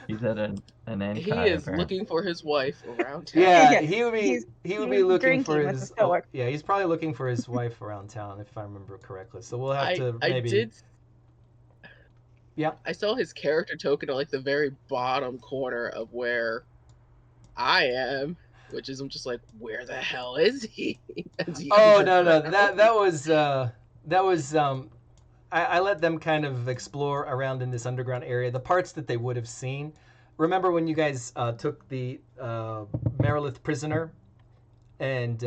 He's at an anti. He is looking for his wife around town. Yeah, he would be looking for his. Yeah, he's probably looking for his wife around town, if I remember correctly. So we'll have to maybe. Yeah. I saw his character token at like the very bottom corner of where I am, which is I'm just like, where the hell is he? Oh no, that was I let them kind of explore around in this underground area, the parts that they would have seen. Remember when you guys took the Marilith prisoner, and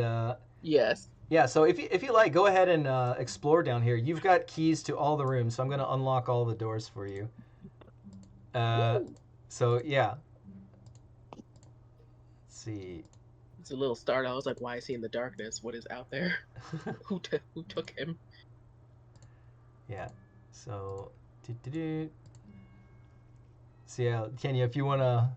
yes. Yeah, so if you like, go ahead and explore down here. You've got keys to all the rooms, so I'm going to unlock all the doors for you. So, yeah. Let's see. It's a little startled. I was like, why is he in the darkness? What is out there? Who took him? Yeah. So, so yeah, Kenya, if you wanna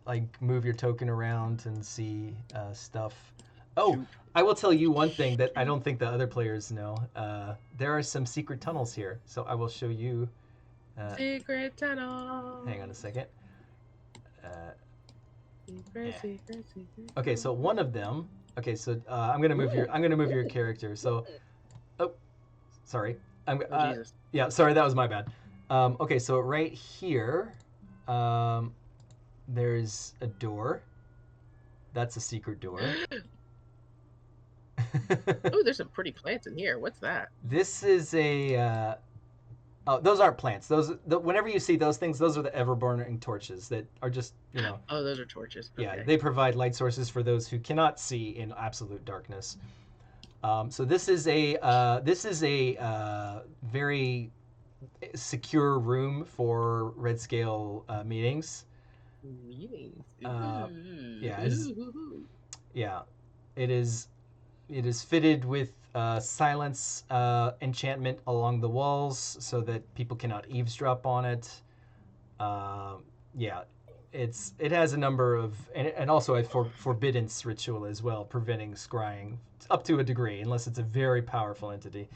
like move your token around and see stuff. Oh, Shoot. I will tell you one thing that I don't think the other players know. There are some secret tunnels here, so I will show you. Secret tunnel. Hang on a second. Secret. Okay, so one of them. Okay, so I'm gonna move your character. So, oh, sorry. Oh, Jesus. Yeah, sorry, that was my bad. Okay, so right here, there's a door. That's a secret door. Oh, there's some pretty plants in here. What's that? This is a. Oh, those aren't plants. Whenever you see those things, those are the ever-burning torches that are just, you know. Oh, those are torches. Yeah, Okay. they provide light sources for those who cannot see in absolute darkness. So this is a very secure room for red scale meetings. Meetings. Yeah, it is fitted with silence enchantment along the walls so that people cannot eavesdrop on it. Yeah, it has a number of and also a forbiddance ritual as well, preventing scrying up to a degree, unless it's a very powerful entity.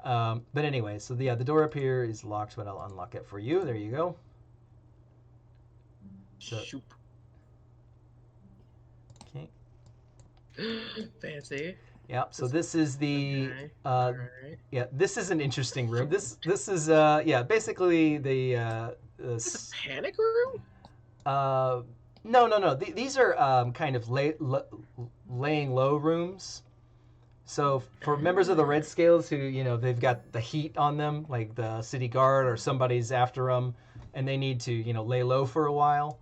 But anyway, so the door up here is locked, but I'll unlock it for you. There you go. So, Shoop. okay. Fancy. Yeah. So this is the. Okay. All right. Yeah, this is an interesting room. This is basically the. Is this a panic room? No. These are kind of laying low rooms. So for members of the Red Scales who, you know, they've got the heat on them, like the city guard or somebody's after them, and they need to, you know, lay low for a while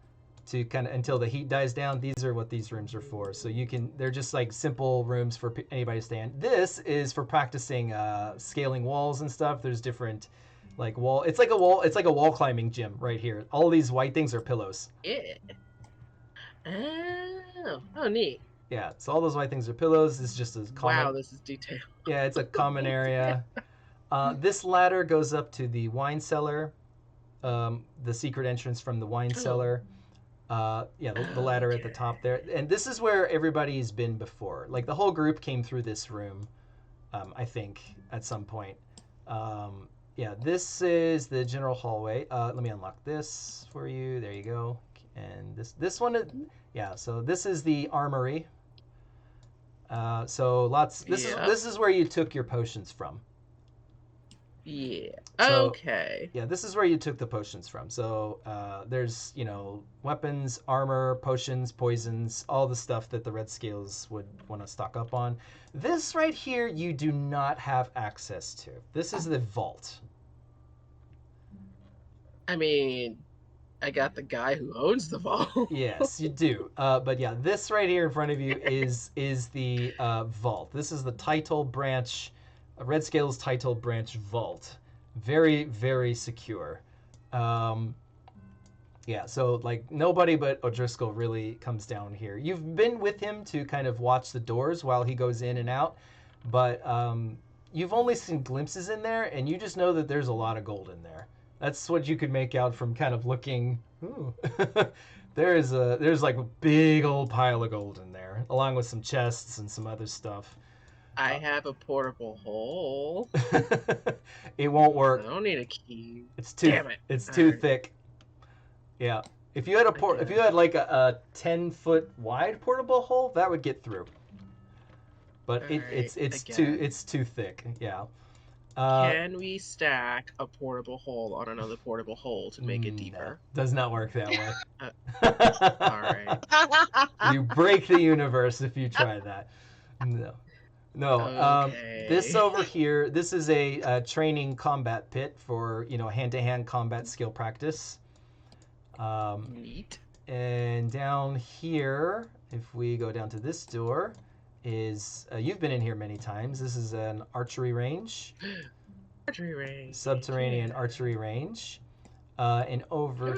to kind of until the heat dies down. These are what these rooms are for. So they're just like simple rooms for anybody to stay in. This is for practicing scaling walls and stuff. There's different like wall. It's like a wall climbing gym right here. All these white things are pillows. Yeah. Oh, neat. Yeah, so all those white things are pillows. This is just a common. Wow, this is detailed. Yeah, it's a common area. This ladder goes up to the wine cellar, the secret entrance from the wine cellar. The ladder at the top there. And this is where everybody's been before. Like the whole group came through this room, I think, at some point. This is the general hallway. Let me unlock this for you. There you go. And this one, so this is the armory. This is where you took your potions from. Yeah. So, okay. Yeah, this is where you took the potions from. So there's, you know, weapons, armor, potions, poisons, all the stuff that the Red Scales would want to stock up on. This right here, you do not have access to. This is the vault. I mean, I got the guy who owns the vault. Yes, you do. But yeah, this right here in front of you is the vault. This is the title branch, Red Scales title branch vault. Very, very secure. So like nobody but O'Drisscol really comes down here. You've been with him to kind of watch the doors while he goes in and out, but you've only seen glimpses in there, and you just know that there's a lot of gold in there. That's what you could make out from kind of looking. Ooh. there's like a big old pile of gold in there, along with some chests and some other stuff. I have a portable hole. It won't work. I don't need a key. It's too. Damn it. It's too thick. Yeah. If you had like a 10-foot wide portable hole, that would get through. But it's too thick. Yeah. Can we stack a portable hole on another portable hole to make it deeper? No, does not work that way. All right. You break the universe if you try that. No. Okay. This over here, this is a training combat pit for, you know, hand-to-hand combat skill practice. Neat. And down here, if we go down to this door, is you've been in here many times. This is an archery range. Archery range. Subterranean archery range. And over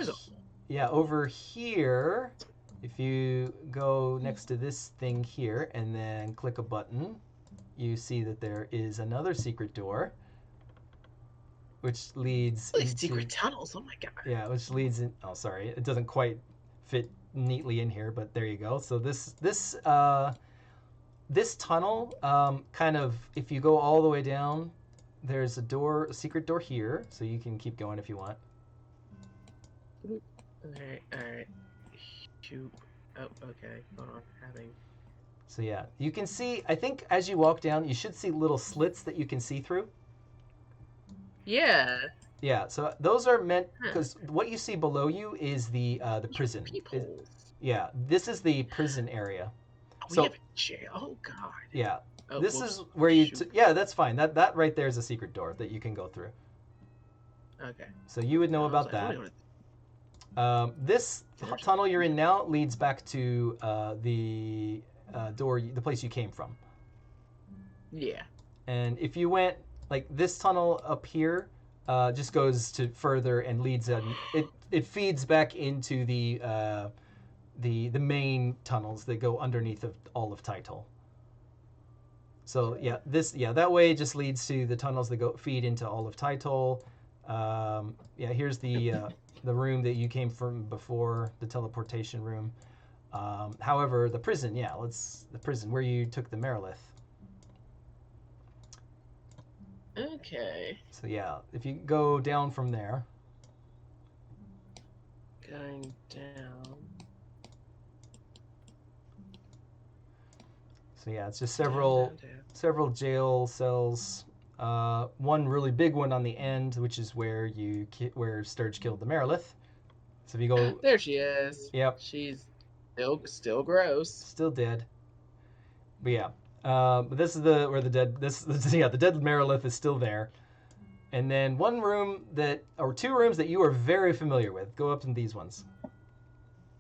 here If you go next to this thing here and then click a button, you see that there is another secret door, which leads These into secret tunnels. Oh my god. yeah, which leads in. Oh, sorry, it doesn't quite fit neatly in here, but there you go. So this tunnel, kind of, if you go all the way down, there's a secret door here, so you can keep going if you want. Alright. Shoot. Oh, okay. Hold on. Having. So yeah, you can see, I think as you walk down, you should see little slits that you can see through. Yeah. Yeah, so those are meant, because what you see below you is the prison. Peepholes. Yeah, this is the prison area. Oh, we So have a jail. Oh god. yeah, Oh, this whoops. is where you. Shoot. Yeah, that's fine. That right there is a secret door that you can go through. Okay. So you would know I was about like, that. what This tunnel you're in now leads back to the door, the place you came from. Yeah. And if you went like this tunnel up here, just goes to further and leads it feeds back into the main tunnels that go underneath of all of Title. So yeah, that way it just leads to the tunnels that feed into all of Title. Yeah, here's the room that you came from before, the teleportation room. However, the prison, the prison where you took the Merilith. Okay. So yeah, if you go down from there. Going down. So yeah, it's just several jail cells. One really big one on the end, which is where where Sturge killed the Merilith. So if you go, there she is. Yep. She's still gross. Still dead. But yeah, but this is where the dead. The dead Merilith is still there. And then two rooms that you are very familiar with. Go up in these ones.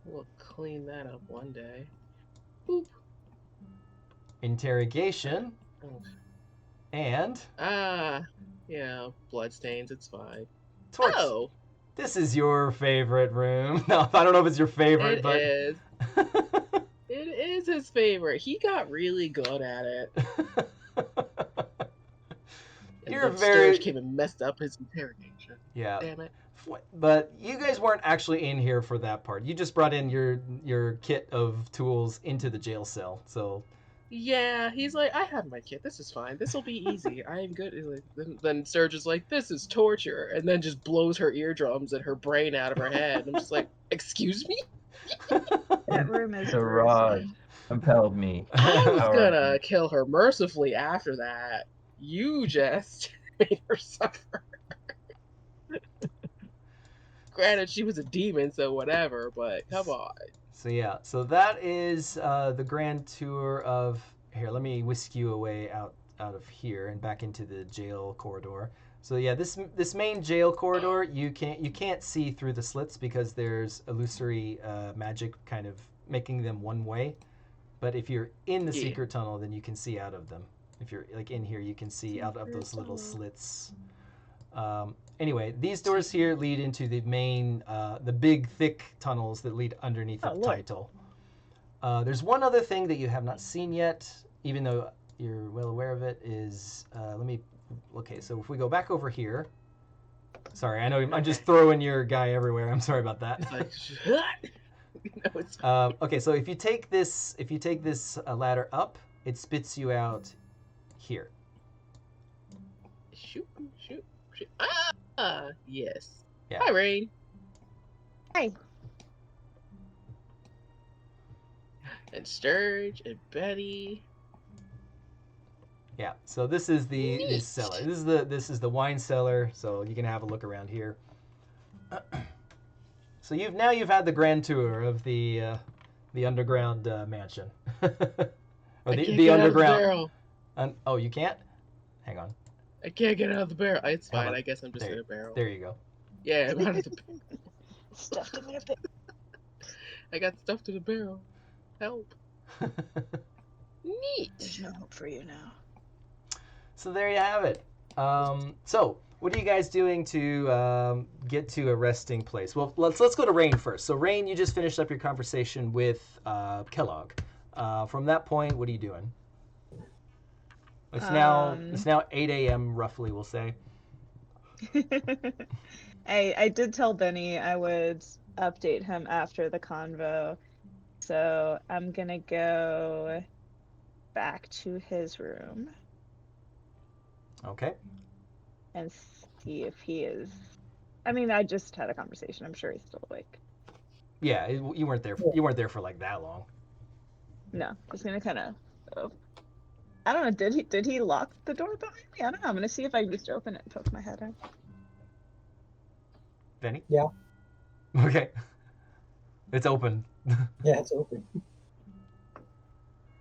We'll clean that up one day. Boop. Interrogation. Oh. And bloodstains. It's fine. torch. Oh, this is your favorite room. No, I don't know if it's your favorite, but it is. It is his favorite. He got really good at it. You're and very. Sturge came and messed up his interrogation. Yeah. Damn it. But you guys weren't actually in here for that part. You just brought in your kit of tools into the jail cell. So. Yeah, he's like, I have my kit. This is fine. This will be easy. I am good. Then Sturge is like, this is torture, and then just blows her eardrums and her brain out of her head. And I'm just like, excuse me? That room is The rod compelled me. I was gonna kill her mercifully after that. You just made her suffer. Granted, she was a demon, so whatever, but come on. So yeah, so that is the grand tour of... Here, let me whisk you away out of here and back into the jail corridor. So yeah, this main jail corridor, you can't see through the slits because there's illusory magic kind of making them one way. But if you're in the secret tunnel, then you can see out of them. If you're like in here, you can see out of those little slits. Anyway, these doors here lead into the main, the big, thick tunnels that lead underneath the Title. There's one other thing that you have not seen yet, even though you're well aware of it, is, okay, so if we go back over here. Sorry, I know I'm just throwing your guy everywhere. I'm sorry about that. It's like, no, it's fine. Okay, so if you take this ladder up, it spits you out here. Shoot. Yes. Yeah. Hi, Rain. Hi. And Sturge and Betty. Yeah. So this is the cellar. This is the wine cellar. So you can have a look around here. So you've had the grand tour of the underground mansion. Or the underground. Oh, you can't? Hang on. I can't get out of the barrel. It's fine. I guess I'm just in a barrel. There you go. Yeah, I'm out of the barrel. Stuffed in a bit. I got stuffed in a barrel. Help. Neat. There's no hope for you now. So there you have it. So What are you guys doing to get to a resting place? Well, let's go to Rain first. So, Rain, you just finished up your conversation with Kellogg. From that point, what are you doing? It's now 8 a.m. roughly, we'll say. I did tell Benny I would update him after the convo, so I'm gonna go back to his room Okay. and see if he is. I mean, I just had a conversation. I'm sure he's still awake. Yeah, you weren't there. You weren't there for like that long. No, just gonna kind of. I don't know. Did he lock the door behind me? I don't know. I'm gonna see if I can just open it and poke my head in. Benny? Yeah. Okay. It's open. Yeah, it's open.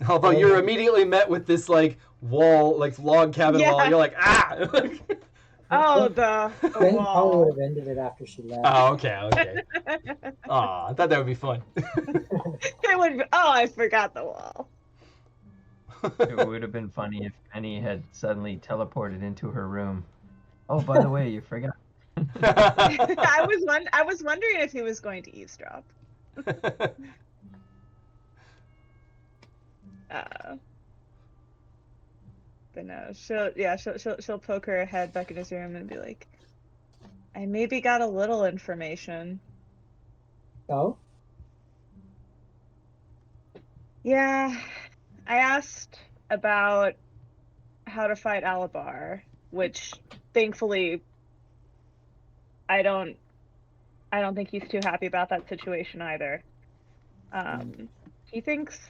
Although you're immediately met with this like wall, like log cabin wall. You're like, ah! Oh, the Ben wall. probably would have ended it after she left. Oh, okay. Aw, I thought that would be fun. It would be, I forgot the wall. It would have been funny if Penny had suddenly teleported into her room. Oh, by the way, you forgot. I was wondering if he was going to eavesdrop. But no, she'll poke her head back in his room and be like, I maybe got a little information. Oh? Yeah, I asked about how to fight Alabar, which thankfully I don't think he's too happy about that situation either. He thinks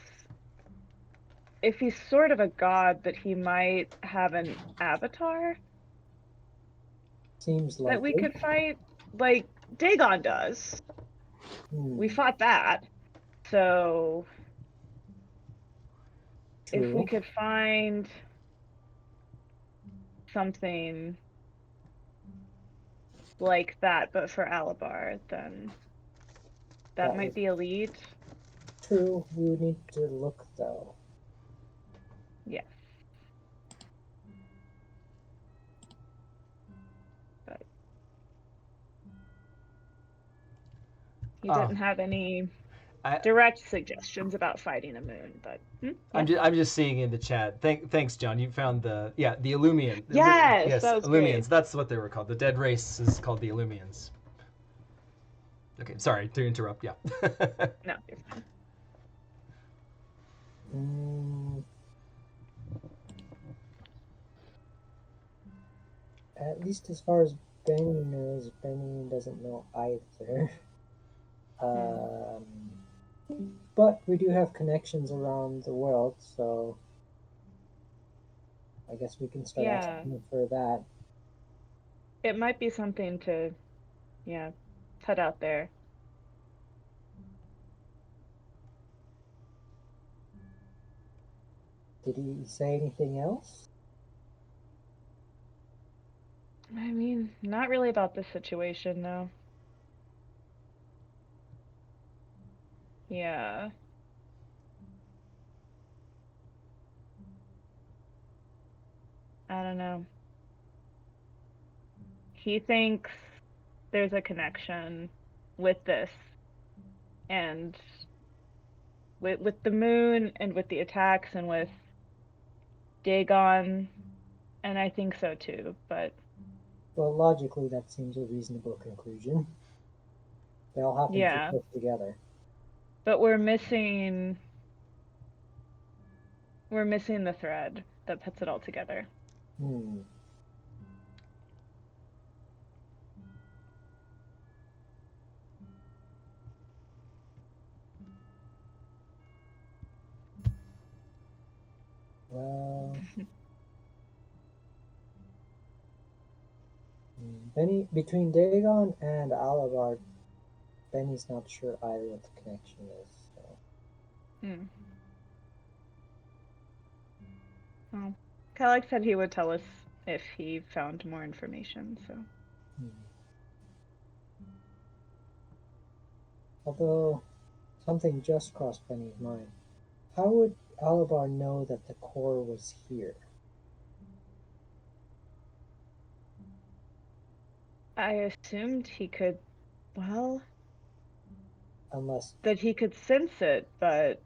if he's sort of a god that he might have an avatar Seems like that we could fight, like Dagon does. We fought that. So if we could find something like that, but for Alabar, then that might be a lead. True, you need to look though. Yes. But he didn't have any direct suggestions about fighting a moon, but I'm just seeing in the chat. Thanks, John. You found the Illumian. Yes, that was Illumians. great. That's what they were called. The dead race is called the Illumians. Okay, sorry to interrupt. Yeah. No, you're fine. At least as far as Benny knows, Benny doesn't know either. But we do have connections around the world, so I guess we can start asking for that. It might be something to, put out there. Did he say anything else? I mean, not really about this situation, no. Yeah. I don't know. He thinks there's a connection with this and with the moon and with the attacks and with Dagon, and I think so too, but well, logically that seems a reasonable conclusion. They all happen to fit together. But we're missing the thread that puts it all together. Well, Benny, between Dagon and Alabar, Benny's not sure either what the connection is. Well, Kellogg said he would tell us if he found more information, so. Although, something just crossed Benny's mind. How would Alabar know that the core was here? I assumed he could, well, Unless, that he could sense it, but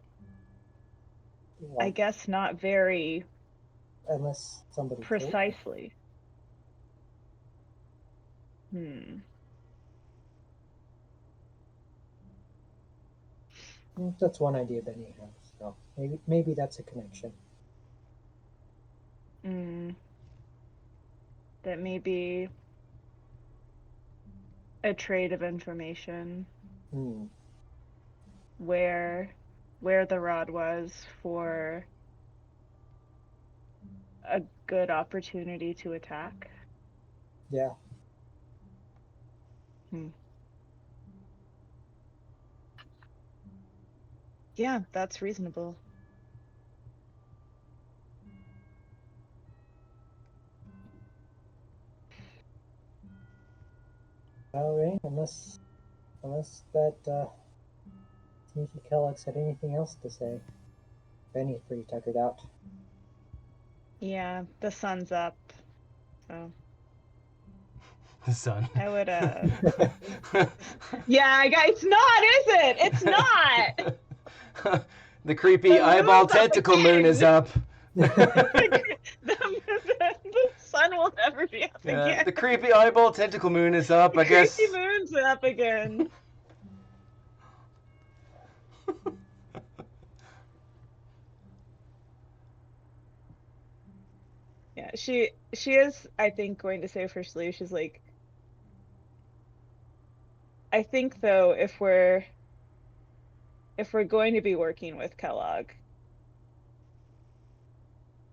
I like, guess not very unless somebody told him. precisely. That's one idea Benny has. So maybe that's a connection. That may be a trade of information. Where the rod was for a good opportunity to attack. Yeah. Yeah, that's reasonable. All right, unless that sneaky Kellogg had anything else to say. Benny's pretty tuckered out. Yeah, the sun's up, so The sun. I would yeah, it's not, is it? It's not. The creepy The eyeball moon's up tentacle again. moon is up. the sun will never be up again. The creepy eyeball tentacle moon is up, I guess. Creepy moon's up again. Yeah, she is, I think, going to say officially, she's like, I think though, if we're going to be working with Kellogg,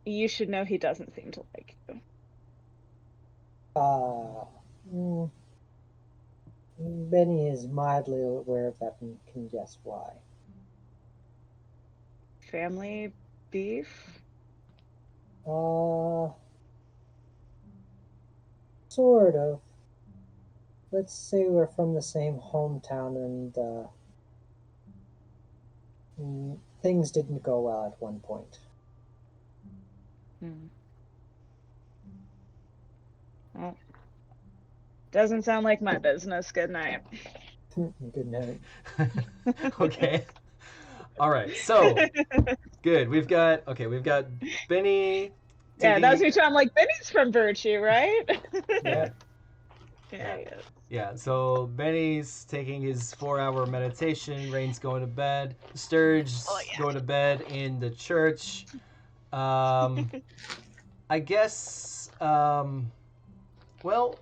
you should know he doesn't seem to like you. Benny is mildly aware of that and can guess why. Family beef? Sort of. Let's say we're from the same hometown and things didn't go well at one point. Well, doesn't sound like my business. Good night. Good night. Okay. All right. So good. We've got Benny. Yeah, that's what I'm like. Benny's from Virtue, right? Yeah. Yeah. Yeah. So Benny's taking his 4-hour meditation. Rain's going to bed. Sturge's going to bed in the church. I guess. Well,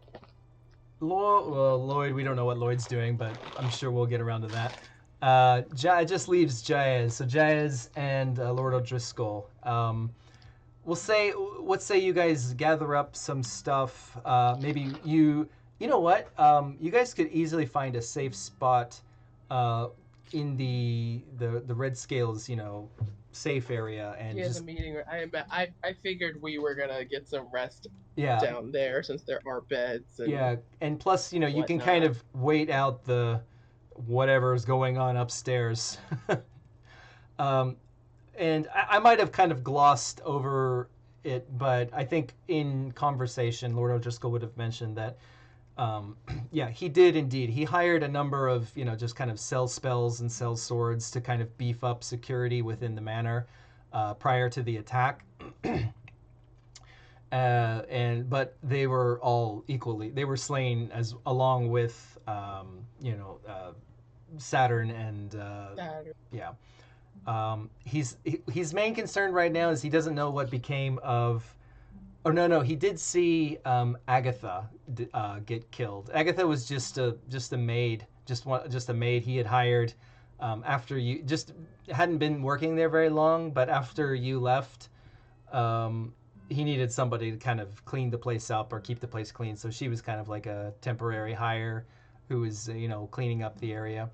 Lloyd, we don't know what Lloyd's doing, but I'm sure we'll get around to that. It just leaves Jaez. So Jaez and Lord O'Drisscol. Let's say you guys gather up some stuff. Maybe you know what? You guys could easily find a safe spot in the Red Scales, safe area, and the meeting. I figured we were gonna get some rest. Down there, since there are beds. And and plus, you can kind of wait out the whatever's going on upstairs. And I might have kind of glossed over it, but I think in conversation, Lord O'Drisscol would have mentioned that, he did indeed. He hired a number of, just kind of sell spells and sell swords to kind of beef up security within the manor prior to the attack. But they were all equally. They were slain along with Saturn and Saturn. His main concern right now is he doesn't know what became of. Oh no, he did see Agatha get killed. Agatha was just a maid, just a maid he had hired after you just hadn't been working there very long, but after you left. He needed somebody to kind of clean the place up or keep the place clean. So she was kind of like a temporary hire who was, cleaning up the area.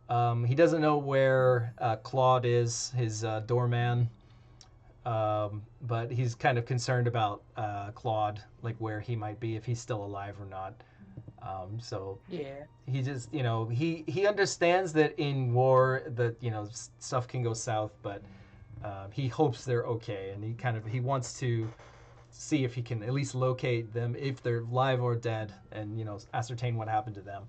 He doesn't know where Claude is, his doorman. But he's kind of concerned about Claude, like where he might be, if he's still alive or not. He just, he understands that in war that, stuff can go south, but he hopes they're okay. And he wants to see if he can at least locate them if they're live or dead, and ascertain what happened to them.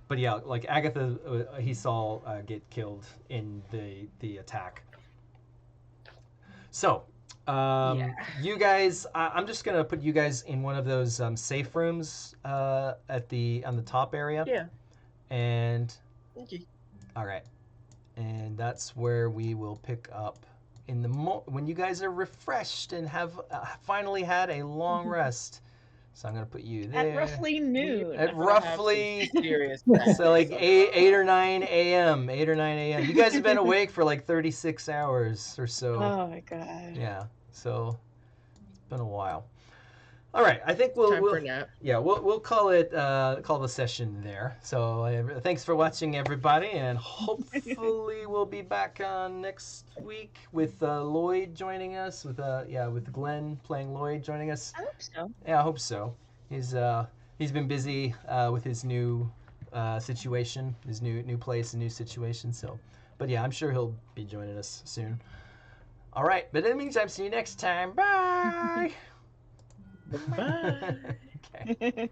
But yeah, like Agatha, he saw get killed in the attack. So, you guys, I'm just gonna put you guys in one of those safe rooms on the top area. Yeah. And Okay. all right, and that's where we will pick up in the when you guys are refreshed and have finally had a long rest. So I'm gonna put you there. At roughly noon. At roughly serious. so like 8 or 9 a.m. 8 or 9 a.m. You guys have been awake for like 36 hours or so. Oh my god. Yeah. So it's been a while. All right. I think Time for a nap. Yeah, we'll call the session there. So thanks for watching, everybody, and hopefully we'll be back next week with Lloyd joining us, with Glenn playing Lloyd joining us. I hope so. Yeah, I hope so. He's been busy with his new situation, his new place and new situation. So, but yeah, I'm sure he'll be joining us soon. All right, but in the meantime, see you next time. Bye. Bye. Okay.